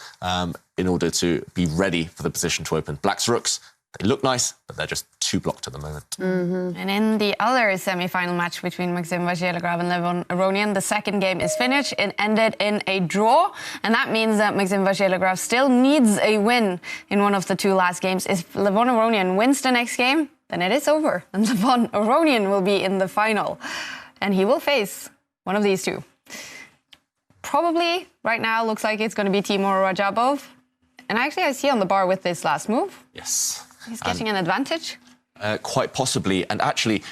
in order to be ready for the position to open. Black's rooks, they look nice, but they're just too blocked at the moment. And in the other semi-final match between Maxim Vachier-Lagrave and Levon Aronian, the second game is finished. It ended in a draw, and that means that Maxim Vachier-Lagrave still needs a win in one of the 2 last games. If Levon Aronian wins the next game, then it is over, and Levon Aronian will be in the final, and he will face one of these 2. Probably, right now, looks like it's going to be Timur Radjabov. And actually, I see on the bar with this last move. Yes. He's getting an advantage. Quite possibly. And actually,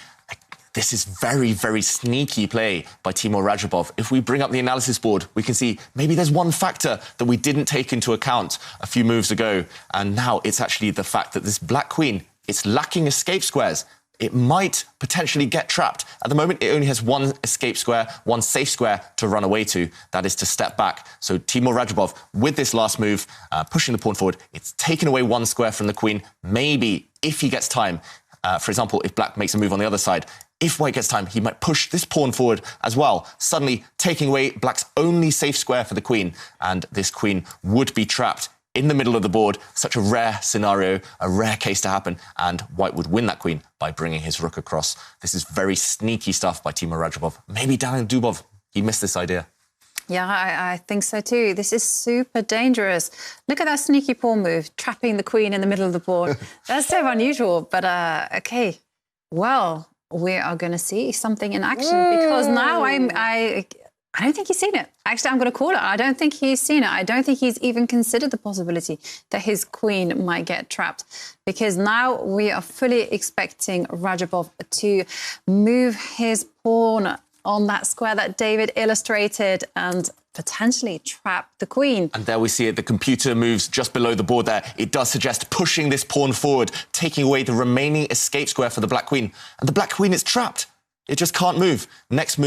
this is very, very sneaky play by Timur Radjabov. If we bring up the analysis board, we can see maybe there's one factor that we didn't take into account a few moves ago. And now it's actually the fact that this black queen, it's lacking escape squares. it might potentially get trapped. At the moment, it only has one escape square, one safe square to run away to. That is to step back. So Timur Radjabov, with this last move, pushing the pawn forward, it's taken away one square from the queen. Maybe, if he gets time, for example, if black makes a move on the other side, if white gets time, he might push this pawn forward as well, suddenly taking away black's only safe square for the queen. And this queen would be trapped in the middle of the board. Such a rare scenario, a rare case to happen, and white would win that queen by bringing his rook across. This is very sneaky stuff by Timur Radjabov. Maybe Daniel Dubov, he missed this idea. Yeah, I think so too. This is super dangerous. Look at that sneaky pawn move, trapping the queen in the middle of the board. That's so unusual, but okay. Well, we are going to see something in action because now I don't think he's seen it. Actually, I'm going to call it. I don't think he's seen it. I don't think he's even considered the possibility that his queen might get trapped, because now we are fully expecting Radjabov to move his pawn on that square that David illustrated and potentially trap the queen. And there we see it. The computer moves just below the board there. It does suggest pushing this pawn forward, taking away the remaining escape square for the black queen. And the black queen is trapped. It just can't move. Next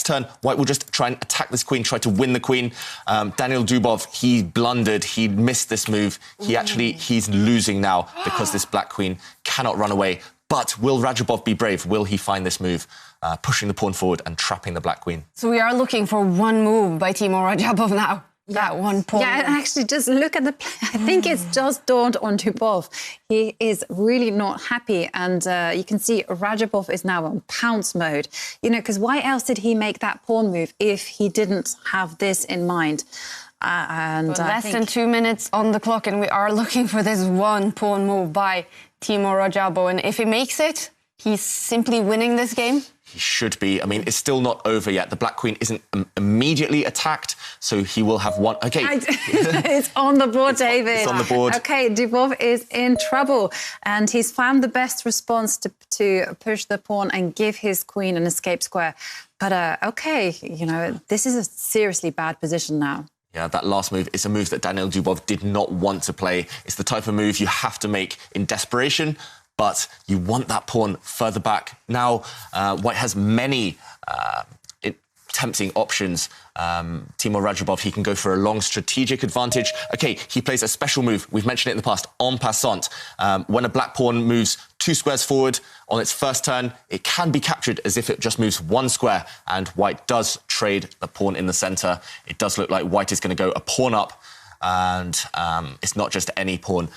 turn, white will just try and attack this queen, try to win the queen. Daniel Dubov, he blundered. He missed this move. He's losing now because this black queen cannot run away. But will Radjabov be brave? Will he find this move, pushing the pawn forward and trapping the black queen? So we are looking for one move by Timur Radjabov now. That one pawn. Yeah, and actually, just look at the play. I think it's just dawned on Dubov. He is really not happy. And you can see Radjabov is now on pounce mode. You know, because why else did he make that pawn move if he didn't have this in mind? Less than 2 minutes on the clock, and we are looking for this one pawn move by Timur Radjabov. And if he makes it, he's simply winning this game. He should be. I mean, it's still not over yet. The black queen isn't immediately attacked, so he will have one. Okay. It's on the board, David. It's on the board. Okay, Dubov is in trouble, and he's found the best response to push the pawn and give his queen an escape square. But, okay, you know, this is a seriously bad position now. Yeah, that last move is a move that Daniel Dubov did not want to play. It's the type of move you have to make in desperation, but you want that pawn further back. Now, white has many tempting options. Timur Radjabov, he can go for a long strategic advantage. Okay, he plays a special move. We've mentioned it in the past, en passant. When a black pawn moves 2 squares forward on its first turn, it can be captured as if it just moves 1 square, and white does trade the pawn in the centre. It does look like white is going to go a pawn up, and it's not just any pawn.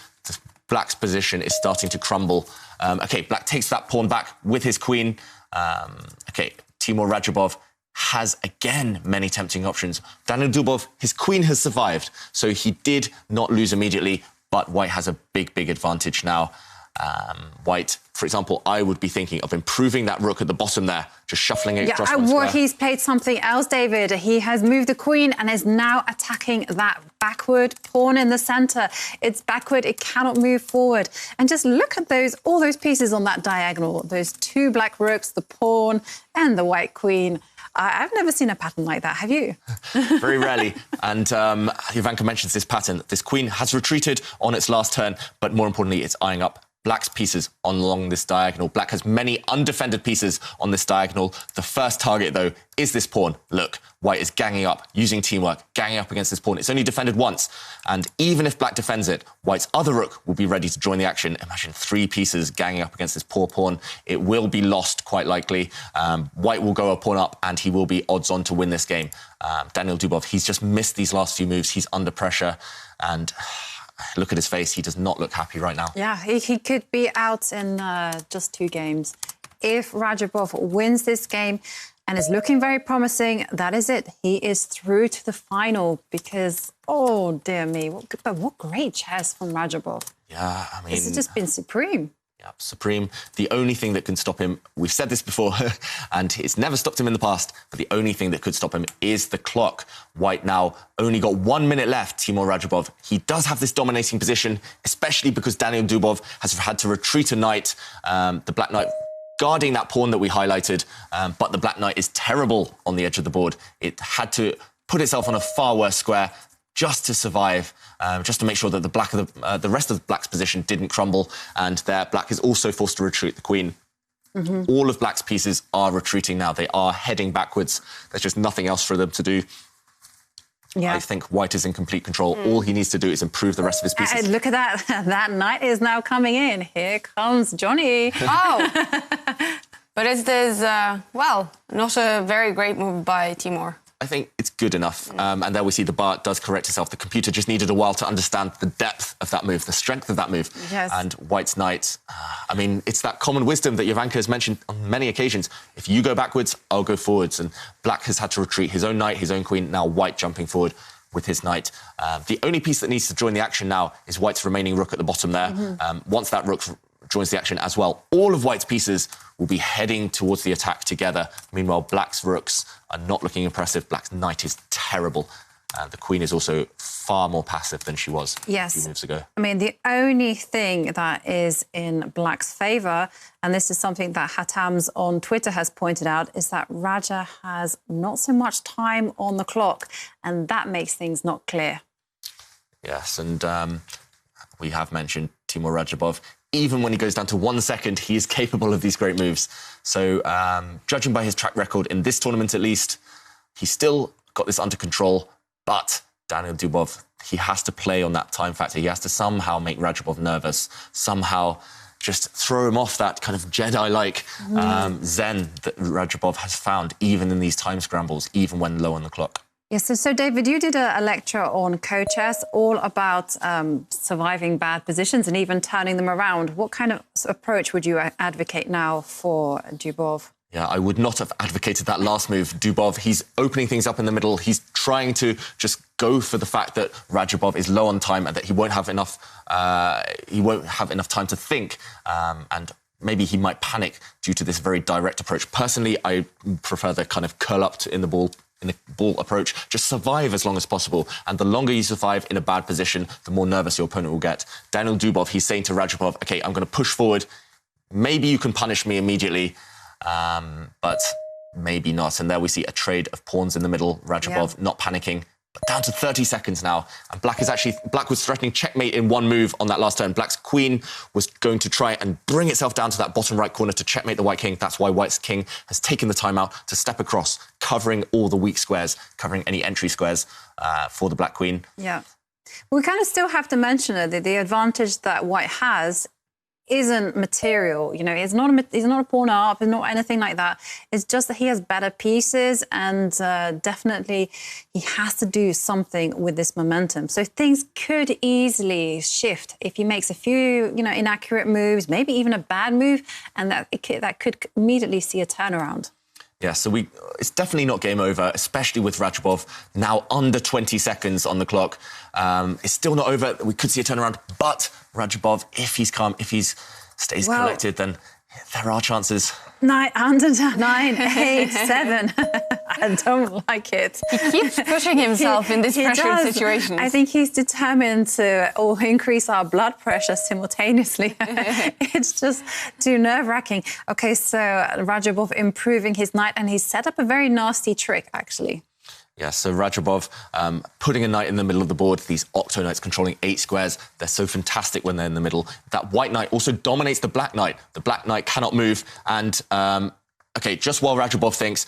Black's position is starting to crumble. Okay, black takes that pawn back with his queen. Okay, Timur Radjabov has, again, many tempting options. Daniel Dubov, his queen has survived, so he did not lose immediately, but white has a big, big advantage now. White, for example, I would be thinking of improving that rook at the bottom there, just shuffling it across one square. He's played something else, David. He has moved the queen and is now attacking that backward pawn in the centre. It's backward, it cannot move forward. And just look at all those pieces on that diagonal, those 2 black rooks, the pawn and the white queen. I've never seen a pattern like that, have you? Very rarely. And Jovanka mentions this pattern. This queen has retreated on its last turn, but more importantly, it's eyeing up black's pieces along this diagonal. Black has many undefended pieces on this diagonal. The first target, though, is this pawn. Look, white is ganging up, using teamwork, ganging up against this pawn. It's only defended once. And even if black defends it, white's other rook will be ready to join the action. Imagine 3 pieces ganging up against this poor pawn. It will be lost, quite likely. White will go a pawn up, and he will be odds on to win this game. Daniel Dubov, he's just missed these last few moves. He's under pressure, and look at his face. He does not look happy right now. Yeah, he could be out in just 2 games. If Radjabov wins this game and is looking very promising, that is it. He is through to the final because, oh, dear me, what great chess from Radjabov. Yeah, I mean, this has just been supreme. Yeah, supreme. The only thing that can stop him, we've said this before, and it's never stopped him in the past, but the only thing that could stop him is the clock. White now only got 1 minute left, Timur Radjabov. He does have this dominating position, especially because Daniel Dubov has had to retreat a knight. The black knight guarding that pawn that we highlighted, but the black knight is terrible on the edge of the board. It had to put itself on a far worse square just to survive, just to make sure that the rest of the black's position didn't crumble, and there black is also forced to retreat the queen. All of black's pieces are retreating now. They are heading backwards. There's just nothing else for them to do. Yeah. I think white is in complete control. All he needs to do is improve the rest of his pieces. Look at that. That knight is now coming in. Here comes Johnny. Oh! But is this, well, not a very great move by Timur? I think it's good enough. And there we see the bar does correct itself. The computer just needed a while to understand the depth of that move, the strength of that move. Yes. And white's knight, I mean, it's that common wisdom that Jovanka has mentioned on many occasions. If you go backwards, I'll go forwards. And black has had to retreat his own knight, his own queen, now white jumping forward with his knight. The only piece that needs to join the action now is white's remaining rook at the bottom there. Once that rook joins the action as well, all of white's pieces will be heading towards the attack together. Meanwhile, black's rooks are not looking impressive. Black's knight is terrible. The queen is also far more passive than she was a few moves ago. I mean, the only thing that is in black's favour, and this is something that Hatams on Twitter has pointed out, is that Raja has not so much time on the clock, and that makes things not clear. Yes, and we have mentioned Timur Radjabov. Even when he goes down to 1 second, he is capable of these great moves. So, judging by his track record in this tournament at least, he's still got this under control. But Daniil Dubov, he has to play on that time factor. He has to somehow make Radjabov nervous, somehow just throw him off that kind of Jedi-like zen that Radjabov has found, even in these time scrambles, even when low on the clock. Yes, so David, you did a lecture on co-chess all about surviving bad positions and even turning them around. What kind of approach would you advocate now for Dubov? Yeah, I would not have advocated that last move. Dubov, he's opening things up in the middle. He's trying to just go for the fact that Radjabov is low on time and that he won't have enough time to think. And maybe he might panic due to this very direct approach. Personally, I prefer the kind of curl up in the ball approach. Just survive as long as possible. And the longer you survive in a bad position, the more nervous your opponent will get. Daniil Dubov, he's saying to Radjabov, OK, I'm going to push forward. Maybe you can punish me immediately, but maybe not. And there we see a trade of pawns in the middle. Radjabov not panicking. But down to 30 seconds now. And black was threatening checkmate in one move on that last turn. Black's queen was going to try and bring itself down to that bottom right corner to checkmate the white king. That's why white's king has taken the time out to step across, covering all the weak squares, covering any entry squares for the black queen. Yeah. We kind of still have to mention that the advantage that white has isn't material, you know, he's not a pawn up, it's not anything like that. It's just that he has better pieces and definitely he has to do something with this momentum. So things could easily shift if he makes a few, you know, inaccurate moves, maybe even a bad move, and that could immediately see a turnaround. Yeah, so it's definitely not game over, especially with Radjabov now under 20 seconds on the clock. It's still not over. We could see a turnaround, but Radjabov, if he's calm, if he stays collected, then there are chances. 9, 8, 7. I don't like it. He keeps pushing himself in this pressured situation. I think he's determined to increase our blood pressure simultaneously. It's just too nerve-wracking. OK, so Radjabov improving his knight, and he's set up a very nasty trick, actually. Yeah, so Radjabov putting a knight in the middle of the board, these octo knights controlling 8 squares. They're so fantastic when they're in the middle. That white knight also dominates the black knight. The black knight cannot move. And, OK, just while Radjabov thinks...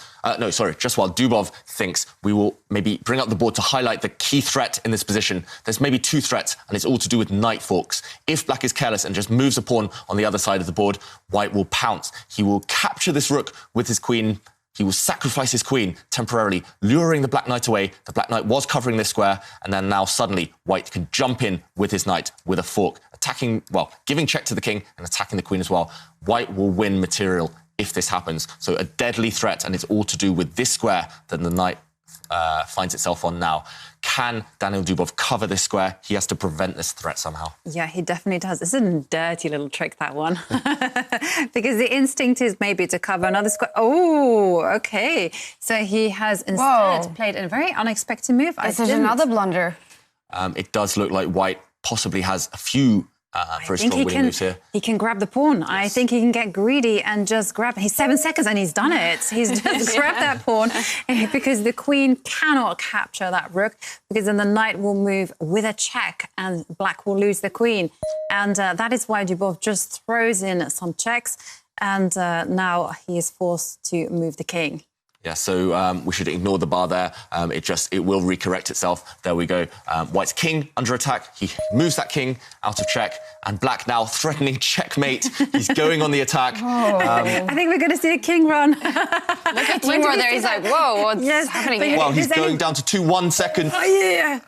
just while Dubov thinks we will maybe bring up the board to highlight the key threat in this position, there's maybe 2 threats, and it's all to do with knight forks. If black is careless and just moves a pawn on the other side of the board, white will pounce. He will capture this rook with his queen. He will sacrifice his queen temporarily, luring the black knight away. The black knight was covering this square, and then now suddenly white can jump in with his knight with a fork, giving check to the king and attacking the queen as well. White will win material if this happens. So a deadly threat, and it's all to do with this square that the knight finds itself on now. Can Daniil Dubov cover this square? He has to prevent this threat somehow. Yeah, he definitely does. It's a dirty little trick, that one. Because the instinct is maybe to cover another square. Oh, OK. So he has instead played a very unexpected move. This is another blunder. It does look like white possibly has a few very strong winning moves here. He can grab the pawn. Yes. I think he can get greedy and just grab. He's 7 seconds and he's done it. He's just grabbed that pawn because the queen cannot capture that rook, because then the knight will move with a check and black will lose the queen. And that is why Dubov just throws in some checks. And now he is forced to move the king. Yeah, so we should ignore the bar there. It will recorrect itself. There we go. White's king under attack. He moves that king out of check. And black now threatening checkmate. He's going on the attack. I think we're going to see a king run. Look at Timur there. He's like, whoa, what's happening here? Well, he's going down to 2-1 second. Oh, yeah.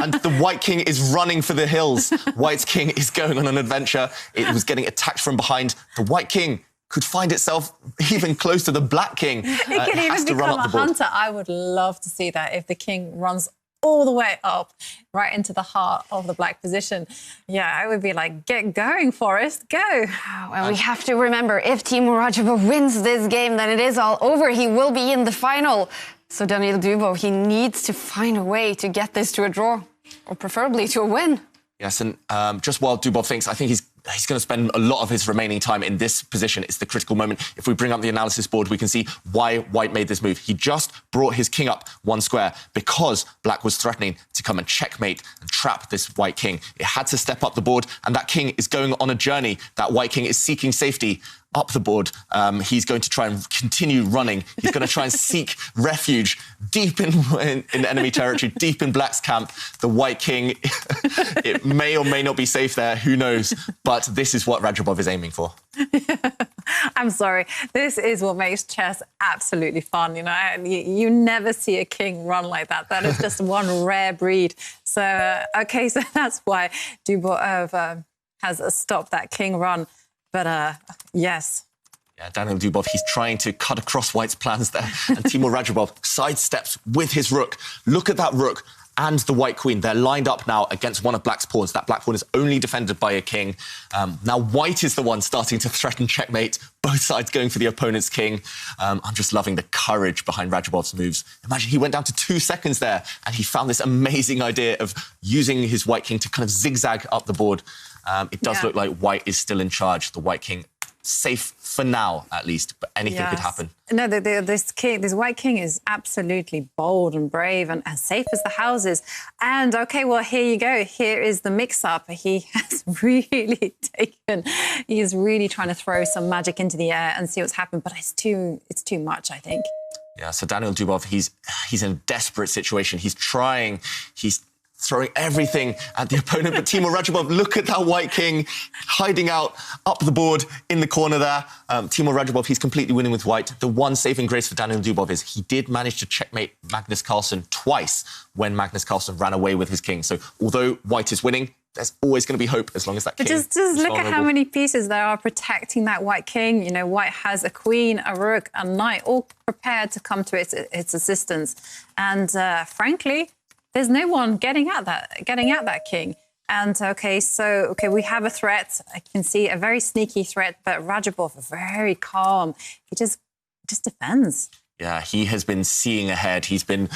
And the white king is running for the hills. White's king is going on an adventure. It was getting attacked from behind. The white king could find itself even close to the black king. It could even become a hunter. I would love to see that if the king runs all the way up, right into the heart of the black position. Yeah, I would be like, get going, Forrest, go. And we have to remember, if Timur Radjabov wins this game, then it is all over. He will be in the final. So Daniil Dubov, he needs to find a way to get this to a draw, or preferably to a win. Yes, and just while Dubov thinks, I think he's going to spend a lot of his remaining time in this position. It's the critical moment. If we bring up the analysis board, we can see why White made this move. He just brought his king up one square because black was threatening to come and checkmate and trap this white king. It had to step up the board, and that king is going on a journey. That white king is seeking safety up the board. He's going to try and continue running. He's going to try and seek refuge deep in enemy territory, deep in black's camp. The white king, it may or may not be safe there, who knows? But this is what Radjabov is aiming for. I'm sorry. This is what makes chess absolutely fun. You know, you never see a king run like that. That is just one rare breed. So, OK, so that's why Dubov has stopped that king run. But, yes. Yeah, Daniil Dubov, he's trying to cut across White's plans there. And Timur Radjabov sidesteps with his rook. Look at that rook and the white queen. They're lined up now against one of black's pawns. That black pawn is only defended by a king. Now White is the one starting to threaten checkmate. Both sides going for the opponent's king. I'm just loving the courage behind Radjabov's moves. Imagine he went down to 2 seconds there and he found this amazing idea of using his white king to kind of zigzag up the board. It does look like White is still in charge. The white king safe for now, at least, but anything could happen. No, this white king is absolutely bold and brave and as safe as the houses. And, OK, well, here you go. Here is the mix-up. He has really he's really trying to throw some magic into the air and see what's happened. But it's too much, I think. Yeah, so Daniil Dubov, he's in a desperate situation. He's throwing everything at the opponent. But Timur Radjabov, look at that white king hiding out up the board in the corner there. Timur Radjabov, he's completely winning with white. The one saving grace for Daniil Dubov is he did manage to checkmate Magnus Carlsen twice when Magnus Carlsen ran away with his king. So although white is winning, there's always going to be hope as long as that king is just look at how many pieces there are protecting that white king. You know, white has a queen, a rook, a knight, all prepared to come to its assistance. And frankly, there's no one getting at that king. And OK, we have a threat. I can see a very sneaky threat, but Radjabov very calm. He just defends. Yeah, he has been seeing ahead. He's been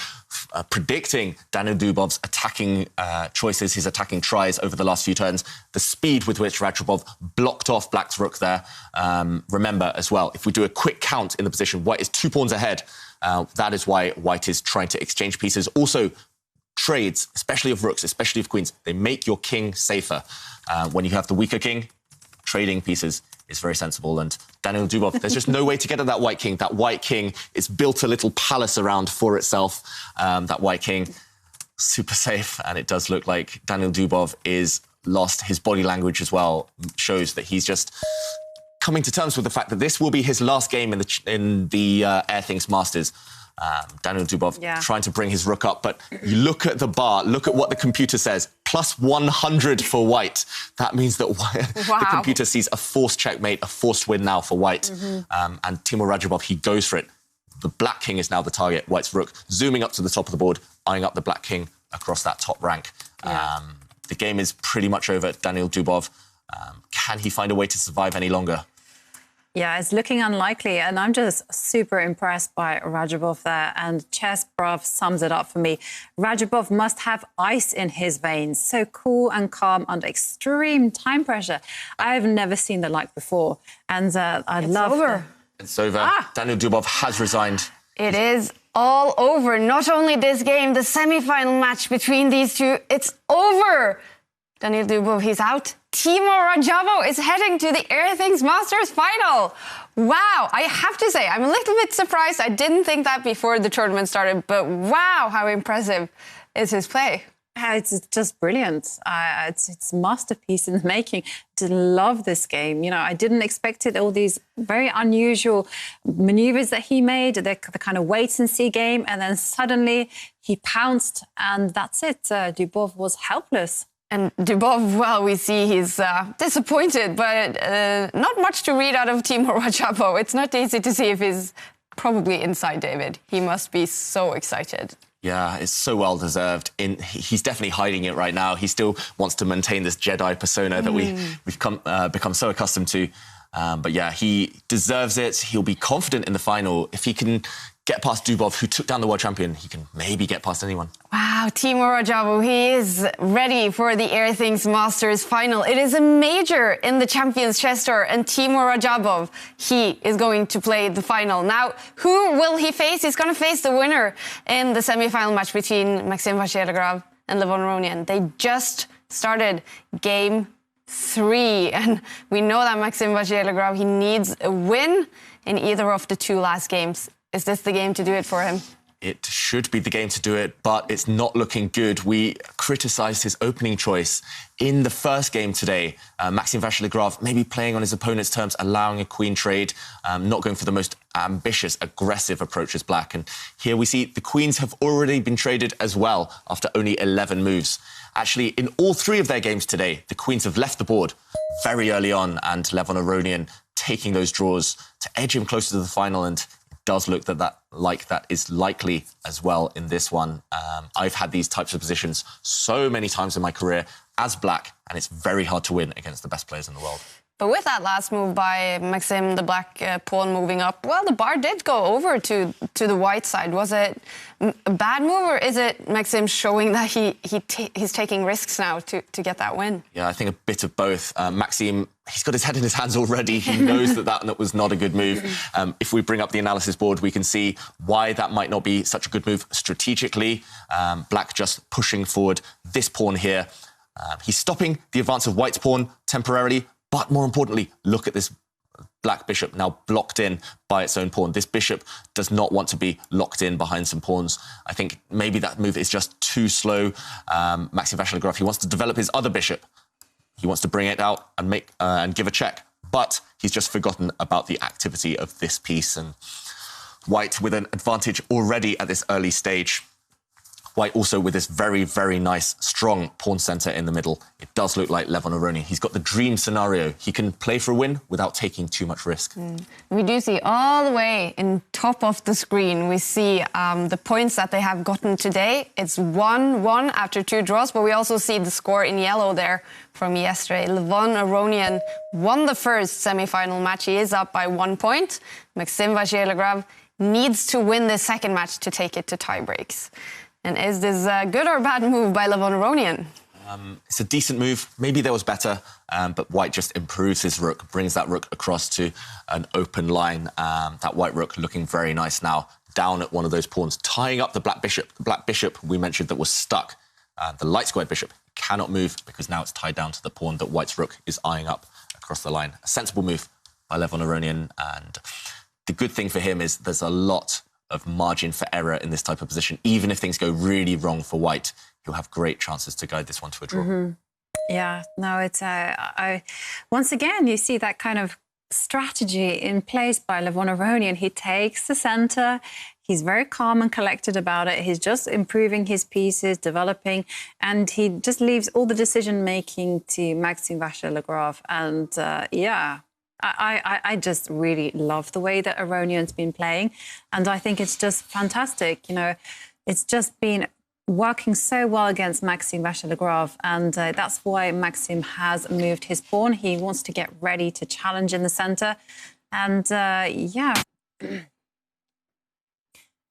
predicting Daniil Dubov's attacking choices, his attacking tries over the last few turns. The speed with which Radjabov blocked off black's rook there. Remember as well, if we do a quick count in the position, white is 2 pawns ahead. That is why white is trying to exchange pieces. Also, trades, especially of rooks, especially of queens, they make your king safer. When you have the weaker king, trading pieces is very sensible. And Daniil Dubov, there's just no way to get at that white king. That white king is built a little palace around for itself. That white king, super safe. And it does look like Daniil Dubov is lost. His body language as well shows that he's just coming to terms with the fact that this will be his last game in the Airthings Masters. Daniil Dubov trying to bring his rook up, but you look at the bar, look at what the computer says, plus 100 for white. That means that the computer sees a forced checkmate, a forced win now for white. And Timur Radjabov, he goes for it. The black king is now the target, white's rook, zooming up to the top of the board, eyeing up the black king across that top rank. The game is pretty much over. Daniil Dubov, can he find a way to survive any longer? Yeah, it's looking unlikely, and I'm just super impressed by Radjabov there, and Chess Bruv sums it up for me. Radjabov must have ice in his veins, so cool and calm under extreme time pressure. I've never seen the like before, and I love it. It's over. Daniil Dubov has resigned. It is all over. Not only this game, the semi-final match between these two, it's over. Daniil Dubov, he's out. Timur Radjabov is heading to the Airthings Masters final. Wow, I have to say, I'm a little bit surprised. I didn't think that before the tournament started, but wow, how impressive is his play. It's just brilliant. It's a masterpiece in the making. I love this game. You know, I didn't expect it. All these very unusual maneuvers that he made, the kind of wait and see game, and then suddenly he pounced, and that's it. Dubov was helpless. And Dubov, well, we see he's disappointed, but not much to read out of Timur Radjabov. It's not easy to see if he's probably inside David. He must be so excited. Yeah, it's so well deserved. He's definitely hiding it right now. He still wants to maintain this Jedi persona that we've become so accustomed to. But yeah, he deserves it. He'll be confident in the final. If he can get past Dubov, who took down the world champion, he can maybe get past anyone. Wow, Timur Radjabov, he is ready for the Airthings Masters final. It is a major in the Champions Chess Tour, and Timur Radjabov, he is going to play the final. Now, who will he face? He's going to face the winner in the semi-final match between Maxim Vachier-Lagrave and Levon Aronian. They just started game 3, and we know that Maxim Vachier-Lagrave, he needs a win in either of the 2 last games. Is this the game to do it for him? It should be the game to do it, but it's not looking good. We criticised his opening choice in the first game today. Maxim Vachier-Lagrave maybe playing on his opponent's terms, allowing a queen trade, not going for the most ambitious, aggressive approach as black. And here we see the queens have already been traded as well after only 11 moves. Actually, in all 3 of their games today, the queens have left the board very early on, and Levon Aronian taking those draws to edge him closer to the final, and does look that is likely as well in this one. I've had these types of positions so many times in my career as black, and it's very hard to win against the best players in the world. But with that last move by Maxim, the black pawn moving up, well, the bar did go over to the white side. Was it a bad move, or is it Maxim showing that he's taking risks now to get that win? Yeah, I think a bit of both. Maxim, he's got his head in his hands already. He knows that was not a good move. If we bring up the analysis board, we can see why that might not be such a good move strategically. Black just pushing forward this pawn here. He's stopping the advance of white's pawn temporarily, but more importantly, look at this black bishop now blocked in by its own pawn. This bishop does not want to be locked in behind some pawns. I think maybe that move is just too slow. Maxim Vachier-Lagrave, he wants to develop his other bishop. He wants to bring it out and make and give a check, but he's just forgotten about the activity of this piece. And white with an advantage already at this early stage. White also with this very, very nice, strong pawn center in the middle. It does look like Levon Aronian. He's got the dream scenario. He can play for a win without taking too much risk. We do see all the way in top of the screen, we see the points that they have gotten today. It's 1-1 after 2 draws, but we also see the score in yellow there from yesterday. Levon Aronian won the first semi-final match. He is up by 1 point. Maxim Vachier-Lagrave needs to win the second match to take it to tie breaks. And is this a good or bad move by Levon Aronian? It's a decent move. Maybe there was better, but white just improves his rook, brings that rook across to an open line. That white rook looking very nice now, down at one of those pawns, tying up the black bishop. The black bishop we mentioned that was stuck. The light squared bishop cannot move because now it's tied down to the pawn that white's rook is eyeing up across the line. A sensible move by Levon Aronian. And the good thing for him is there's a lot of margin for error in this type of position. Even if things go really wrong for white, he'll have great chances to guide this one to a draw. Yeah, no, it's once again, you see that kind of strategy in place by Levon Aronian. He takes the center. He's very calm and collected about it. He's just improving his pieces, developing, and he just leaves all the decision-making to Maxim Vachier-Lagrave. And yeah, I just really love the way that Aronian's been playing, and I think it's just fantastic. You know, it's just been working so well against Maxim Vachier-Lagrave, and that's why Maxim has moved his pawn. He wants to get ready to challenge in the center, and yeah,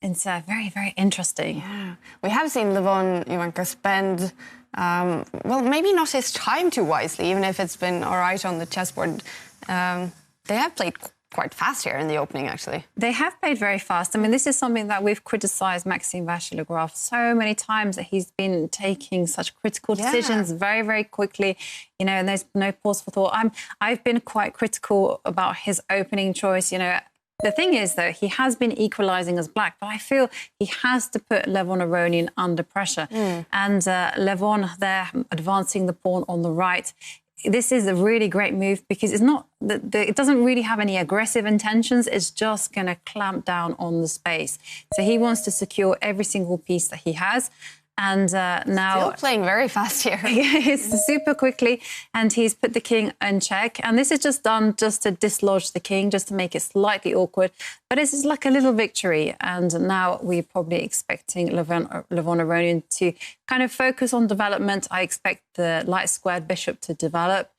it's very, very interesting. Yeah. We have seen Levon, Jovanka, spend, well, maybe not his time too wisely, even if it's been all right on the chessboard. They have played quite fast here in the opening, actually. They have played very fast. I mean, this is something that we've criticised Maxime Vachier-Lagrave so many times, that he's been taking such critical decisions very, very quickly, you know, and there's no pause for thought. I've been quite critical about his opening choice, you know. The thing is, though, he has been equalising as black, but I feel he has to put Levon Aronian under pressure. And Levon there advancing the pawn on the right. This is a really great move because it's not it doesn't really have any aggressive intentions. It's just going to clamp down on the space. So he wants to secure every single piece that he has. And now... Still playing very fast here. It's super quickly. And he's put the king in check. And this is just done just to dislodge the king, just to make it slightly awkward. But it's like a little victory. And now we're probably expecting Levon Aronian to kind of focus on development. I expect the light squared bishop to develop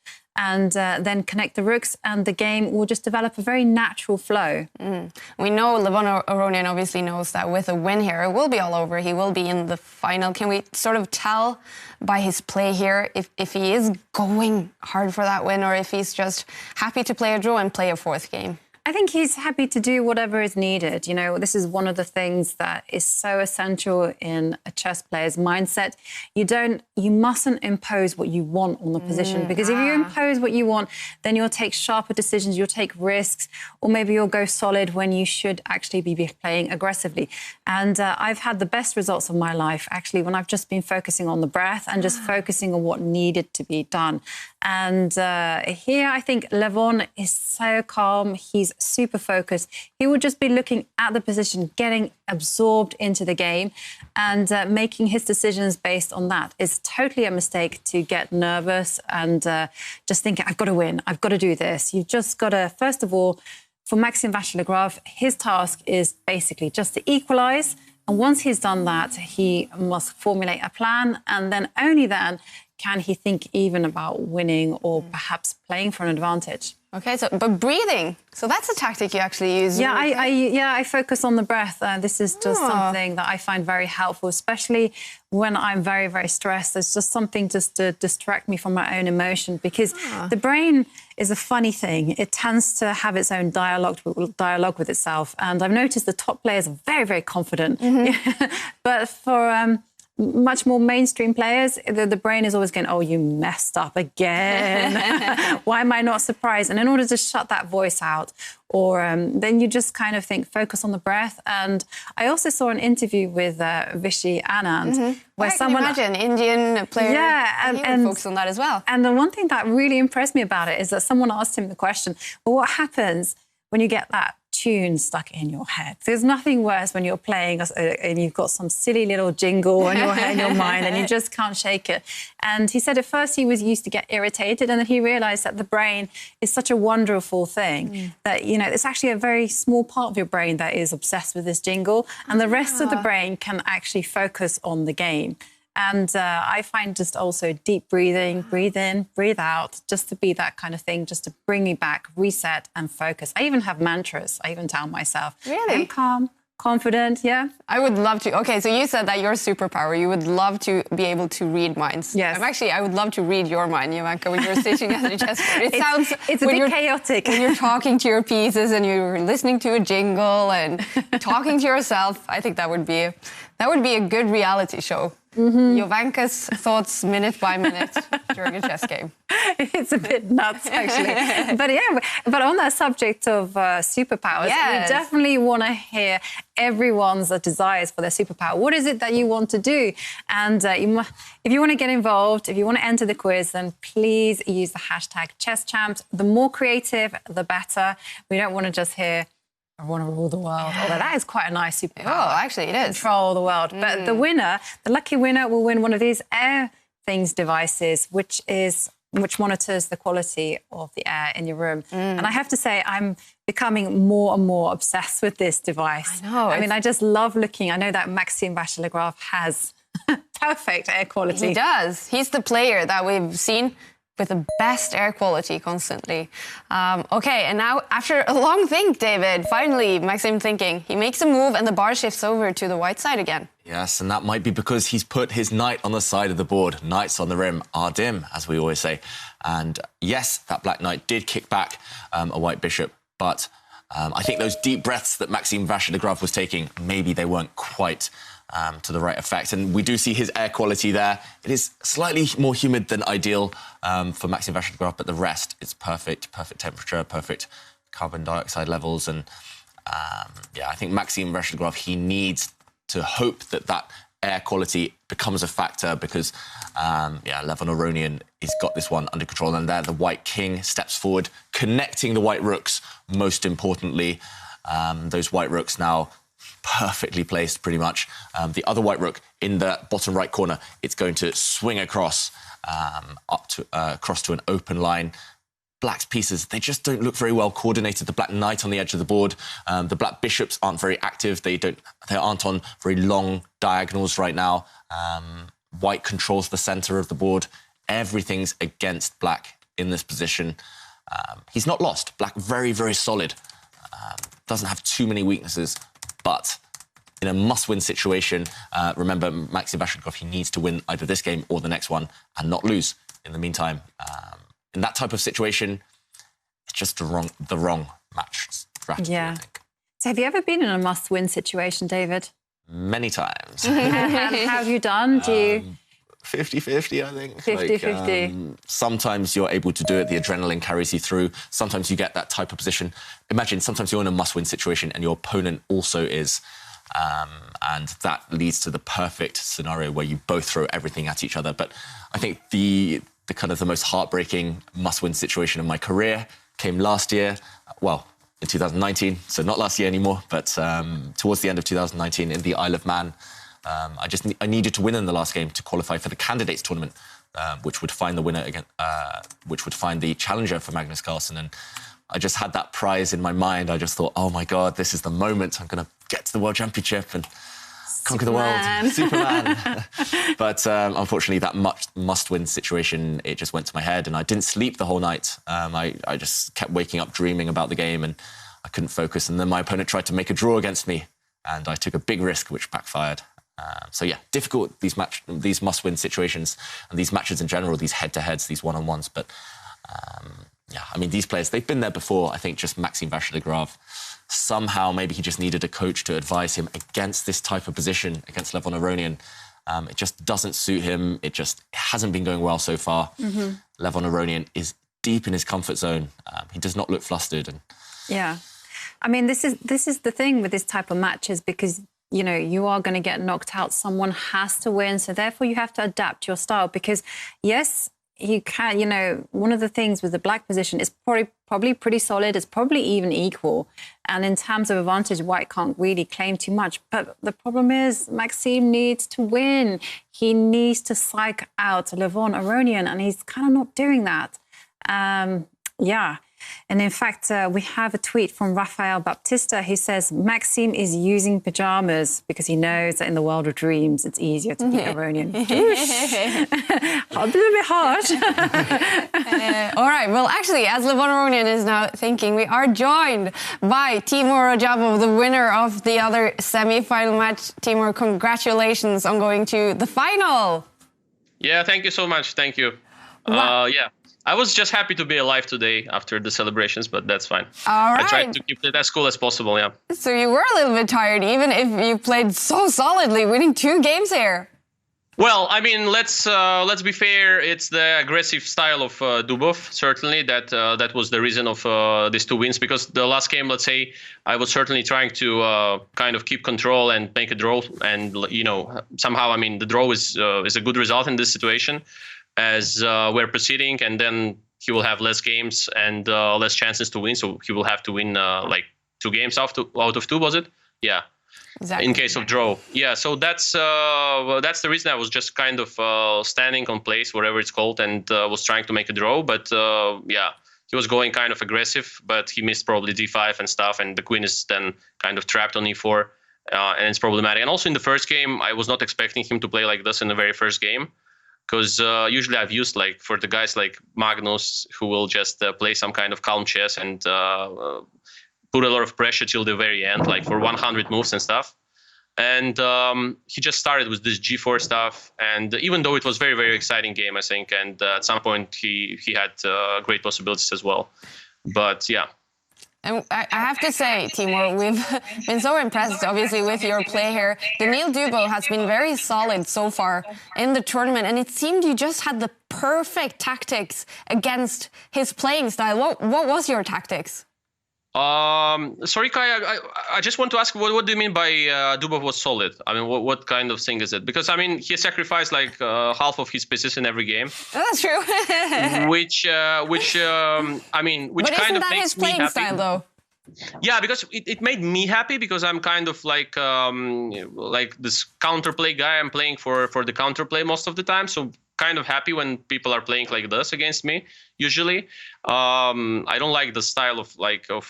and then connect the rooks, and the game will just develop a very natural flow. We know Levon Aronian obviously knows that with a win here, it will be all over. He will be in the final. Can we sort of tell by his play here if he is going hard for that win, or if he's just happy to play a draw and play a fourth game? I think he's happy to do whatever is needed. You know, this is one of the things that is so essential in a chess player's mindset. You mustn't impose what you want on the position, because if you impose what you want, then you'll take sharper decisions, you'll take risks, or maybe you'll go solid when you should actually be playing aggressively. And I've had the best results of my life, actually, when I've just been focusing on the breath and just focusing on what needed to be done. And here, I think Levon is so calm. He's super focused. He would just be looking at the position, getting absorbed into the game and making his decisions based on that. It's totally a mistake to get nervous and just think, I've got to win, I've got to do this. You've just got to, first of all, for Maxime Vachier-Lagrave, his task is basically just to equalise. And once he's done that, he must formulate a plan, and then only then can he think even about winning or perhaps playing for an advantage. Okay, but breathing. So that's a tactic you actually use. Yeah, I focus on the breath. This is just something that I find very helpful, especially when I'm very, very stressed. There's just something just to distract me from my own emotion, because the brain is a funny thing. It tends to have its own dialogue with itself. And I've noticed the top players are very, very confident. But for much more mainstream players, the brain is always going, oh, you messed up again. Why am I not surprised? And in order to shut that voice out, or then you just kind of think, focus on the breath. And I also saw an interview with Vachier-Lagrave, where someone... I can imagine, Indian player, and focus on that as well. And the one thing that really impressed me about it is that someone asked him the question, well, what happens when you get that tune stuck in your head? There's nothing worse when you're playing and you've got some silly little jingle in your mind and you just can't shake it. And he said at first he was used to get irritated, and then he realised that the brain is such a wonderful thing that, you know, it's actually a very small part of your brain that is obsessed with this jingle, and the rest of the brain can actually focus on the game. And I find just also deep breathing, breathe in, breathe out, just to be that kind of thing, just to bring me back, reset and focus. I even have mantras. I even tell myself, really? I'm calm, confident, yeah. I would love to. Okay, so you said that your superpower, you would love to be able to read minds. Yes. I would love to read your mind, Jovanka, when you're sitting at the chessboard. It's a bit chaotic. When you're talking to your pieces and you're listening to a jingle and talking to yourself, I think that would be a good reality show. Jovanka's thoughts minute by minute during a chess game. It's a bit nuts, actually. but on that subject of superpowers, we definitely want to hear everyone's desires for their superpower. What is it that you want to do? And if you want to get involved, if you want to enter the quiz, then please use the hashtag ChessChamps. The more creative, the better. We don't want to just hear, I want to rule the world. Although that is quite a nice superpower. Oh, actually it is. Control the world. But the winner, the lucky winner, will win one of these Airthings devices, which monitors the quality of the air in your room. And I have to say, I'm becoming more and more obsessed with this device. I know. I mean, I just love looking. I know that Maxime Vachier-Lagrave has perfect air quality. He does. He's the player that we've seen with the best air quality constantly. Okay, and now after a long think, David, finally, Maxime thinking, he makes a move and the bar shifts over to the white side again. Yes, and that might be because he's put his knight on the side of the board. Knights on the rim are dim, as we always say. And yes, that black knight did kick back a white bishop, but I think those deep breaths that Maxime Vachier-Lagrave was taking, maybe they weren't quite to the right effect. And we do see his air quality there. It is slightly more humid than ideal for Maxime Vachier-Lagrave, but the rest is perfect temperature, perfect carbon dioxide levels. And yeah, I think Maxime Vachier-Lagrave, he needs to hope that air quality becomes a factor because, yeah, Levon Aronian has got this one under control. And there, the white king steps forward, connecting the white rooks, most importantly. Those white rooks now perfectly placed, pretty much. The other white rook in the bottom right corner, it's going to swing across, across to an open line. Black's pieces, they just don't look very well coordinated. The black knight on the edge of the board. The black bishops aren't very active. They aren't on very long diagonals right now. White controls the center of the board. Everything's against black in this position. He's not lost. Black very, very solid. Doesn't have too many weaknesses, but in a must-win situation, remember, Maxime Vachier-Lagrave, he needs to win either this game or the next one and not lose in the meantime. In that type of situation, it's just the wrong match strategy, Yeah. I think. So have you ever been in a must-win situation, David? Many times. And how have you done? Do you... 50-50, I think. 50-50. Sometimes you're able to do it, the adrenaline carries you through. Sometimes you get that type of position. Imagine sometimes you're in a must-win situation and your opponent also is. And that leads to the perfect scenario where you both throw everything at each other. But I think the kind of the most heartbreaking must-win situation in my career came last year. Well, in 2019, so not last year anymore, but towards the end of 2019 in the Isle of Man. I needed to win in the last game to qualify for the candidates tournament, which would find the winner again, which would find the challenger for Magnus Carlsen. And I just had that prize in my mind. I just thought, oh my God, this is the moment. I'm going to get to the World Championship and conquer the world. Superman. But unfortunately, that must-win situation, it just went to my head and I didn't sleep the whole night. I just kept waking up dreaming about the game and I couldn't focus. And then my opponent tried to make a draw against me and I took a big risk, which backfired. So yeah, difficult, these must-win situations and these matches in general, these head-to-heads, these one-on-ones. But yeah, I mean, these players, they've been there before. I think just Maxime Vachier-Lagrave, somehow maybe he just needed a coach to advise him against this type of position, against Levon Aronian. It just doesn't suit him. It hasn't been going well so far. Mm-hmm. Levon Aronian is deep in his comfort zone. He does not look flustered. And yeah. I mean, this is the thing with this type of matches because, you know, you are going to get knocked out. Someone has to win. So therefore you have to adapt your style because, yes, you can, you know, one of the things with the black position is probably pretty solid. It's probably even equal. And in terms of advantage, white can't really claim too much. But the problem is Maxime needs to win. He needs to psych out Levon Aronian, and he's kind of not doing that. Yeah. And in fact, we have a tweet from Rafael Baptista. He says, Maxime is using pajamas because he knows that in the world of dreams, it's easier to beat Aronian. A little bit harsh. All right. Well, actually, as Levon Aronian is now thinking, we are joined by Timur Radjabov, the winner of the other semi-final match. Timur, congratulations on going to the final. Yeah, thank you so much. Thank you. Wow. Yeah. I was just happy to be alive today after the celebrations, but that's fine. All right. I tried to keep it as cool as possible, yeah. So you were a little bit tired, even if you played so solidly, winning 2 games here. Well, I mean, let's be fair. It's the aggressive style of Dubov, certainly. That was the reason of these 2 wins, because the last game, let's say, I was certainly trying to kind of keep control and make a draw. And, you know, somehow, I mean, the draw is a good result in this situation, as we're proceeding, and then he will have less games and less chances to win. So he will have to win like 2 games out of 2, was it? Yeah. Exactly. In case of draw. Yeah, so that's the reason I was just kind of standing on place, whatever it's called, and was trying to make a draw. But yeah, he was going kind of aggressive, but he missed probably d5 and stuff, and the queen is then kind of trapped on e4, and it's problematic. And also in the first game, I was not expecting him to play like this in the very first game. Because usually I've used, like, for the guys like Magnus, who will just play some kind of calm chess and put a lot of pressure till the very end, like for 100 moves and stuff. And he just started with this G4 stuff. And even though it was very, very exciting game, I think, and at some point he had great possibilities as well. But yeah. And I have to say, Timur, we've been so impressed, obviously, with your play here. Daniil Dubov has been very solid so far in the tournament, and it seemed you just had the perfect tactics against his playing style. What was your tactics? Sorry, Kai, I just want to ask, what do you mean by Dubov was solid? I mean, what kind of thing is it? Because, I mean, he sacrificed like half of his pieces in every game. That's true. which kind of makes me happy. But isn't that his playing style, though? Yeah, because it made me happy because I'm kind of like this counterplay guy. I'm playing for the counterplay most of the time, so kind of happy when people are playing like this against me. Usually, I don't like the style of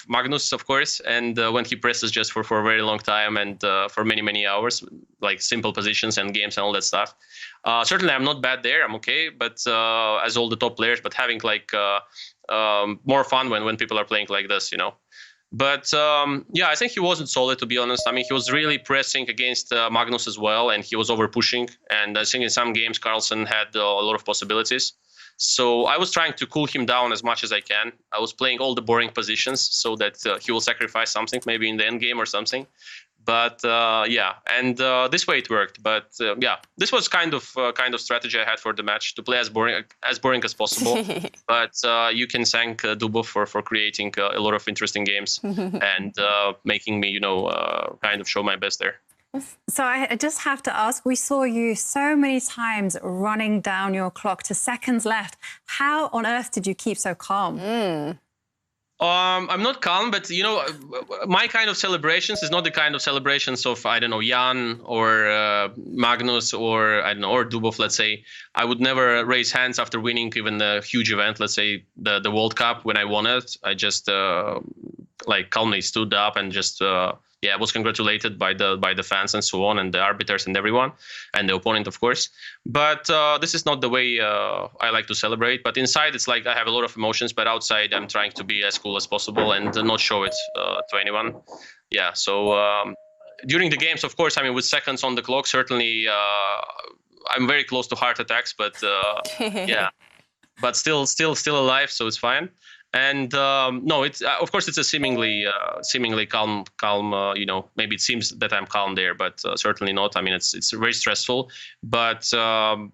Magnus, of course, and when he presses just for a very long time and for many hours, like simple positions and games and all that stuff. Certainly, I'm not bad there. I'm okay, but as all the top players, but having like more fun when people are playing like this, you know. But yeah, I think he wasn't solid, to be honest. I mean, he was really pressing against Magnus as well, and he was over pushing. And I think in some games, Carlsen had a lot of possibilities. So I was trying to cool him down as much as I can. I was playing all the boring positions so that he will sacrifice something, maybe in the end game or something. But yeah, and this way it worked. But yeah, this was kind of strategy I had for the match, to play as boring as possible. But you can thank Dubov for creating a lot of interesting games and making me, you know, kind of show my best there. So I just have to ask, we saw you so many times running down your clock to seconds left. How on earth did you keep so calm? I'm not calm, but, you know, my kind of celebrations is not the kind of celebrations of, I don't know, Jan or Magnus or, I don't know, or Dubov, let's say. I would never raise hands after winning even a huge event, let's say the World Cup. When I won it, I just like calmly stood up and just yeah, I was congratulated by the fans and so on, and the arbiters and everyone, and the opponent, of course. But this is not the way I like to celebrate. But inside, it's like I have a lot of emotions, but outside, I'm trying to be as cool as possible and not show it to anyone. Yeah, so during the games, of course, I mean, with seconds on the clock, certainly I'm very close to heart attacks, but yeah, but still alive, so it's fine. And no, it's of course it's a seemingly calm. You know, maybe it seems that I'm calm there, but certainly not. I mean, it's very stressful. But I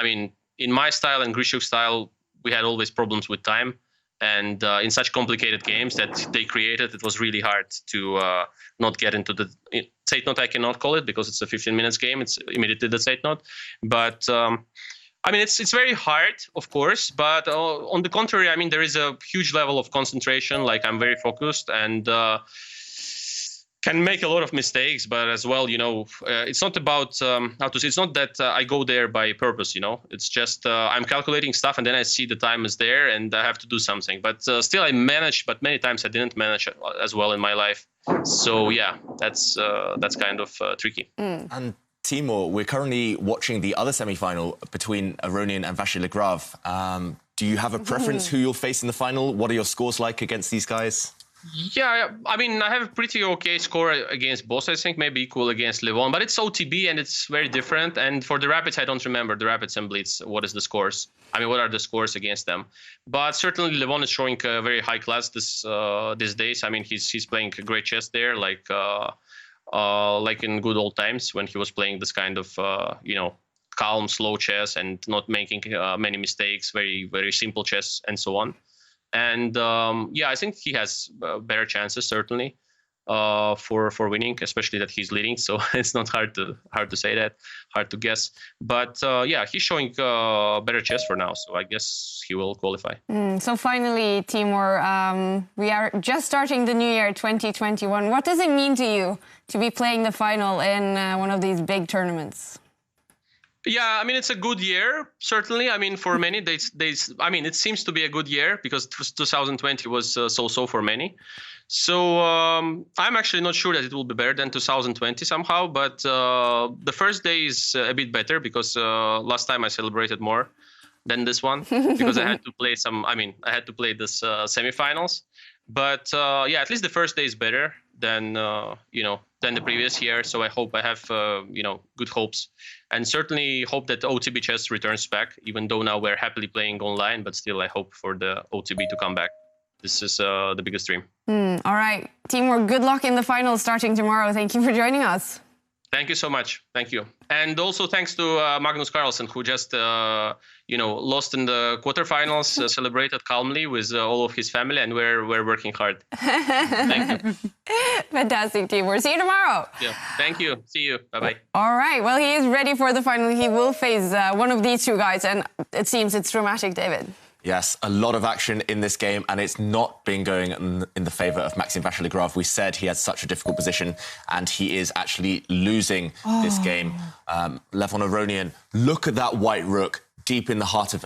mean, in my style and Grishuk's style, we had always problems with time. And in such complicated games that they created, it was really hard to not get into the Zeit Not. I cannot call it because it's a 15 minutes game. It's immediately the Zeit Not. But I mean, it's very hard, of course, but on the contrary, I mean, there is a huge level of concentration. Like, I'm very focused and can make a lot of mistakes, but as well, you know, it's not about how to say. It's not that I go there by purpose, you know. It's just I'm calculating stuff, and then I see the time is there, and I have to do something. But still, I manage. But many times I didn't manage as well in my life. So yeah, that's kind of tricky. And Timur, we're currently watching the other semi-final between Aronian and Vachier-Lagrave. Do you have a preference who you'll face in the final? What are your scores like against these guys? Yeah, I mean, I have a pretty okay score against both, I think, maybe equal against Levon, but it's OTB and it's very different. And for the Rapids, I don't remember the Rapids and Blitz. What is the scores? I mean, what are the scores against them? But certainly Levon is showing a very high class these days. I mean, he's playing great chess there, like in good old times when he was playing this kind of, you know, calm, slow chess and not making many mistakes, very, very simple chess and so on. And yeah, I think he has better chances, certainly, for winning, especially that he's leading. So it's not hard to say that, hard to guess. But yeah, he's showing better chess for now. So I guess he will qualify. So finally, Timur, we are just starting the new year 2021. What does it mean to you to be playing the final in one of these big tournaments? Yeah, I mean, it's a good year, certainly. I mean, for many, I mean, it seems to be a good year because 2020 was so-so for many. So I'm actually not sure that it will be better than 2020 somehow. But the first day is a bit better because last time I celebrated more than this one because I had to play I had to play this semifinals. But yeah, at least the first day is better than than the previous year. So I hope I have good hopes, and certainly hope that OTB chess returns back. Even though now we're happily playing online, but still I hope for the OTB to come back. this is the biggest dream. All right, teamwork. Good luck in the final starting tomorrow. Thank you for joining us. Thank you so much. Thank you. And also thanks to Magnus Carlsen, who just, lost in the quarterfinals, celebrated calmly with all of his family, and we're working hard. Thank you. Fantastic, teamwork. See you tomorrow. Yeah. Thank you. See you. Bye-bye. All right. Well, he is ready for the final. He will face one of these two guys, and it seems it's dramatic, David. Yes, a lot of action in this game, and it's not been going in the favour of Maxime Vachier-Lagrave. We said he had such a difficult position, and he is actually losing this game. Levon Aronian, look at that white rook deep in the heart of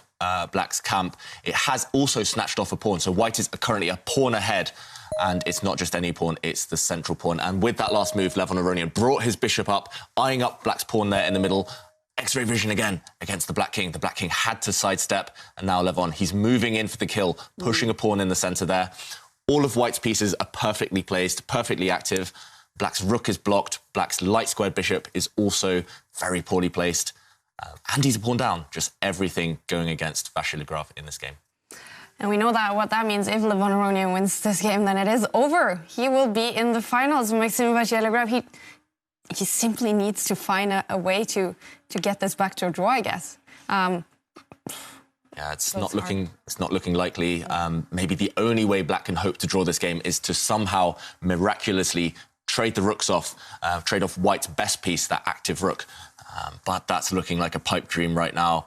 Black's camp. It has also snatched off a pawn, so White is currently a pawn ahead, and it's not just any pawn, it's the central pawn. And with that last move, Levon Aronian brought his bishop up, eyeing up Black's pawn there in the middle. X-ray vision again against the Black King. The Black King had to sidestep, and now Levon, he's moving in for the kill, pushing a pawn in the centre there. All of White's pieces are perfectly placed, perfectly active. Black's rook is blocked. Black's light squared bishop is also very poorly placed. And he's a pawn down. Just everything going against Vachier-Lagrave in this game. And we know that what that means. If Levon Aronian wins this game, then it is over. He will be in the finals. Maxime Vachier-Lagrave, he simply needs to find a way to get this back to a draw, I guess. Yeah, it's not looking likely. Maybe the only way Black can hope to draw this game is to somehow miraculously trade the rooks off, trade off White's best piece, that active rook. But that's looking like a pipe dream right now.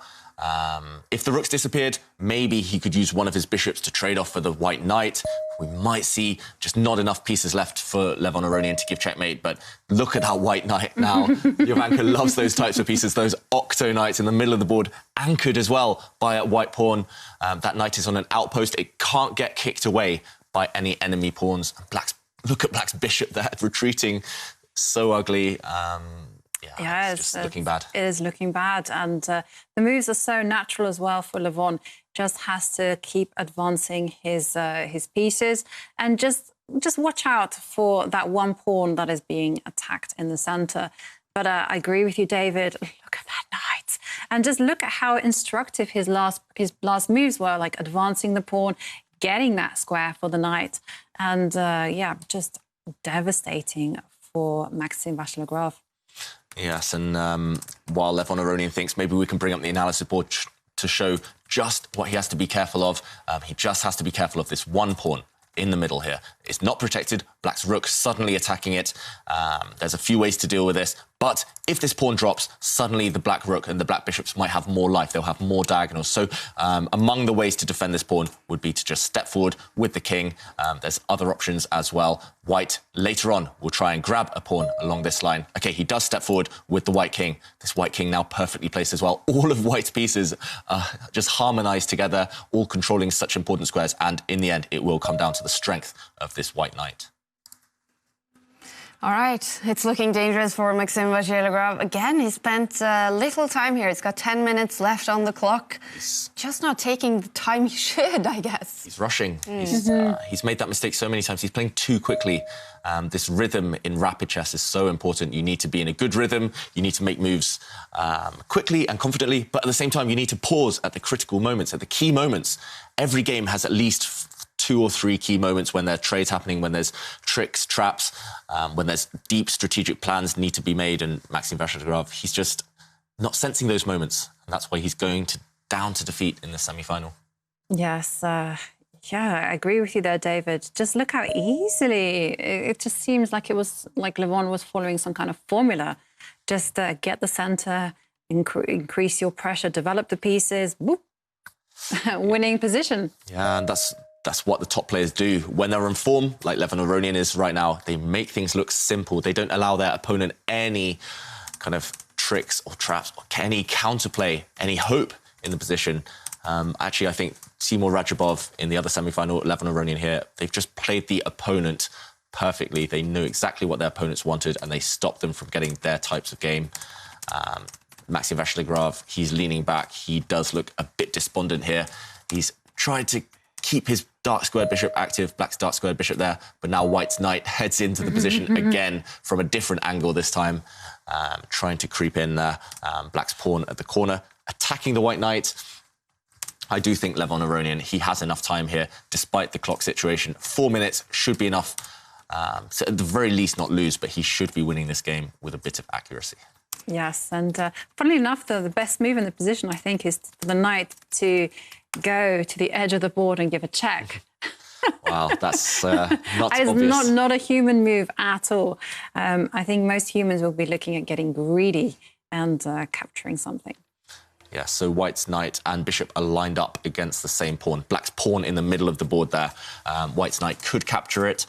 If the rooks disappeared, maybe he could use one of his bishops to trade off for the white knight. We might see just not enough pieces left for Levon Aronian to give checkmate, but look at that white knight now. Jovanka loves those types of pieces, those octo knights in the middle of the board, anchored as well by a white pawn. That knight is on an outpost. It can't get kicked away by any enemy pawns. Look at Black's bishop there, retreating. So ugly. Yeah, it's looking bad. It is looking bad. And the moves are so natural as well for Levon. Just has to keep advancing his pieces and just watch out for that one pawn that is being attacked in the centre. But I agree with you, David. Look at that knight. And just look at how instructive his last moves were, like advancing the pawn, getting that square for the knight. And, just devastating for Maxime Vachier-Lagrave. Yes, and while Levon Aronian thinks maybe we can bring up the analysis board to show just what he has to be careful of, he just has to be careful of this one pawn in the middle here. It's not protected. Black's rook suddenly attacking it. There's a few ways to deal with this. But if this pawn drops, suddenly the black rook and the black bishops might have more life. They'll have more diagonals. So among the ways to defend this pawn would be to just step forward with the king. There's other options as well. White, later on, will try and grab a pawn along this line. OK, he does step forward with the white king. This white king now perfectly placed as well. All of White's pieces just harmonised together, all controlling such important squares. And in the end, it will come down to the strength of this white knight. All right, it's looking dangerous for Maxime Vachier-Lagrave. Again, he spent little time here. He's got 10 minutes left on the clock. He's just not taking the time he should, I guess. He's rushing. He's made that mistake so many times. He's playing too quickly. This rhythm in rapid chess is so important. You need to be in a good rhythm. You need to make moves quickly and confidently. But at the same time, you need to pause at the critical moments, at the key moments. Every game has at least 2 or 3 key moments when there are trades happening, when there's tricks, traps, when there's deep strategic plans need to be made. And Maxime Vachier-Lagrave, he's just not sensing those moments. And that's why he's going down to defeat in the semi-final. Yes, I agree with you there, David. Just look how easily it just seems like it was like Levon was following some kind of formula. Just get the centre, increase your pressure, develop the pieces, whoop, winning position. Yeah, and that's what the top players do. When they're in form, like Levon Aronian is right now, they make things look simple. They don't allow their opponent any kind of tricks or traps or any counterplay, any hope in the position. Actually, I think Timur Radjabov in the other semi-final, Levon Aronian here, they've just played the opponent perfectly. They knew exactly what their opponents wanted and they stopped them from getting their types of game. Maxime Vachier-Lagrave, he's leaning back. He does look a bit despondent here. He's tried to keep his dark squared bishop active, Black's dark squared bishop there, but now White's knight heads into the position again from a different angle this time, trying to creep in there. Black's pawn at the corner, attacking the white knight. I do think Levon Aronian, he has enough time here, despite the clock situation. 4 minutes should be enough to at the very least not lose, but he should be winning this game with a bit of accuracy. Yes, and funnily enough, the best move in the position, I think, is for the knight to go to the edge of the board and give a check. Wow, that's not That is obvious. not a human move at all. I think most humans will be looking at getting greedy and capturing something. Yeah, so White's knight and bishop are lined up against the same pawn. Black's pawn in the middle of the board there. White's knight could capture it.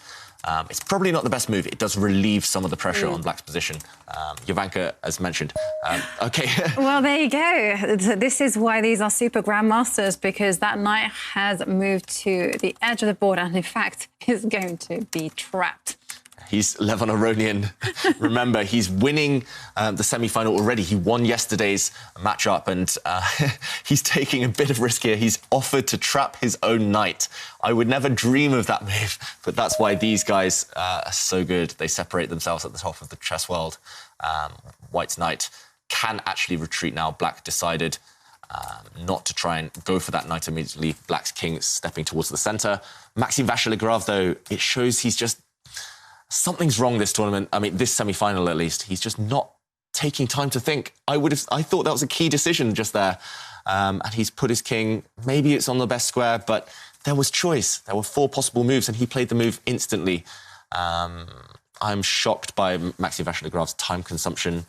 It's probably not the best move. It does relieve some of the pressure on Black's position. Jovanka, as mentioned. OK. Well, there you go. This is why these are super grandmasters, because that knight has moved to the edge of the board and, in fact, is going to be trapped. He's Levon Aronian. Remember, he's winning the semi-final already. He won yesterday's matchup, and he's taking a bit of risk here. He's offered to trap his own knight. I would never dream of that move, but that's why these guys are so good. They separate themselves at the top of the chess world. White's knight can actually retreat now. Black decided not to try and go for that knight immediately. Black's king stepping towards the centre. Maxime Vachier-Lagrave, though, it shows he's just... Something's wrong this tournament. I mean, this semi-final at least. He's just not taking time to think. I thought that was a key decision just there. And he's put his king, maybe it's on the best square, but there was choice. There were 4 possible moves and he played the move instantly. I'm shocked by Maxime Vachier-Lagrave's time consumption.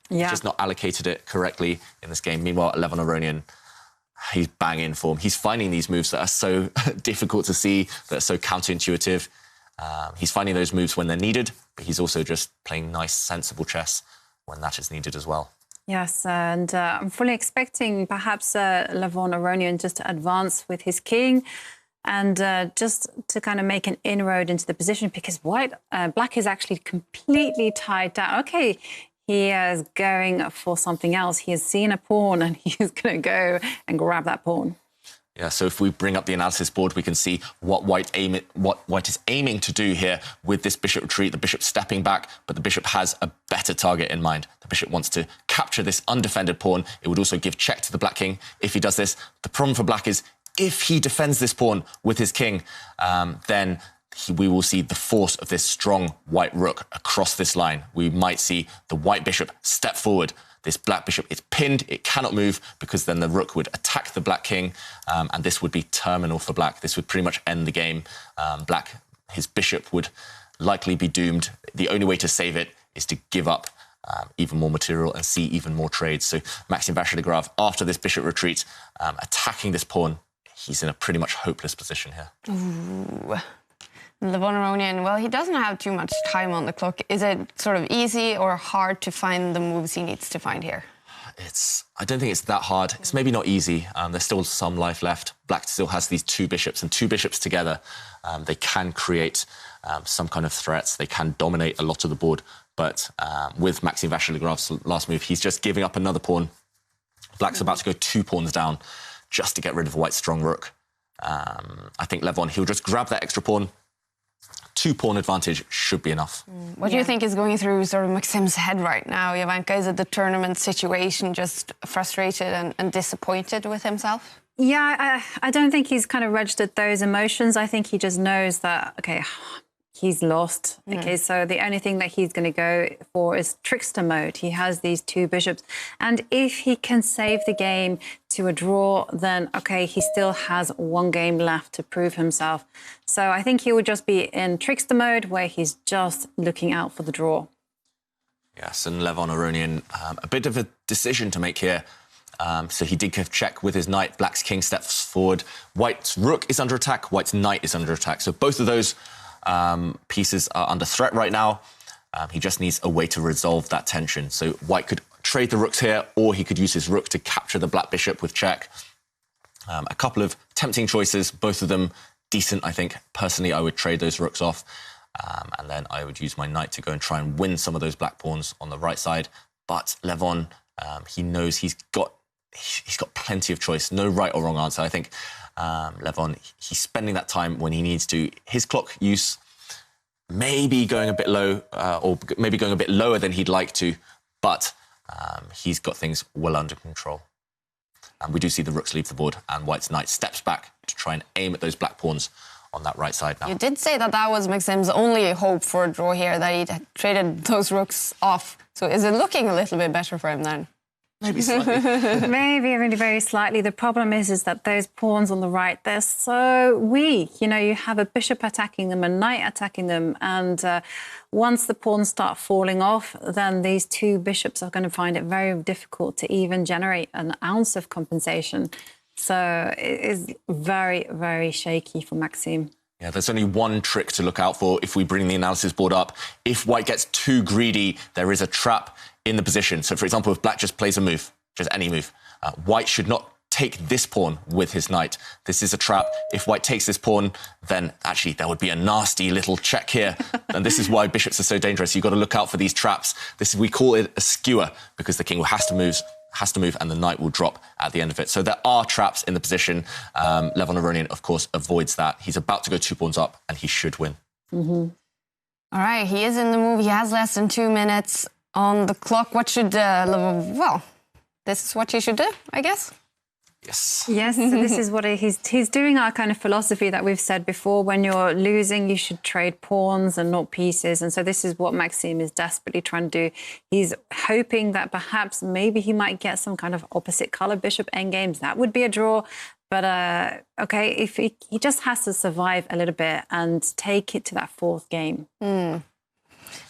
He's just not allocated it correctly in this game. Meanwhile, Levon Aronian, he's bang in form. He's finding these moves that are so difficult to see, that are so counterintuitive. He's finding those moves when they're needed, but he's also just playing nice, sensible chess when that is needed as well. Yes, and I'm fully expecting perhaps Levon Aronian just to advance with his king and just to kind of make an inroad into the position, because Black is actually completely tied down. OK, he is going for something else. He has seen a pawn and he's going to go and grab that pawn. Yeah, so if we bring up the analysis board, we can see what White is aiming to do here with this bishop retreat. The bishop stepping back, but the bishop has a better target in mind. The bishop wants to capture this undefended pawn. It would also give check to the Black king if he does this. The problem for Black is if he defends this pawn with his king, then we will see the force of this strong White rook across this line. We might see the White bishop step forward. This Black bishop is pinned, it cannot move, because then the rook would attack the Black king, and this would be terminal for Black. This would pretty much end the game. Black, his bishop would likely be doomed. The only way to save it is to give up even more material and see even more trades. So Maxime Vachier-Lagrave, after this bishop retreat, attacking this pawn, he's in a pretty much hopeless position here. Ooh. Levon Aronian, well, he doesn't have too much time on the clock. Is it sort of easy or hard to find the moves he needs to find here? I don't think it's that hard. It's maybe not easy. There's still some life left. Black still has these 2 bishops, and 2 bishops together, they can create some kind of threats. They can dominate a lot of the board. But with Maxime Vachier-Lagrave's last move, he's just giving up another pawn. Black's about to go 2 pawns down just to get rid of a White's strong rook. I think Levon, he'll just grab that extra pawn. 2-pawn advantage should be enough. What do you think is going through sort of Maxime's head right now, Jovanka? Is it the tournament situation, just frustrated and disappointed with himself? Yeah, I don't think he's kind of registered those emotions. I think he just knows that, OK, he's lost. OK, so the only thing that he's going to go for is trickster mode. He has these 2 bishops. And if he can save the game to a draw, then, OK, he still has 1 game left to prove himself. So I think he will just be in trickster mode, where he's just looking out for the draw. Yes, and Levon Aronian, a bit of a decision to make here. So he did give check with his knight. Black's king steps forward. White's rook is under attack. White's knight is under attack. So both of those pieces are under threat right now. He just needs a way to resolve that tension. So White could trade the rooks here, or he could use his rook to capture the Black bishop with check. A couple of tempting choices, both of them decent, I think. Personally, I would trade those rooks off, and then I would use my knight to go and try and win some of those Black pawns on the right side. But Levon, he knows he's got plenty of choice, no right or wrong answer. I think Levon, he's spending that time when he needs to. His clock use maybe going a bit low, or maybe going a bit lower than he'd like to, but he's got things well under control. And we do see the rooks leave the board, and white's knight steps back to try and aim at those black pawns on that right side now. You did say that that was Maxim's only hope for a draw here, that he traded those rooks off. So is it looking a little bit better for him then? Maybe slightly. Maybe really very slightly. The problem is that those pawns on the right, they're so weak. You know, you have a bishop attacking them, a knight attacking them, and once the pawns start falling off, then these two bishops are going to find it very difficult to even generate an ounce of compensation. So it is very, very shaky for Maxim. Yeah, there's only one trick to look out for if we bring the analysis board up. If white gets too greedy, there is a trap in the position. So, for example, if black just plays a move, just any move, white should not take this pawn with his knight. This is a trap. If white takes this pawn, then actually there would be a nasty little check here. And this is why bishops are so dangerous. You've got to look out for these traps. We call it a skewer, because the king has to move and the knight will drop at the end of it. So there are traps in the position. Levon Aronian, of course, avoids that. He's about to go 2 pawns up and he should win. All right, he is in the move. He has less than 2 minutes on the clock. What should well, this is what he should do, I guess. Yes. Yes, so this is what he's doing, our kind of philosophy that we've said before. When you're losing, you should trade pawns and not pieces. And so this is what Maxim is desperately trying to do. He's hoping that perhaps maybe he might get some kind of opposite color bishop endgames. That would be a draw. But, OK, if he just has to survive a little bit and take it to that 4th game.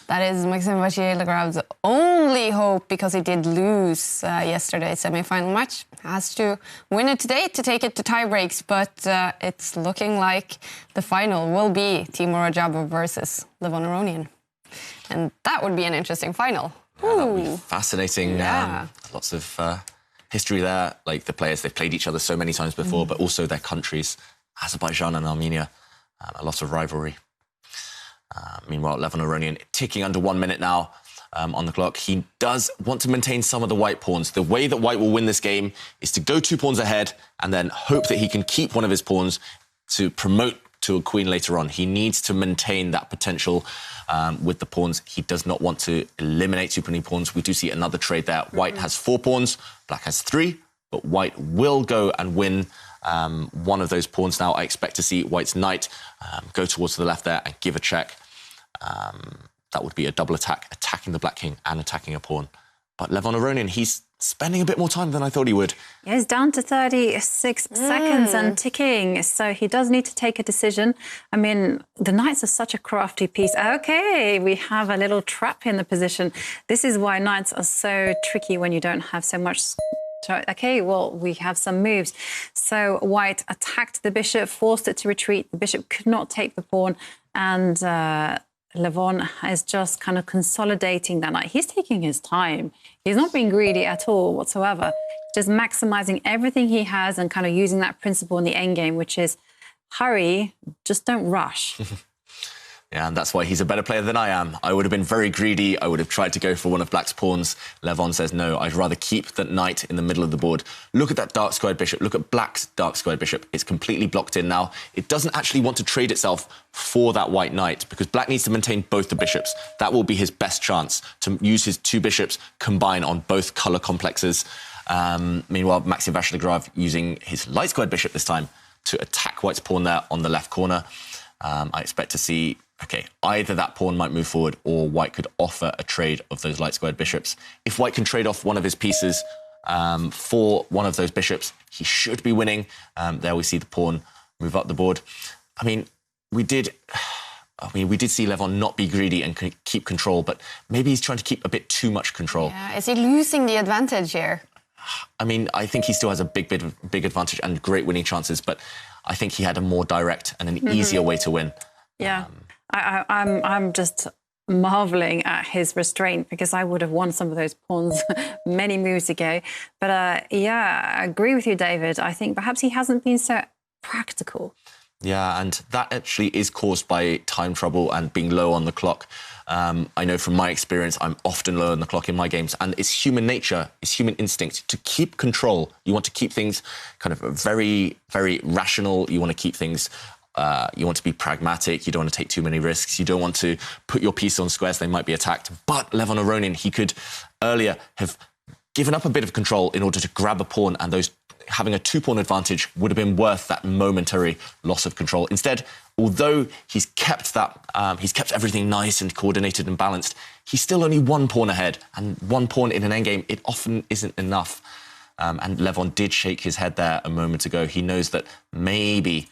That is Maxim Vachier-Lagrave's only hope, because he did lose yesterday's semi-final match. Has to win it today to take it to tie breaks, but it's looking like the final will be Timur Radjabov versus Levon Aronian. And that would be an interesting final. Yeah, that would be fascinating. Yeah. Lots of history there, like the players, they've played each other so many times before, but also their countries, Azerbaijan and Armenia, a lot of rivalry. Meanwhile, Levon Aronian ticking under 1 minute now on the clock. He does want to maintain some of the white pawns. The way that white will win this game is to go 2 pawns ahead and then hope that he can keep one of his pawns to promote to a queen later on. He needs to maintain that potential with the pawns. He does not want to eliminate too many pawns. We do see another trade there. White has 4 pawns, black has 3, but white will go and win one of those pawns now. I expect to see white's knight go towards the left there and give a check. That would be a double attack, attacking the black king and attacking a pawn. But Levon Aronian, he's spending a bit more time than I thought he would. Yeah, he's down to 36 seconds and ticking, so he does need to take a decision. I mean, the knights are such a crafty piece. OK, we have a little trap in the position. This is why knights are so tricky when you don't have so much. OK, well, we have some moves. So white attacked the bishop, forced it to retreat. The bishop could not take the pawn, and Levon is just kind of consolidating that knight. He's taking his time. He's not being greedy at all whatsoever. Just maximizing everything he has and kind of using that principle in the endgame, which is hurry, just don't rush. Yeah, and that's why he's a better player than I am. I would have been very greedy. I would have tried to go for one of black's pawns. Levon says, no, I'd rather keep that knight in the middle of the board. Look at that dark squared bishop. Look at black's dark squared bishop. It's completely blocked in now. It doesn't actually want to trade itself for that white knight, because black needs to maintain both the bishops. That will be his best chance to use his 2 bishops, combine on both colour complexes. Meanwhile, Maxim Vachier-Lagrave using his light squared bishop this time to attack white's pawn there on the left corner. I expect to see, OK, either that pawn might move forward or white could offer a trade of those light squared bishops. If white can trade off one of his pieces for one of those bishops, he should be winning. There we see the pawn move up the board. I mean, we did see Levon not be greedy and keep control, but maybe he's trying to keep a bit too much control. Yeah, is he losing the advantage here? I mean, I think he still has a big advantage and great winning chances, but I think he had a more direct and an easier way to win. Yeah, I'm just marveling at his restraint, because I would have won some of those pawns many moves ago. But yeah, I agree with you, David. I think perhaps he hasn't been so practical. Yeah, and that actually is caused by time trouble and being low on the clock. I know from my experience, I'm often low on the clock in my games, and it's human nature, it's human instinct to keep control. You want to keep things kind of very, very rational. You want to keep things, you want to be pragmatic. You don't want to take too many risks. You don't want to put your piece on squares, they might be attacked. But Levon Aronian, he could earlier have given up a bit of control in order to grab a pawn, and those having a 2-pawn advantage would have been worth that momentary loss of control. Instead, although he's kept everything nice and coordinated and balanced, he's still only 1 pawn ahead, and 1 pawn in an endgame, it often isn't enough. And Levon did shake his head there a moment ago. He knows that maybe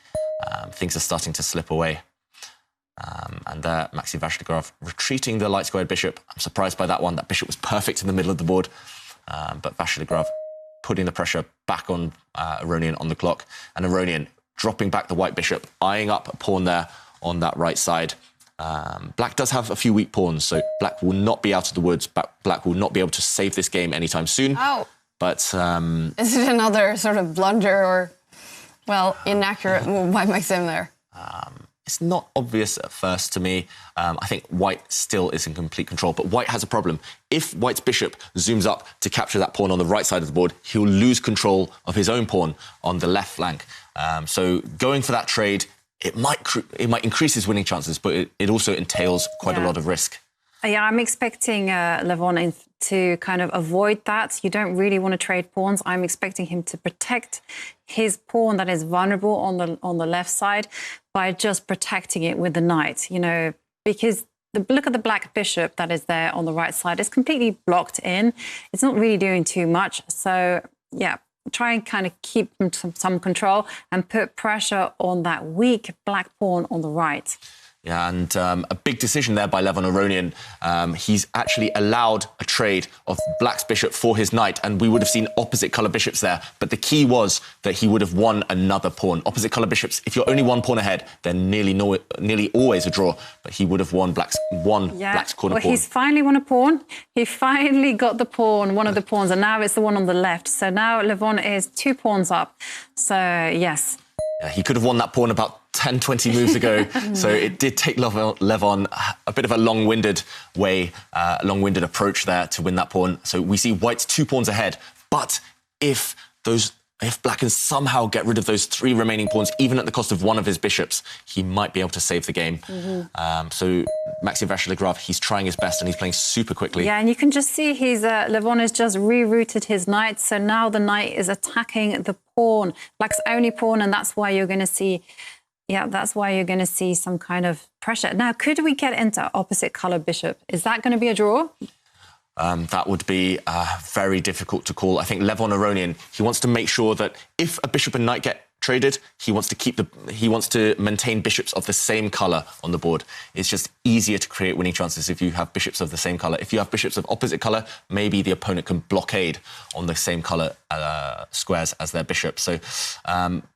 things are starting to slip away. And there, Maxim Vachier-Lagrave retreating the light squared bishop. I'm surprised by that one. That bishop was perfect in the middle of the board. But Vachier-Lagrave putting the pressure back on Aronian on the clock. And Aronian dropping back the white bishop, eyeing up a pawn there on that right side. Black does have a few weak pawns, so Black will not be out of the woods. Black will not be able to save this game anytime soon. Oh. But is it another sort of blunder or, well, inaccurate move by Maxim there? It's not obvious at first to me. I think White still is in complete control, but White has a problem. If White's bishop zooms up to capture that pawn on the right side of the board, he'll lose control of his own pawn on the left flank. So going for that trade, it might increase his winning chances, but it also entails quite a lot of risk. Yeah, I'm expecting Levon to kind of avoid that. You don't really want to trade pawns. I'm expecting him to protect his pawn that is vulnerable on the left side by just protecting it with the knight, you know, because look at the black bishop that is there on the right side. It's completely blocked in. It's not really doing too much. So, yeah, try and kind of keep some control and put pressure on that weak black pawn on the right. Yeah, and a big decision there by Levon Aronian. He's actually allowed a trade of Black's bishop for his knight, and we would have seen opposite colour bishops there. But the key was that he would have won another pawn. Opposite colour bishops, if you're only 1 pawn ahead, they're nearly always a draw. But he would have won Black's corner pawn. He's finally won a pawn. He finally got the pawn, one of the pawns, and now it's the one on the left. So now Levon is 2 pawns up. So, yes. Yeah, he could have won that pawn about 10, 20 moves ago. So it did take Levon a bit of a long-winded approach there to win that pawn. So we see White's 2 pawns ahead. But if Black can somehow get rid of those 3 remaining pawns, even at the cost of 1 of his bishops, he might be able to save the game. So Maxim Vachier-Lagrave, he's trying his best and he's playing super quickly. Yeah, and you can just see Levon has just rerouted his knight. So now the knight is attacking the pawn, Black's only pawn, and that's why you're going to see... Yeah, that's why you're going to see some kind of pressure. Now, could we get into opposite colour bishop? Is that going to be a draw? That would be very difficult to call. I think Levon Aronian, he wants to make sure that if a bishop and knight get traded, he wants to maintain bishops of the same colour on the board. It's just easier to create winning chances if you have bishops of the same colour. If you have bishops of opposite colour, maybe the opponent can blockade on the same colour squares as their bishop. So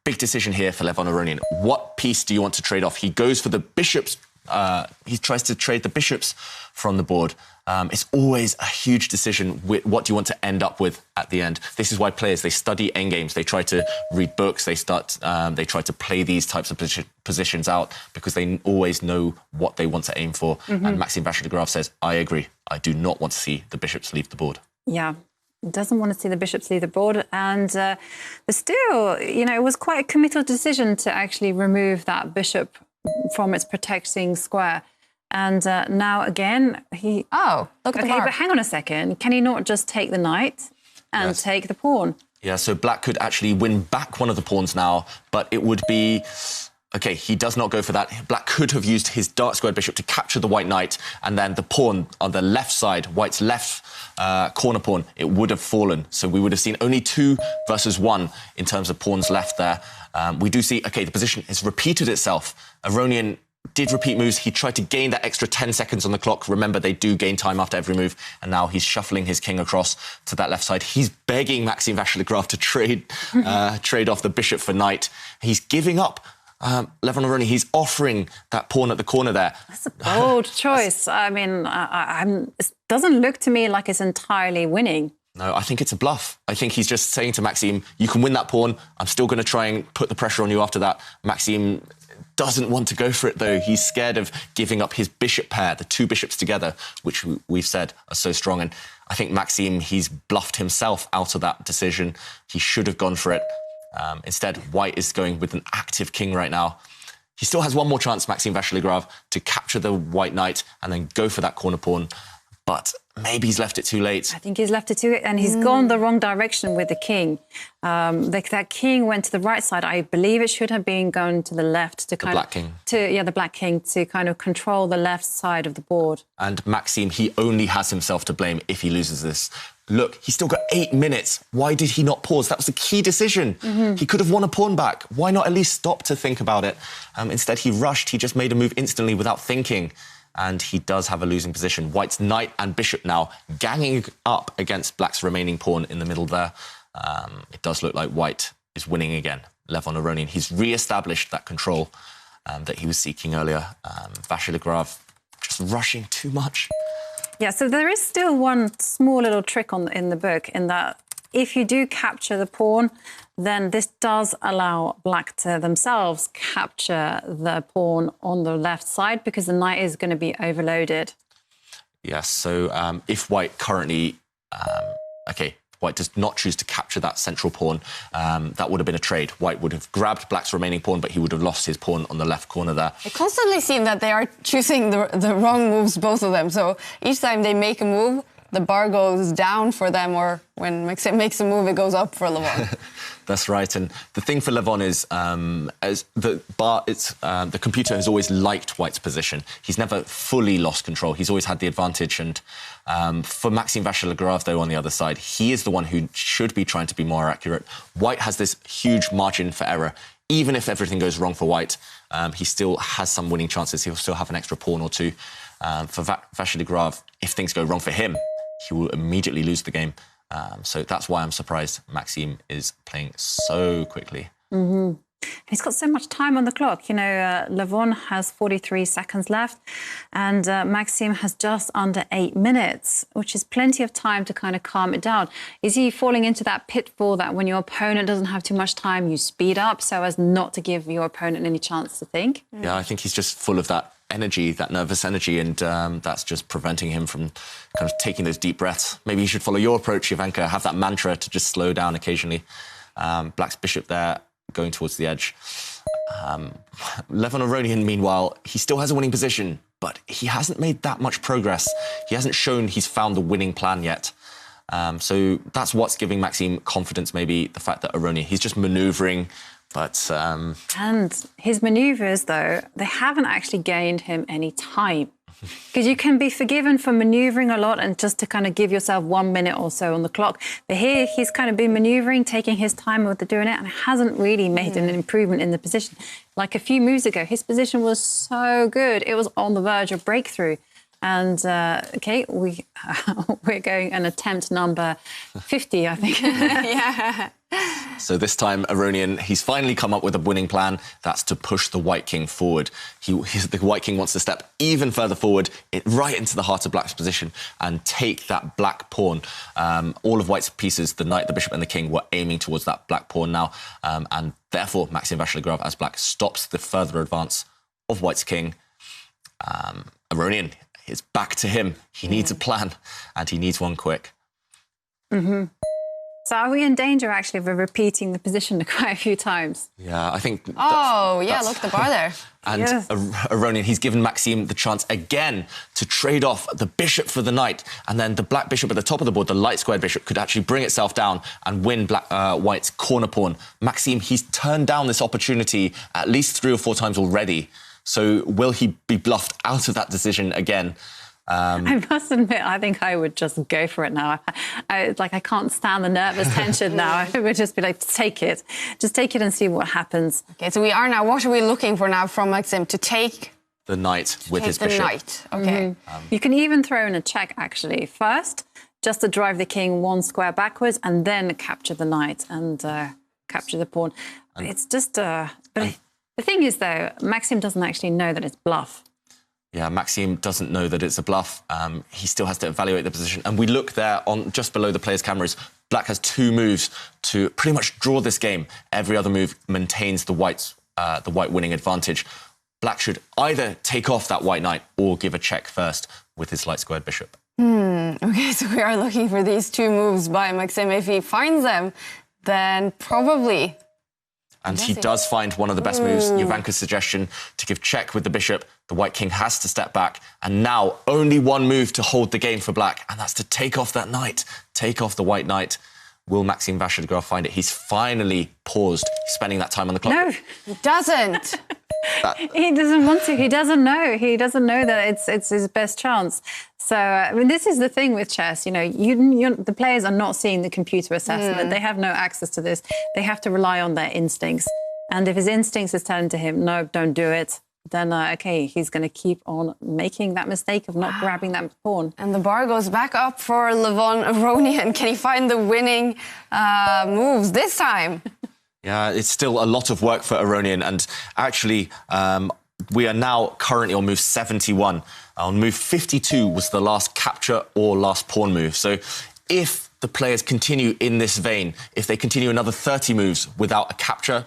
big decision here for Levon Aronian. What piece do you want to trade off? He goes for the bishops. He tries to trade the bishops from the board. It's always a huge decision. What do you want to end up with at the end? This is why players, they study endgames. They try to read books. They try to play these types of positions out because they always know what they want to aim for. And Maxim Vachier-Lagrave says, I agree. I do not want to see the bishops leave the board. Yeah. Doesn't want to see the bishops leave the board. And but still, you know, it was quite a committal decision to actually remove that bishop from its protecting square. And now again, he... Oh, look at the Okay, mark. but hang on a second. Can he not just take the knight and take the pawn? Yeah, so Black could actually win back 1 of the pawns now, but it would be... OK, he does not go for that. Black could have used his dark squared bishop to capture the white knight, and then the pawn on the left side, White's left corner pawn, it would have fallen. So we would have seen only 2 versus 1 in terms of pawns left there. We do see, OK, the position has repeated itself. Aronian did repeat moves. He tried to gain that extra 10 seconds on the clock. Remember, they do gain time after every move. And now he's shuffling his king across to that left side. He's begging Maxim Vachier-Lagrave to trade off the bishop for knight. He's giving up Levon Aronian. He's offering that pawn at the corner there. That's a bold choice. I mean, it doesn't look to me like it's entirely winning. No, I think it's a bluff. I think he's just saying to Maxim, you can win that pawn. I'm still going to try and put the pressure on you after that. Maxim doesn't want to go for it, though. He's scared of giving up his bishop pair, the 2 bishops together, which we've said are so strong. And I think Maxim, he's bluffed himself out of that decision. He should have gone for it. Instead, White is going with an active king right now. He still has 1 more chance, Maxim Vachier-Lagrave, to capture the white knight and then go for that corner pawn. but maybe he's left it too late. I think he's left it too late, and he's gone the wrong direction with the king. That king went to the right side. I believe it should have been going to the left to kind of... the black king, to kind of control the left side of the board. And Maxime, he only has himself to blame if he loses this. Look, he's still got 8 minutes. Why did he not pause? That was the key decision. He could have won a pawn back. Why not at least stop to think about it? Instead, he rushed. He just made a move instantly without thinking. And he does have a losing position. White's knight and bishop now ganging up against black's remaining pawn in the middle there. It does look like white is winning again. Levon Aronian, he's re-established that control that he was seeking earlier. Vachier-Lagrave just rushing too much. Yeah, so there is still one small little trick in the book, in that if you do capture the pawn, then this does allow black to themselves capture the pawn on the left side, because the knight is going to be overloaded. Yes, so if white currently... White does not choose to capture that central pawn, that would have been a trade. White would have grabbed black's remaining pawn, but he would have lost his pawn on the left corner there. It constantly seems that they are choosing the wrong moves, both of them. So each time they make a move, the bar goes down for them, or when Maxime makes a move, it goes up for Levon. That's right. And the thing for Levon is, the computer has always liked white's position. He's never fully lost control. He's always had the advantage. And for Maxime Vachier-Lagrave, though, on the other side, he is the one who should be trying to be more accurate. White has this huge margin for error. Even if everything goes wrong for white, he still has some winning chances. He'll still have an extra pawn or two. For Vachier-Lagrave, if things go wrong for him, he will immediately lose the game. So that's why I'm surprised Maxime is playing so quickly. He's got so much time on the clock. You know, Levon has 43 seconds left, and Maxime has just under 8 minutes, which is plenty of time to kind of calm it down. Is he falling into that pitfall that when your opponent doesn't have too much time, you speed up so as not to give your opponent any chance to think? Yeah, I think he's just full of that energy, that nervous energy, and that's just preventing him from kind of taking those deep breaths. Maybe you should follow your approach, Jovanka, have that mantra to just slow down occasionally. Black's bishop there, going towards the edge. Levon Aronian, meanwhile, he still has a winning position, but he hasn't made that much progress. He hasn't shown he's found the winning plan yet. So that's what's giving Maxime confidence, maybe, the fact that Aronian, he's just manoeuvring, but... And his manoeuvres, though, they haven't actually gained him any time. Because you can be forgiven for manoeuvring a lot and just to kind of give yourself 1 minute or so on the clock. But here he's kind of been manoeuvring, taking his time with doing it, and hasn't really made an improvement in the position. Like a few moves ago, his position was so good. It was on the verge of breakthrough. And, OK, we're going an attempt number 50, I think. Yeah. So this time, Aronian, he's finally come up with a winning plan. That's to push the white king forward. The white king wants to step even further forward, right into the heart of black's position, and take that black pawn. All of white's pieces, the knight, the bishop and the king, were aiming towards that black pawn now. And therefore, Maxime Vachier-Lagrave, as black, stops the further advance of white's king. Aronian, it's back to him. He needs a plan, and he needs one quick. So are we in danger, actually, of repeating the position quite a few times? Yeah, I think... Oh, yeah, look, the bar there. And Aronian, he's given Maxime the chance again to trade off the bishop for the knight, and then the black bishop at the top of the board, the light-squared bishop, could actually bring itself down and win white's corner pawn. Maxime, he's turned down this opportunity at least 3 or 4 times already. So will he be bluffed out of that decision again? I must admit, I think I would just go for it now. I can't stand the nervous tension now. I would just be like, take it. Just take it and see what happens. OK, so what are we looking for now from Maxime? To take... the knight with his bishop. The knight, OK. You can even throw in a check, actually. First, just to drive the king 1 square backwards, and then capture the knight and capture the pawn. It's just... the thing is, though, Maxime doesn't actually know that it's bluff. Yeah, Maxime doesn't know that it's a bluff. He still has to evaluate the position. And we look there on just below the players' cameras. Black has 2 moves to pretty much draw this game. Every other move maintains the white winning advantage. Black should either take off that white knight or give a check first with his light-squared bishop. OK, so we are looking for these 2 moves by Maxime. If he finds them, then probably... And he does find one of the best moves, Jovanka's suggestion to give check with the bishop. The white king has to step back. And now only one move to hold the game for black, and that's to take off that knight, take off the white knight. Will Maxime Vachier-Lagrave find it? He's finally paused, spending that time on the clock. No, he doesn't. He doesn't want to. He doesn't know. He doesn't know that it's his best chance. So, I mean, this is the thing with chess. You know, the players are not seeing the computer assessment. They have no access to this. They have to rely on their instincts. And if his instincts is telling to him, no, don't do it, then, OK, he's going to keep on making that mistake of not grabbing that pawn. And the bar goes back up for Levon Aronian. Can he find the winning moves this time? Yeah, it's still a lot of work for Aronian. And actually, we are now currently on move 71. On move 52 was the last capture or last pawn move. So if the players continue in this vein, if they continue another 30 moves without a capture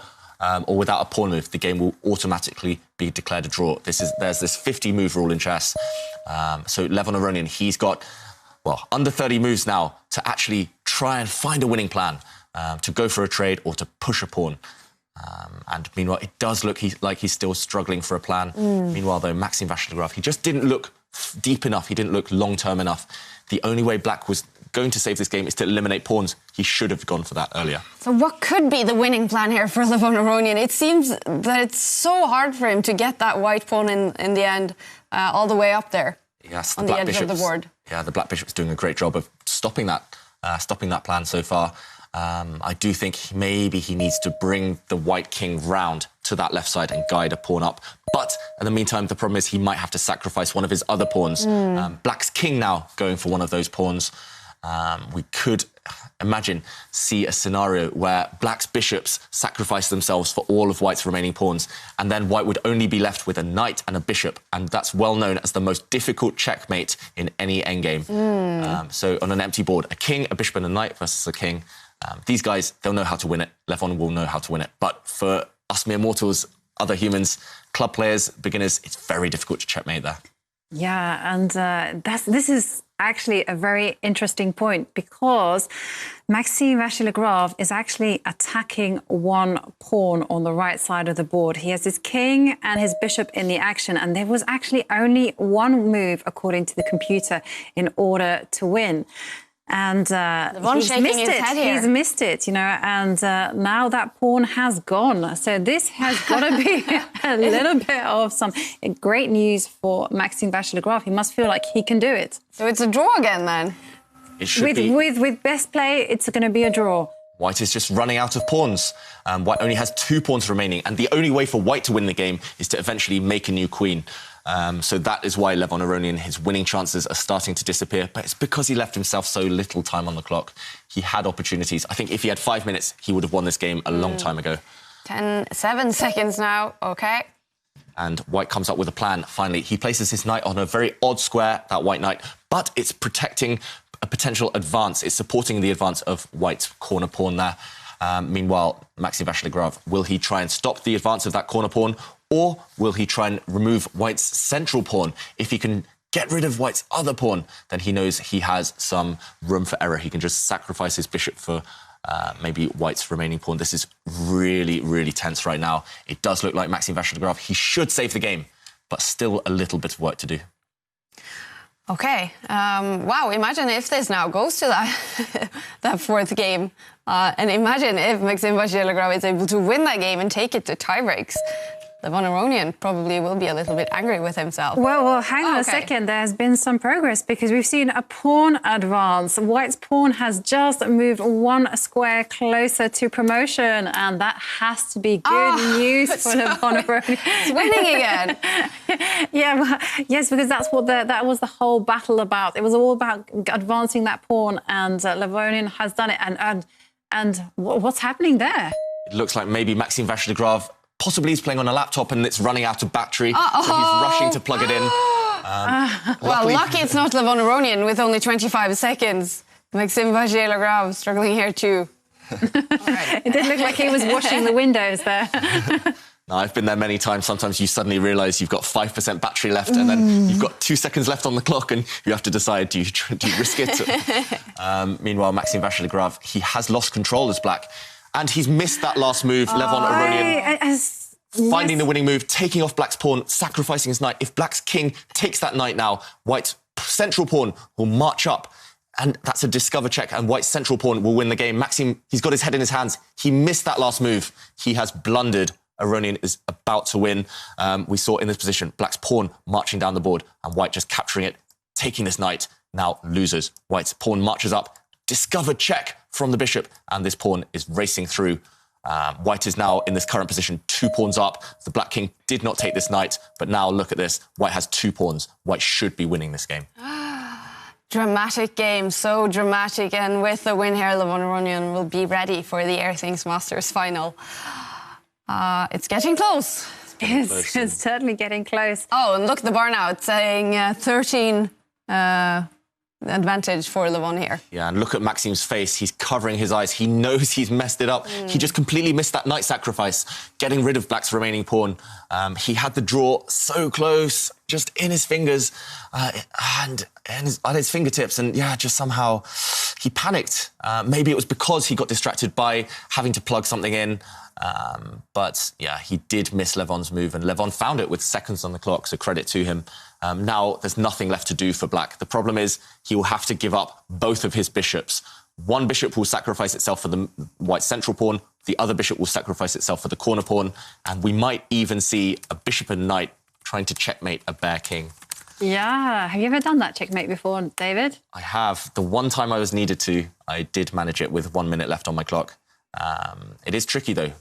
or without a pawn move, the game will automatically be declared a draw. There's this 50-move rule in chess. So Levon Aronian, he's got, well, under 30 moves now to actually try and find a winning plan, to go for a trade or to push a pawn. And meanwhile, it does look like he's still struggling for a plan. Meanwhile, though, Maxime Vachier-Lagrave, he just didn't look deep enough. He didn't look long-term enough. The only way black was going to save this game is to eliminate pawns. He should have gone for that earlier. So what could be the winning plan here for Levon Aronian? It seems that it's so hard for him to get that white pawn in the end all the way up there. Yes, on the edge of the board. Yeah, the black bishop's doing a great job of stopping that plan so far. I do think maybe he needs to bring the white king round to that left side and guide a pawn up. But in the meantime, the problem is he might have to sacrifice one of his other pawns. Black's king now going for one of those pawns. We could see a scenario where black's bishops sacrifice themselves for all of white's remaining pawns, and then white would only be left with a knight and a bishop, and that's well known as the most difficult checkmate in any endgame. So on an empty board, a king, a bishop and a knight versus a king. These guys, they'll know how to win it. Levon will know how to win it. But for us mere mortals, other humans, club players, beginners, it's very difficult to checkmate there. Yeah, and this is actually a very interesting point, because Maxime Vachier-Lagrave is actually attacking one pawn on the right side of the board. He has his king and his bishop in the action, and there was actually only one move, according to the computer, in order to win. And he's missed it. He's missed it, you know, and now that pawn has gone. So this has got to be a little bit of some great news for Maxime Vachier-Lagrave. He must feel like he can do it. So it's a draw again, then? It should be. With best play, it's going to be a draw. White is just running out of pawns. White only has 2 pawns remaining, and the only way for white to win the game is to eventually make a new queen. So that is why Levon Aronian, his winning chances are starting to disappear. But it's because he left himself so little time on the clock. He had opportunities. I think if he had 5 minutes, he would have won this game a long time ago. 7 seconds now. OK. And white comes up with a plan, finally. He places his knight on a very odd square, that white knight, but it's protecting a potential advance. It's supporting the advance of white's corner pawn there. Meanwhile, Maxime Vachier-Lagrave, will he try and stop the advance of that corner pawn, or will he try and remove white's central pawn? If he can get rid of white's other pawn, then he knows he has some room for error. He can just sacrifice his bishop for maybe white's remaining pawn. This is really, really tense right now. It does look like Maxime Vachier-Lagrave, he should save the game, but still a little bit of work to do. OK. Wow, imagine if this now goes to that fourth game. And imagine if Maxime Vachier-Lagrave is able to win that game and take it to tiebreaks. Levon Aronian probably will be a little bit angry with himself. Well, hang on a second. There's been some progress, because we've seen a pawn advance. White's pawn has just moved 1 square closer to promotion, and that has to be good news for Levon Aronian. It's winning again. Yes, because that's what that was the whole battle about. It was all about advancing that pawn, and Levonian has done it. And what's happening there? It looks like maybe Maxime Vachier-Lagrave possibly he's playing on a laptop and it's running out of battery, so he's rushing to plug it in. Well, lucky it's not Levon Aronian with only 25 seconds. Maxime Vachier-Lagrave struggling here too. It did look like he was washing the windows there. No, I've been there many times. Sometimes you suddenly realise you've got 5% battery left and then you've got 2 seconds left on the clock and you have to decide, do you risk it? Meanwhile, Maxime Vachier-Lagrave, he has lost control as black. And he's missed that last move, Levon Aronian. Finding the winning move, taking off Black's pawn, sacrificing his knight. If Black's king takes that knight now, White's central pawn will march up. And that's a discover check, and White's central pawn will win the game. Maxime, he's got his head in his hands. He missed that last move. He has blundered. Aronian is about to win. We saw in this position, Black's pawn marching down the board, and White just capturing it, taking this knight. Now losers. White's pawn marches up. Discover check from the bishop, and this pawn is racing through. White is now in this current position, 2 pawns up. The Black king did not take this knight, but now look at this. White has 2 pawns. White should be winning this game. Dramatic game, so dramatic. And with the win here, Levon Aronian will be ready for the Airthings Masters final. It's getting close. It's certainly getting close. Oh, and look, the bar now, it's saying 13 advantage for Levon here. Yeah, and look at Maxime's face. He's covering his eyes. He knows he's messed it up. He just completely missed that knight sacrifice, getting rid of Black's remaining pawn. He had the draw so close, just in his fingers and at his fingertips. And yeah, just somehow he panicked. Maybe it was because he got distracted by having to plug something in. But yeah, he did miss Levon's move, and Levon found it with seconds on the clock, so credit to him. Now there's nothing left to do for Black. The problem is he will have to give up both of his bishops. One bishop will sacrifice itself for the White central pawn, the other bishop will sacrifice itself for the corner pawn, and we might even see a bishop and knight trying to checkmate a bare king. Yeah. Have you ever done that checkmate before, David? I have. The one time I was needed to, I did manage it with 1 minute left on my clock. It is tricky, though.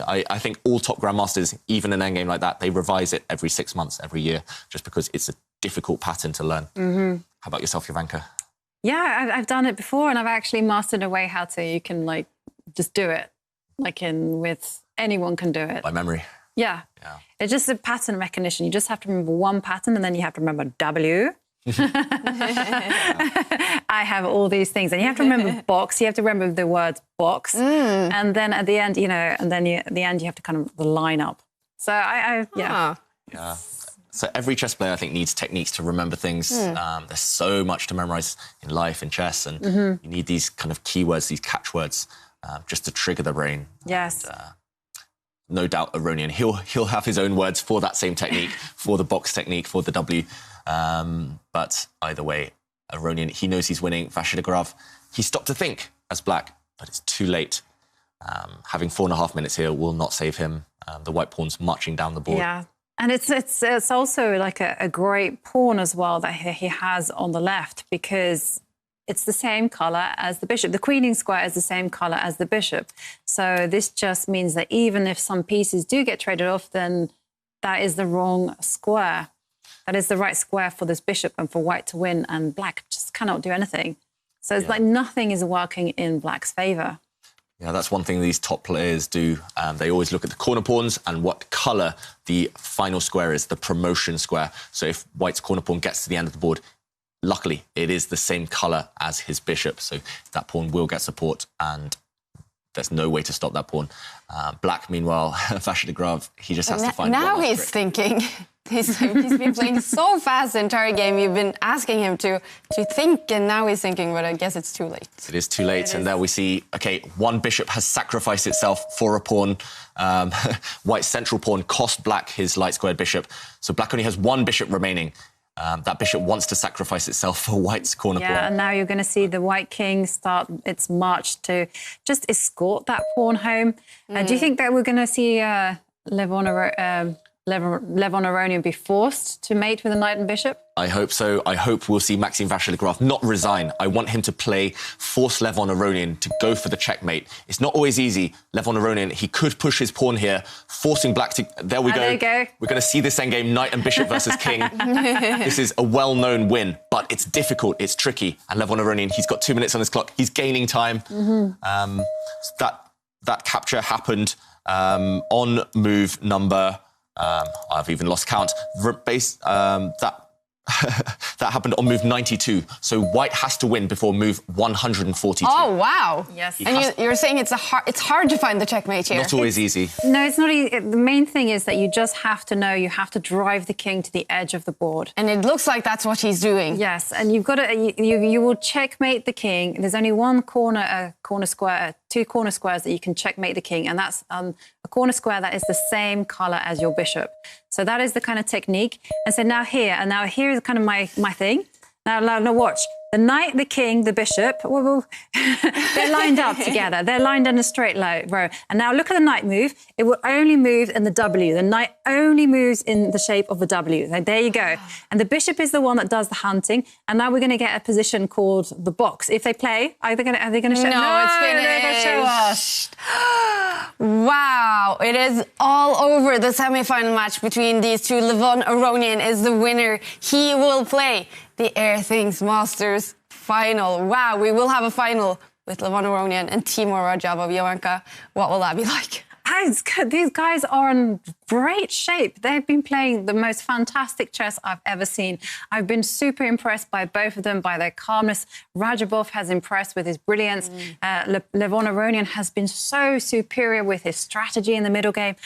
I think all top grandmasters, even an endgame like that, they revise it every 6 months, every year, just because it's a difficult pattern to learn. How about yourself, Jovanka? Yeah, I've done it before, and I've actually mastered a way how to, you can like just do it. With anyone can do it. By memory. Yeah. It's just a pattern recognition. You just have to remember one pattern, and then you have to remember W. I have all these things, and you have to remember box. You have to remember the word box, and then at the end, at the end, you have to kind of line up. So yeah. So every chess player, I think, needs techniques to remember things. There's so much to memorize in life, in chess, and you need these kind of keywords, these catchwords, just to trigger the brain. Yes. And, no doubt, Aronian, he'll have his own words for that same technique, for the box technique, for the W. But either way, Aronian, he knows he's winning. Vachier-Lagrave, he stopped to think as Black, but it's too late. Having 4.5 minutes here will not save him. The white pawn's marching down the board. Yeah, and it's also like a great pawn as well that he has on the left, because it's the same colour as the bishop. The queening square is the same colour as the bishop. So this just means that even if some pieces do get traded off, then that is the wrong square. That is the right square for this bishop and for White to win, and Black just cannot do anything. So it's like nothing is working in Black's favour. Yeah, that's one thing these top players do. They always look at the corner pawns and what colour the final square is, the promotion square. So if White's corner pawn gets to the end of the board, luckily it is the same colour as his bishop. So that pawn will get support, and there's no way to stop that pawn. Black, meanwhile, Vachier-Lagrave, he just has to find now one he's trick. thinking. He's been playing so fast the entire game. You've been asking him to think, and now he's thinking, but I guess it's too late. It is too late, and there we see, okay, one bishop has sacrificed itself for a pawn. White's central pawn cost Black his light-squared bishop, so Black only has one bishop remaining. That bishop wants to sacrifice itself for White's corner pawn. Yeah, and now you're going to see the White king start its march to just escort that pawn home. Do you think that we're going to see Levon Aronian be forced to mate with a knight and bishop? I hope so. I hope we'll see Maxime Vachier-Lagrave not resign. I want him to force Levon Aronian to go for the checkmate. It's not always easy. Levon Aronian, he could push his pawn here, forcing Black to... There we go. There you go. We're going to see this endgame, knight and bishop versus king. This is a well-known win, but it's difficult, it's tricky. And Levon Aronian, he's got 2 minutes on his clock. He's gaining time. That capture happened on move number... I've even lost count. That happened on move 92. So White has to win before move 142. Oh, wow. Yes. And you're saying it's hard to find the checkmate here. Not always easy. No, it's not easy. The main thing is that you just have to know you have to drive the king to the edge of the board. And it looks like that's what he's doing. Yes, and you've got to, you will checkmate the king. There's only one corner corner square, 2 corner squares that you can checkmate the king, and that's a corner square that is the same color as your bishop. So that is the kind of technique. And so now here is kind of my thing. Now watch. The knight, the king, the bishop, they're lined up together. They're lined in a straight row. And now look at the knight move. It will only move in the W. The knight only moves in the shape of a W. So there you go. And the bishop is the one that does the hunting. And now we're going to get a position called the box. If they play, are they going to show? No, it's finished. Show us. Wow, it is all over. The semi-final match between these two. Levon Aronian is the winner. He will play the Airthings Masters final. Wow, we will have a final with Levon Aronian and Timur Radjabov. Jovanka, what will that be like? It's good. These guys are in great shape. They've been playing the most fantastic chess I've ever seen. I've been super impressed by both of them, by their calmness. Radjabov has impressed with his brilliance. Levon Aronian has been so superior with his strategy in the middle game.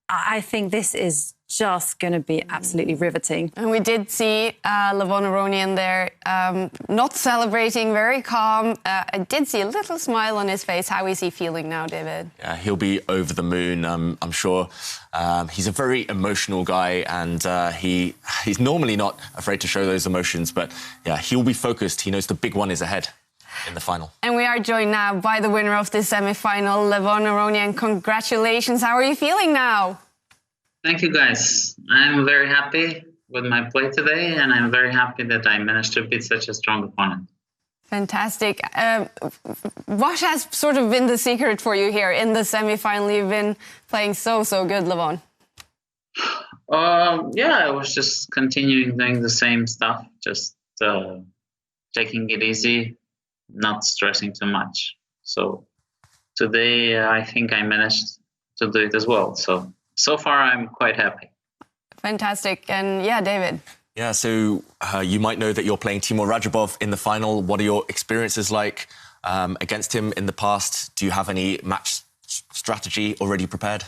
I think this is just going to be absolutely riveting. And we did see Levon Aronian there not celebrating, very calm. I did see a little smile on his face. How is he feeling now, David? Yeah, he'll be over the moon, I'm sure. He's a very emotional guy, and he's normally not afraid to show those emotions, but yeah, he'll be focused. He knows the big one is ahead in the final. And we are joined now by the winner of this semi-final, Levon Aronian. Congratulations. How are you feeling now? Thank you, guys. I'm very happy with my play today, and I'm very happy that I managed to beat such a strong opponent. Fantastic. What has sort of been the secret for you here in the semi-final? You've been playing so good, Levon. Yeah, I was just continuing doing the same stuff, just taking it easy, not stressing too much. So today, I think I managed to do it as well. So far, I'm quite happy. Fantastic. And yeah, David. Yeah, so you might know that you're playing Timur Radjabov in the final. What are your experiences like against him in the past? Do you have any match strategy already prepared?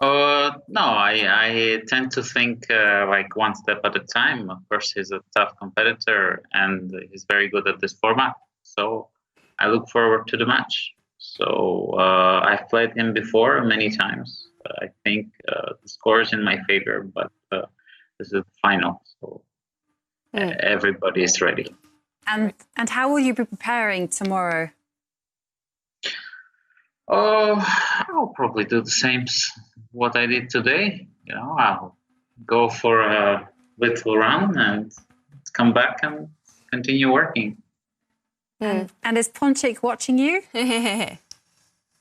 No, I tend to think like one step at a time. Of course, he's a tough competitor and he's very good at this format. So I look forward to the match. So I've played him before many times. I think the score is in my favor, but this is the final, so everybody is ready. And how will you be preparing tomorrow? I'll probably do the same what I did today. You know, I'll go for a little run and come back and continue working. And is Ponchik watching you?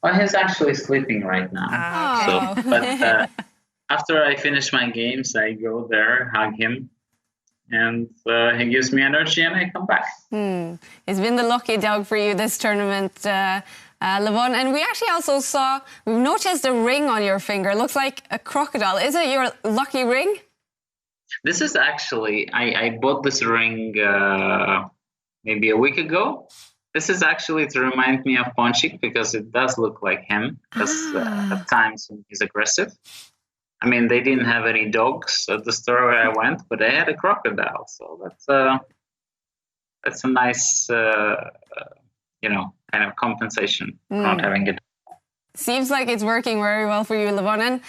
Well, he's actually sleeping right now. Okay. But after I finish my games, I go there, hug him, and he gives me energy, and I come back. It's been the lucky dog for you this tournament, Levon. And we actually also we've noticed a ring on your finger. It looks like a crocodile. Is it your lucky ring? This is actually, I bought this ring maybe a week ago. This is actually to remind me of Ponchik because it does look like him, because at times he's aggressive. I mean, they didn't have any dogs at the store where I went, but they had a crocodile. So that's a nice, kind of compensation for not having it. Seems like it's working very well for you, Levon. And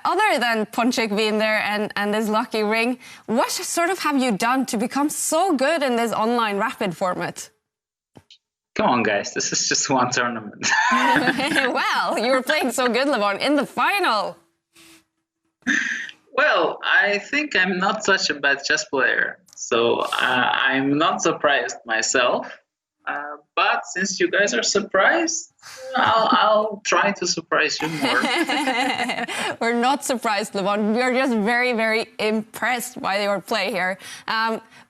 other than Ponchik being there and this lucky ring, what sort of have you done to become so good in this online rapid format? Come on, guys. This is just one tournament. Well, you were playing so good, Levon, in the final. Well, I think I'm not such a bad chess player. So I'm not surprised myself. But since you guys are surprised, I'll try to surprise you more. We're not surprised, Levon. We're just very impressed by your play here.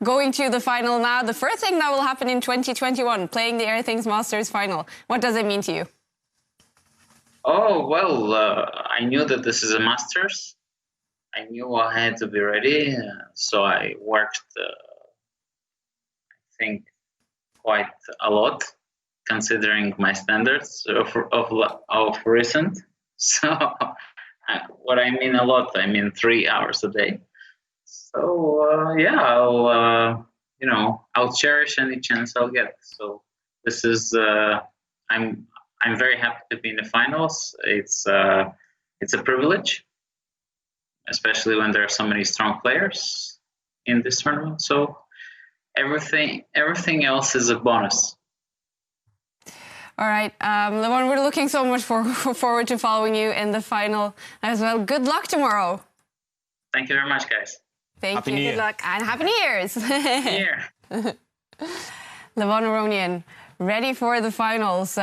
Going to the final now, the first thing that will happen in 2021, playing the Airthings Masters final. What does it mean to you? Oh, well, I knew that this is a Masters. I knew I had to be ready. So I worked, I think, quite a lot, considering my standards of recent. So what I mean a lot, I mean 3 hours a day. So yeah, I'll cherish any chance I'll get. So this is, I'm very happy to be in the finals. It's a privilege, especially when there are so many strong players in this tournament. So everything else is a bonus. All right, Levon, we're looking so much forward to following you in the final as well. Good luck tomorrow. Thank you very much, guys. Thank you. Good luck and Happy New Year's. Happy New Year. Levon Aronian, ready for the finals.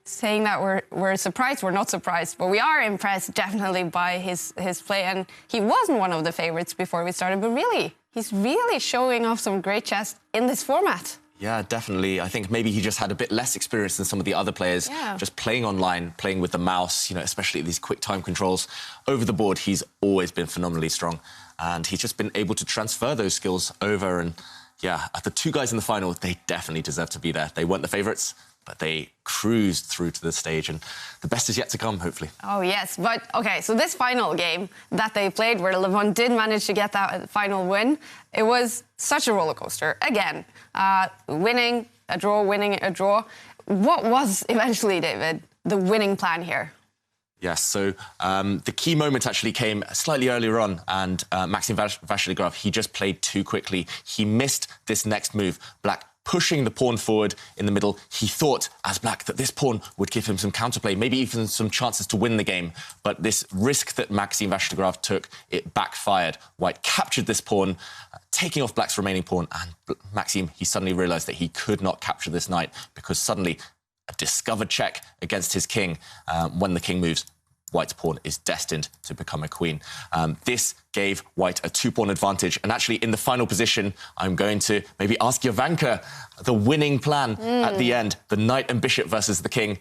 Saying that we're surprised, we're not surprised, but we are impressed definitely by his play. And he wasn't one of the favorites before we started, but really, he's really showing off some great chess in this format. Yeah, definitely. I think maybe he just had a bit less experience than some of the other players. Yeah. Just playing online, playing with the mouse, you know, especially these quick time controls. Over the board, he's always been phenomenally strong. And he's just been able to transfer those skills over. And yeah, the two guys in the final, they definitely deserve to be there. They weren't the favourites, but they cruised through to the stage, and the best is yet to come, hopefully. Oh, yes. But, OK, so this final game that they played, where Levon did manage to get that final win, it was such a roller coaster. Again, winning a draw, winning a draw. What was eventually, David, the winning plan here? Yes, so the key moment actually came slightly earlier on, and Maxime Vachier-Lagrave, he just played too quickly. He missed this next move. Black pushing the pawn forward in the middle. He thought, as Black, that this pawn would give him some counterplay, maybe even some chances to win the game. But this risk that Maxime Vachier-Lagrave took, it backfired. White captured this pawn, taking off Black's remaining pawn, and Maxime, he suddenly realised that he could not capture this knight, because suddenly a discovered check against his king. When the king moves, White's pawn is destined to become a queen. This gave White a two-pawn advantage. And actually, in the final position, I'm going to maybe ask Jovanka the winning plan at the end. The knight and bishop versus the king.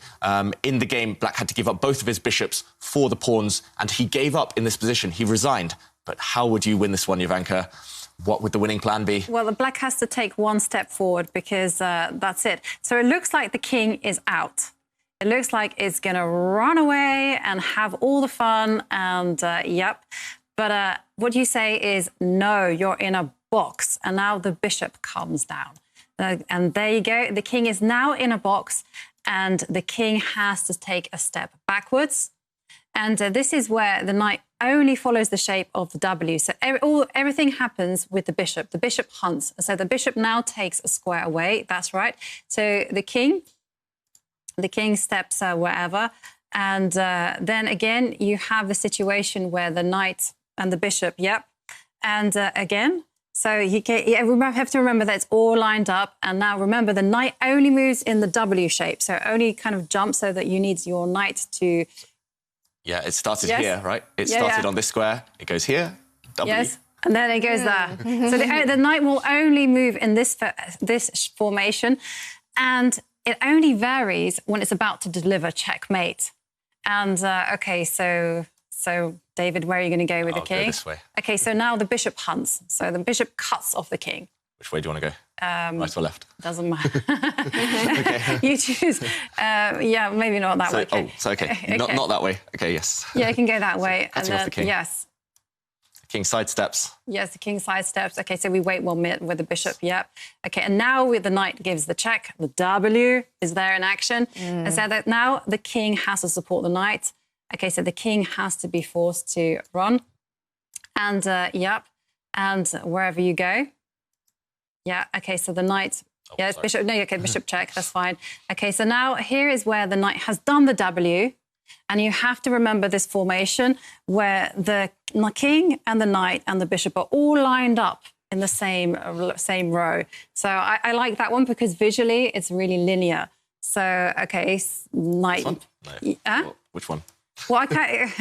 In the game, Black had to give up both of his bishops for the pawns, and he gave up in this position. He resigned. But how would you win this one, Jovanka? What would the winning plan be? Well, the Black has to take one step forward, because that's it. So it looks like the king is out. It looks like it's going to run away and have all the fun, and yep. But what you say is, no, you're in a box, and now the bishop comes down. And there you go. The king is now in a box, and the king has to take a step backwards. And this is where the knight only follows the shape of the W. So everything happens with the bishop. The bishop hunts. So the bishop now takes a square away. That's right. So the king steps wherever. And then again, you have the situation where the knight and the bishop, yep. And again, so you have to remember that it's all lined up. And now remember, the knight only moves in the W shape. So only kind of jumps, so that you need your knight to... Yeah, it started here, right? It started on this square. It goes here, W. Yes, and then it goes there. So the knight will only move in this formation. And it only varies when it's about to deliver checkmate. And, OK, so David, where are you going to go with the king? I'll go this way. OK, so now the bishop hunts. So the bishop cuts off the king. Which way do you want to go? Right or left? Doesn't matter. You choose. Yeah, maybe not that way. Oh, so OK. Okay. Not that way. OK, yes. Yeah, you can go that way. Cutting off the king. Yes. King sidesteps. Yes, the king sidesteps. OK, so we wait 1 minute with the bishop, yep. OK, and now with the knight gives the check. The W is there in action. And so that now the king has to support the knight. OK, so the king has to be forced to run. And, yep, and wherever you go. Yeah, OK, so the knight... Yeah, it's bishop... No, OK, bishop check, that's fine. OK, so now here is where the knight has done the W. And you have to remember this formation where the king and the knight and the bishop are all lined up in the same row. So I like that one because visually it's really linear. So, OK, knight... No. Which one? Well, I can't...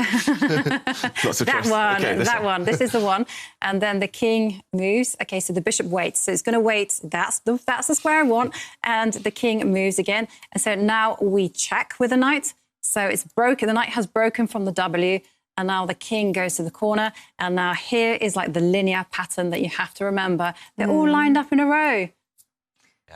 Lots of that choice. one, Okay, that one. This is the one. And then the king moves. OK, so the bishop waits. So it's going to wait. That's the square I want. And the king moves again. And so now we check with the knight. So it's broken. The knight has broken from the W. And now the king goes to the corner. And now here is like the linear pattern that you have to remember. They're all lined up in a row.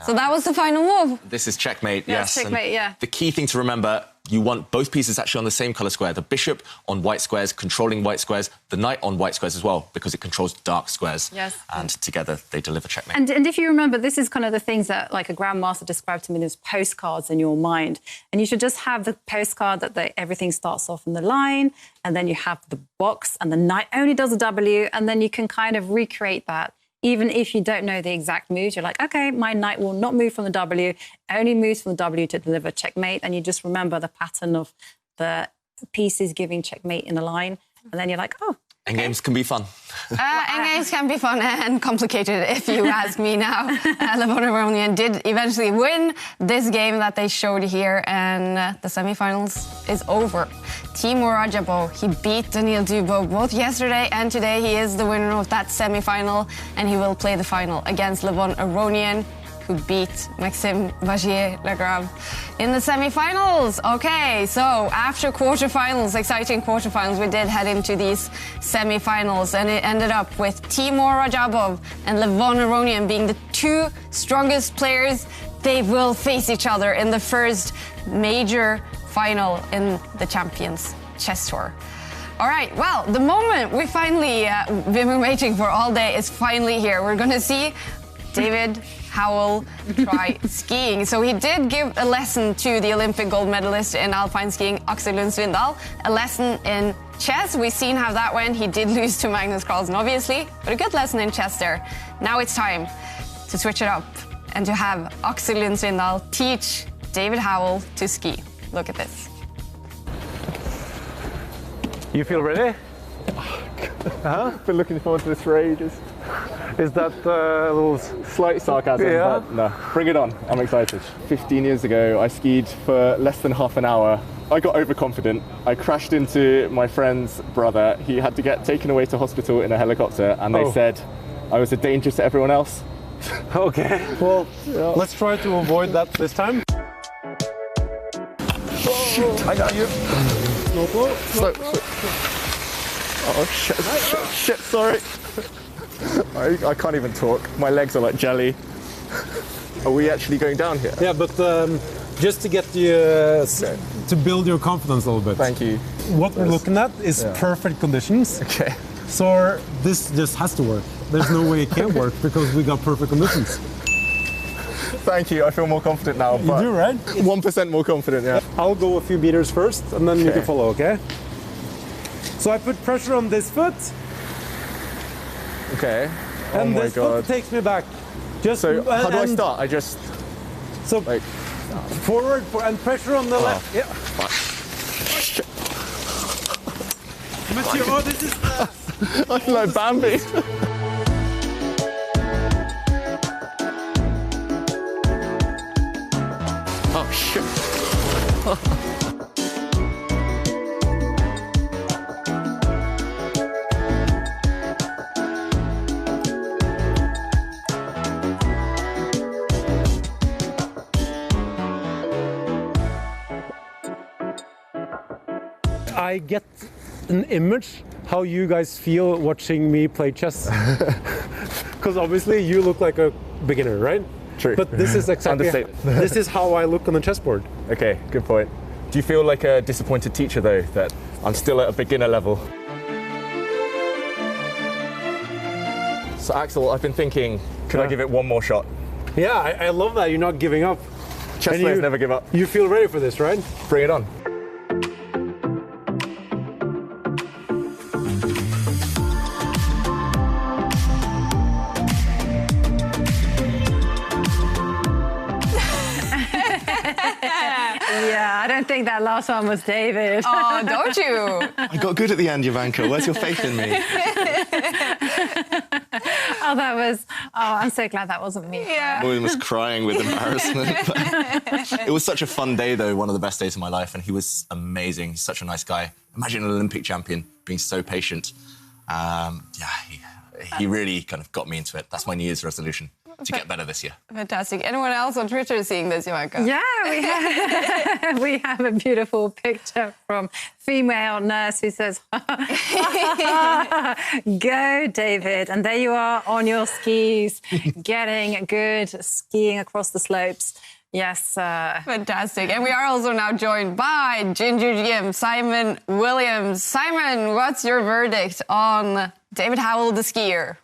So that was the final move. This is checkmate, Yeah, yes. checkmate, and yeah. the key thing to remember, You want both pieces actually on the same color square. The bishop on white squares, controlling white squares, the knight on white squares as well, because it controls dark squares. Yes. And together they deliver checkmate. And if you remember, this is kind of the things that like a grandmaster described to me as postcards in your mind. And you should just have the postcard that everything starts off in the line, and then you have the box, and the knight only does a W, and then you can kind of recreate that. Even if you don't know the exact moves, you're like, OK, my knight will not move from the W, only moves from the W to deliver checkmate. And you just remember the pattern of the pieces giving checkmate in a line. And then you're like, oh. Endgames can be fun. Endgames can be fun and complicated, if you ask me now. Levon Aronian did eventually win this game that they showed here, and the semifinals is over. Timur Radjabov, he beat Daniil Dubov both yesterday and today. He is the winner of that semifinal, and he will play the final against Levon Aronian, who beat Maxime Vachier-Lagrave in the semifinals. Okay, so after quarterfinals, exciting quarterfinals, we did head into these semifinals, and it ended up with Timur Radjabov and Levon Aronian being the two strongest players. They will face each other in the first major final in the Champions Chess Tour. All right, well, the moment we finally been waiting for all day is finally here. We're going to see David Howell try skiing. So he did give a lesson to the Olympic gold medalist in alpine skiing, Aksel Lund Svindal, a lesson in chess. We've seen how that went. He did lose to Magnus Carlsen, obviously, but a good lesson in chess there. Now it's time to switch it up and to have Aksel Lund Svindal teach David Howell to ski. Look at this. You feel ready? Huh? Been looking forward to this for ages. Is that a little slight sarcasm? Yeah. But no, bring it on. I'm excited. 15 years ago, I skied for less than half an hour. I got overconfident. I crashed into my friend's brother. He had to get taken away to hospital in a helicopter, and they said I was a danger to everyone else. Okay, well, let's try to avoid that this time. Shoot, I got you. Oh, shit, sorry. I can't even talk. My legs are like jelly. Are we actually going down here? Yeah, but just to get you, to build your confidence a little bit. Thank you. What we're looking at is perfect conditions. Okay. So this just has to work. There's no way it can't work because we got perfect conditions. Thank you, I feel more confident now. You do, right? 1% more confident, yeah. I'll go a few meters first, and then you can follow, okay? So I put pressure on this foot. Okay. And oh my this God. foot takes me back. Just so how do I start? I just... So like forward and pressure on the left. Yeah. Shit. Monsieur, oh, this is... I feel like Bambi. Oh, shit. I get an image how you guys feel watching me play chess. Because obviously you look like a beginner, right? True. But this is exactly this is how I look on the chessboard. Okay, good point. Do you feel like a disappointed teacher though, that I'm still at a beginner level? So Axel, I've been thinking, could I give it one more shot? Yeah, I love that you're not giving up. Chess players never give up. You feel ready for this, right? Bring it on. Yeah, I don't think that last one was David. Oh, don't you? I got good at the end, Jovanka. Where's your faith in me? Oh, that was... Oh, I'm so glad that wasn't me. Yeah. I was crying with embarrassment. It was such a fun day, though, one of the best days of my life, and he was amazing. He's such a nice guy. Imagine an Olympic champion being so patient. He really kind of got me into it. That's my New Year's resolution, to get better this year. Fantastic. Anyone else on Twitter seeing this, Jovanka? Yeah, we have a beautiful picture from female nurse who says, go, David. And there you are on your skis, getting good skiing across the slopes. Yes. Fantastic. And we are also now joined by Ginger GM Simon Williams. Simon, what's your verdict on David Howell, the skier?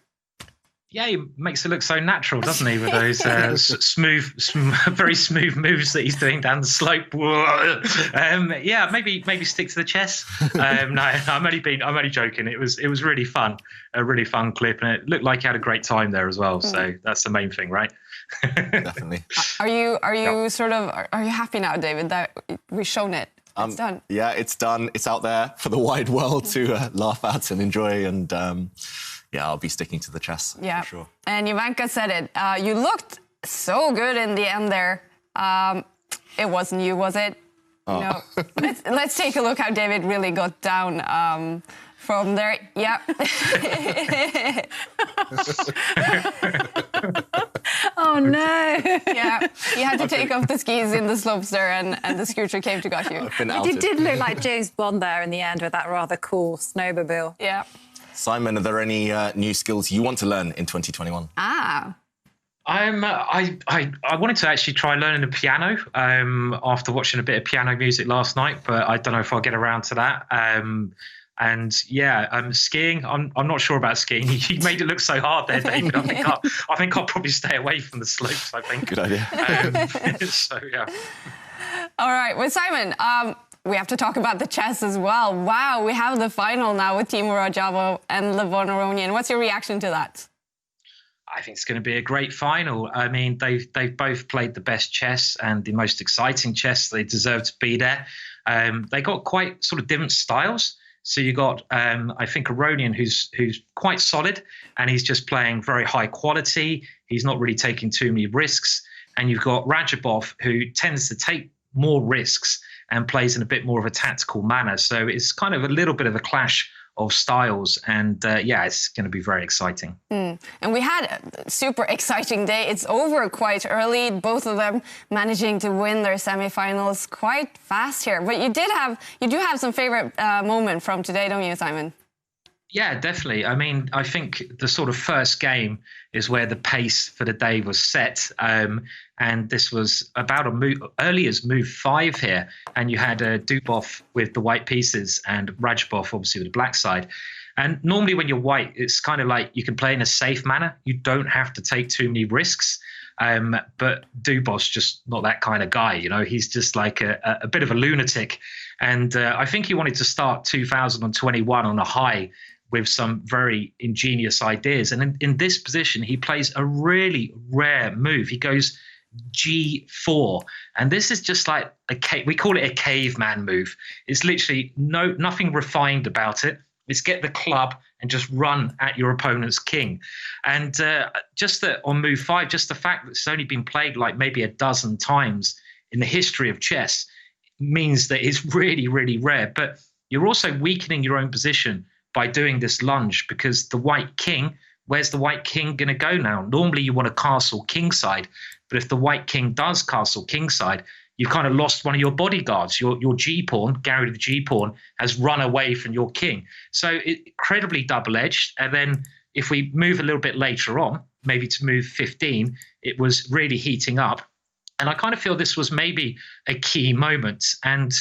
Yeah, he makes it look so natural, doesn't he, with those very smooth moves that he's doing down the slope. Yeah, maybe stick to the chess. No, I'm only joking. It was really fun, a really fun clip, and it looked like he had a great time there as well. So that's the main thing, right? Definitely. Are you are you happy now, David, that we've shown it? It's done. Yeah, it's done. It's out there for the wide world to laugh at and enjoy, and yeah, I'll be sticking to the chess. Yeah, for sure. And Jovanka said it. You looked so good in the end there. It wasn't you, was it? Oh. No. Let's take a look how David really got down from there. Yeah. Oh no! Yeah, you had to take off the skis in the slopes there, and the scooter came to got you. It did look like James Bond there in the end with that rather cool snowmobile. Yeah. Simon, are there any new skills you want to learn in 2021? Ah. I wanted to actually try learning the piano after watching a bit of piano music last night, but I don't know if I'll get around to that. And yeah, skiing. I'm not sure about skiing. You made it look so hard there, David. I think I'll probably stay away from the slopes. I think. Good idea. So yeah. All right, well, Simon, we have to talk about the chess as well. Wow, we have the final now with Team Radjabov and Levon Aronian. What's your reaction to that? I think it's going to be a great final. I mean, they've both played the best chess and the most exciting chess. They deserve to be there. They got quite sort of different styles. So you got, I think, Aronian, who's quite solid, and he's just playing very high quality. He's not really taking too many risks. And you've got Radjabov, who tends to take more risks and plays in a bit more of a tactical manner. So it's kind of a little bit of a clash of styles, and yeah, it's going to be very exciting. And we had a super exciting day. It's over quite early, both of them managing to win their semifinals quite fast here. But you do have some favorite moment from today, don't you, Simon? Yeah, definitely. I mean, I think the sort of first game is where the pace for the day was set. And this was about a move, early as move 5 here. And you had Dubov with the white pieces and Radjabov, obviously, with the black side. And normally when you're white, it's kind of like you can play in a safe manner. You don't have to take too many risks. But Dubov's just not that kind of guy. You know, he's just like a bit of a lunatic. And I think he wanted to start 2021 on a high with some very ingenious ideas. And in this position, he plays a really rare move. He goes G4. And this is just like we call it a caveman move. It's literally nothing refined about it. It's get the club and just run at your opponent's king. And just that on move 5, just the fact that it's only been played like maybe a dozen times in the history of chess means that it's really, really rare. But you're also weakening your own position by doing this lunge, because the white king, where's the white king going to go now? Normally you want to castle kingside, but if the white king does castle kingside, you've kind of lost one of your bodyguards. Your G-pawn, Gary the G-pawn, has run away from your king. So incredibly double-edged. And then if we move a little bit later on, maybe to move 15, it was really heating up. And I kind of feel this was maybe a key moment. And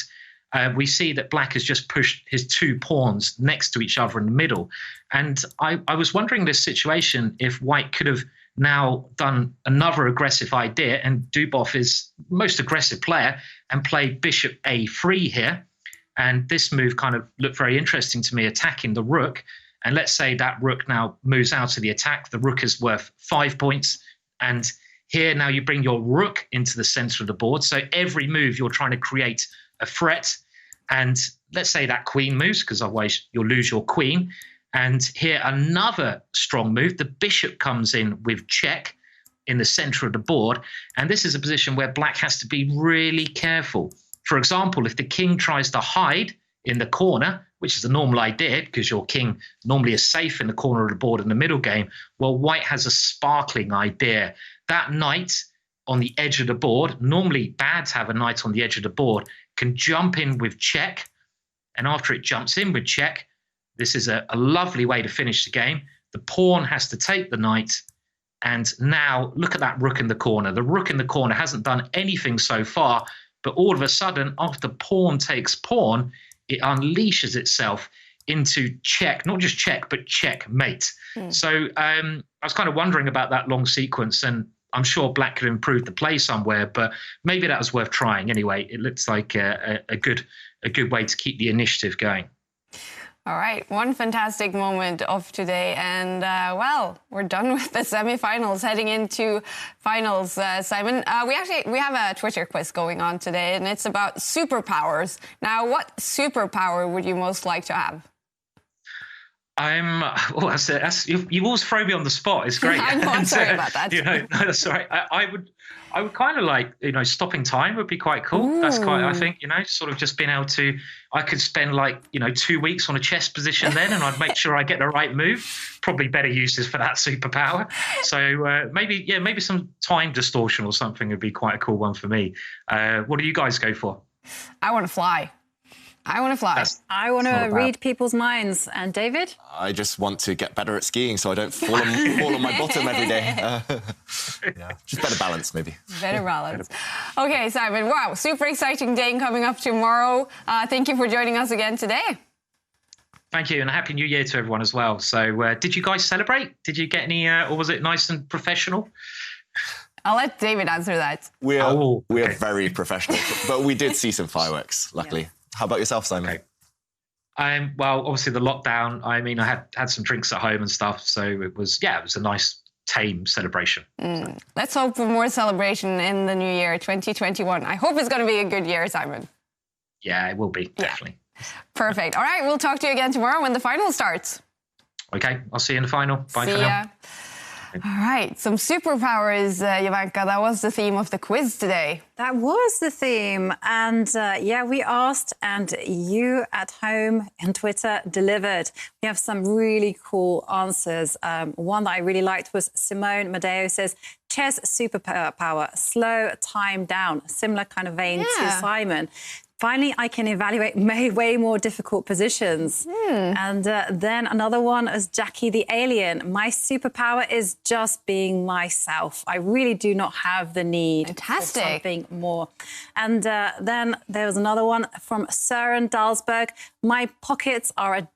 we see that black has just pushed his 2 pawns next to each other in the middle. And I was wondering in this situation if white could have now done another aggressive idea, and Dubov is the most aggressive player, and played bishop A3 here. And this move kind of looked very interesting to me, attacking the rook. And let's say that rook now moves out of the attack. The rook is worth 5 points. And here now you bring your rook into the center of the board. So every move you're trying to create a threat. And let's say that queen moves, because otherwise you'll lose your queen. And here another strong move. The bishop comes in with check in the center of the board. And this is a position where black has to be really careful. For example, if the king tries to hide in the corner, which is a normal idea because your king normally is safe in the corner of the board in the middle game, well, white has a sparkling idea. That knight on the edge of the board, normally bad to have a knight on the edge of the board, can jump in with check. And after it jumps in with check, this is a lovely way to finish the game. The pawn has to take the knight, And now look at that rook in the corner. The rook in the corner hasn't done anything so far, but all of a sudden, after pawn takes pawn, it unleashes itself into check, not just check, but checkmate. So I was kind of wondering about that long sequence, and I'm sure Black could improve the play somewhere, but maybe that was worth trying anyway. It looks like a good way to keep the initiative going. All right, one fantastic moment of today, and well, we're done with the semifinals, heading into finals. Simon, we have a Twitter quiz going on today, and it's about superpowers. Now, what superpower would you most like to have? You always throw me on the spot. It's great. I know, I'm sorry about that. No, that's all right. I would kind of like, stopping time would be quite cool. Ooh. That's quite, I think, sort of just being able to, I could spend 2 weeks on a chess position then, and I'd make sure I get the right move. Probably better uses for that superpower. So maybe some time distortion or something would be quite a cool one for me. What do you guys go for? I want to fly. I want to fly. I want to read people's minds. And David? I just want to get better at skiing so I don't fall on my bottom every day. Just better balance, maybe. Better balance. Okay, Simon, wow, super exciting day coming up tomorrow. Thank you for joining us again today. Thank you, and a Happy New Year to everyone as well. So did you guys celebrate? Did you get any, or was it nice and professional? I'll let David answer that. We are very professional, but we did see some fireworks, luckily. Yeah. How about yourself, Simon? Okay. Well, obviously the lockdown, I mean, I had some drinks at home and stuff. So it was a nice, tame celebration. Let's hope for more celebration in the new year, 2021. I hope it's going to be a good year, Simon. Yeah, it will be, definitely. Perfect. All right, we'll talk to you again tomorrow when the final starts. Okay, I'll see you in the final. Bye for now. All right, some superpowers, Jovanka. That was the theme of the quiz today. That was the theme. And we asked, and you at home on Twitter delivered. We have some really cool answers. One that I really liked was Simone Madeo says, chess superpower, slow time down. Similar kind of vein to Simon. Finally, I can evaluate way more difficult positions. And then another one is Jackie the Alien. My superpower is just being myself. I really do not have the need for something more. And then there was another one from Søren Dalsberg. My pockets are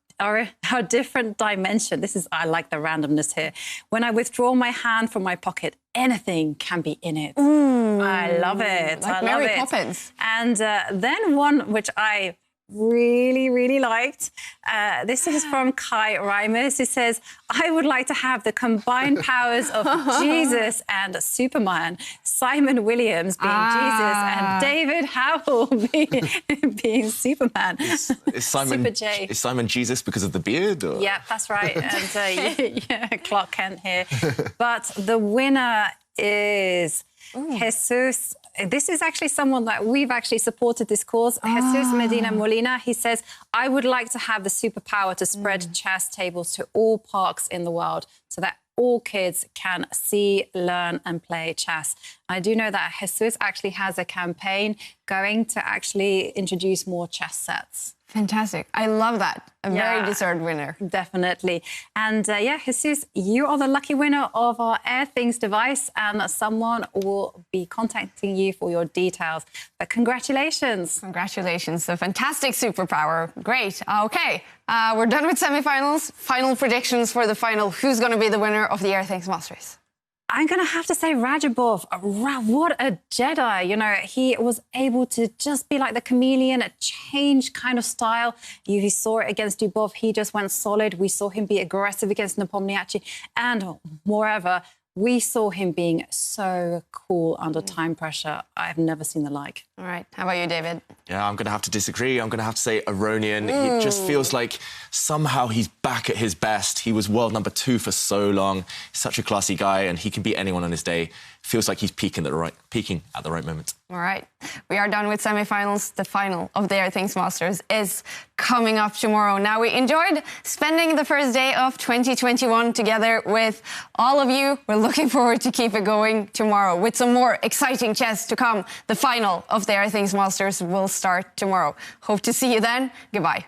a different dimension. I like the randomness here. When I withdraw my hand from my pocket, anything can be in it. I love it. Like Mary Poppins. And then one which I really liked. This is from Kai Reimers, who says, I would like to have the combined powers of Jesus and Superman, Simon Williams being Jesus and David Howell being Superman. Is Simon Jesus because of the beard? Or? Yeah, that's right. And Clark Kent here. But the winner is Jesus. This is actually someone that we've actually supported this cause. Jesus Medina Molina. He says, I would like to have the superpower to spread chess tables to all parks in the world so that all kids can see, learn and play chess. I do know that Jesus actually has a campaign going to actually introduce more chess sets. Fantastic. I love that. A very deserved winner. Definitely. And Jesus, you are the lucky winner of our Airthings device, and someone will be contacting you for your details. But congratulations. Congratulations. A fantastic superpower. Great. Okay. We're done with semifinals. Final predictions for the final. Who's going to be the winner of the Airthings Masters? I'm going to have to say Radjabov. What a Jedi. You know, he was able to just be like the chameleon, a change kind of style. You saw it against Dubov. He just went solid. We saw him be aggressive against Nepomniachtchi. And moreover, we saw him being so cool under time pressure. I've never seen the like. All right. How about you, David? Yeah, I'm going to have to disagree. I'm going to have to say Aronian. He just feels like somehow he's back at his best. He was world number 2 for so long. He's such a classy guy, and he can beat anyone on his day. Feels like he's peaking at the right moment. All right. We are done with semifinals. The final of the Airthings Masters is coming up tomorrow. Now, we enjoyed spending the first day of 2021 together with all of you. We're looking forward to keep it going tomorrow with some more exciting chess to come. The final of the Airthings Masters will start tomorrow. Hope to see you then. Goodbye.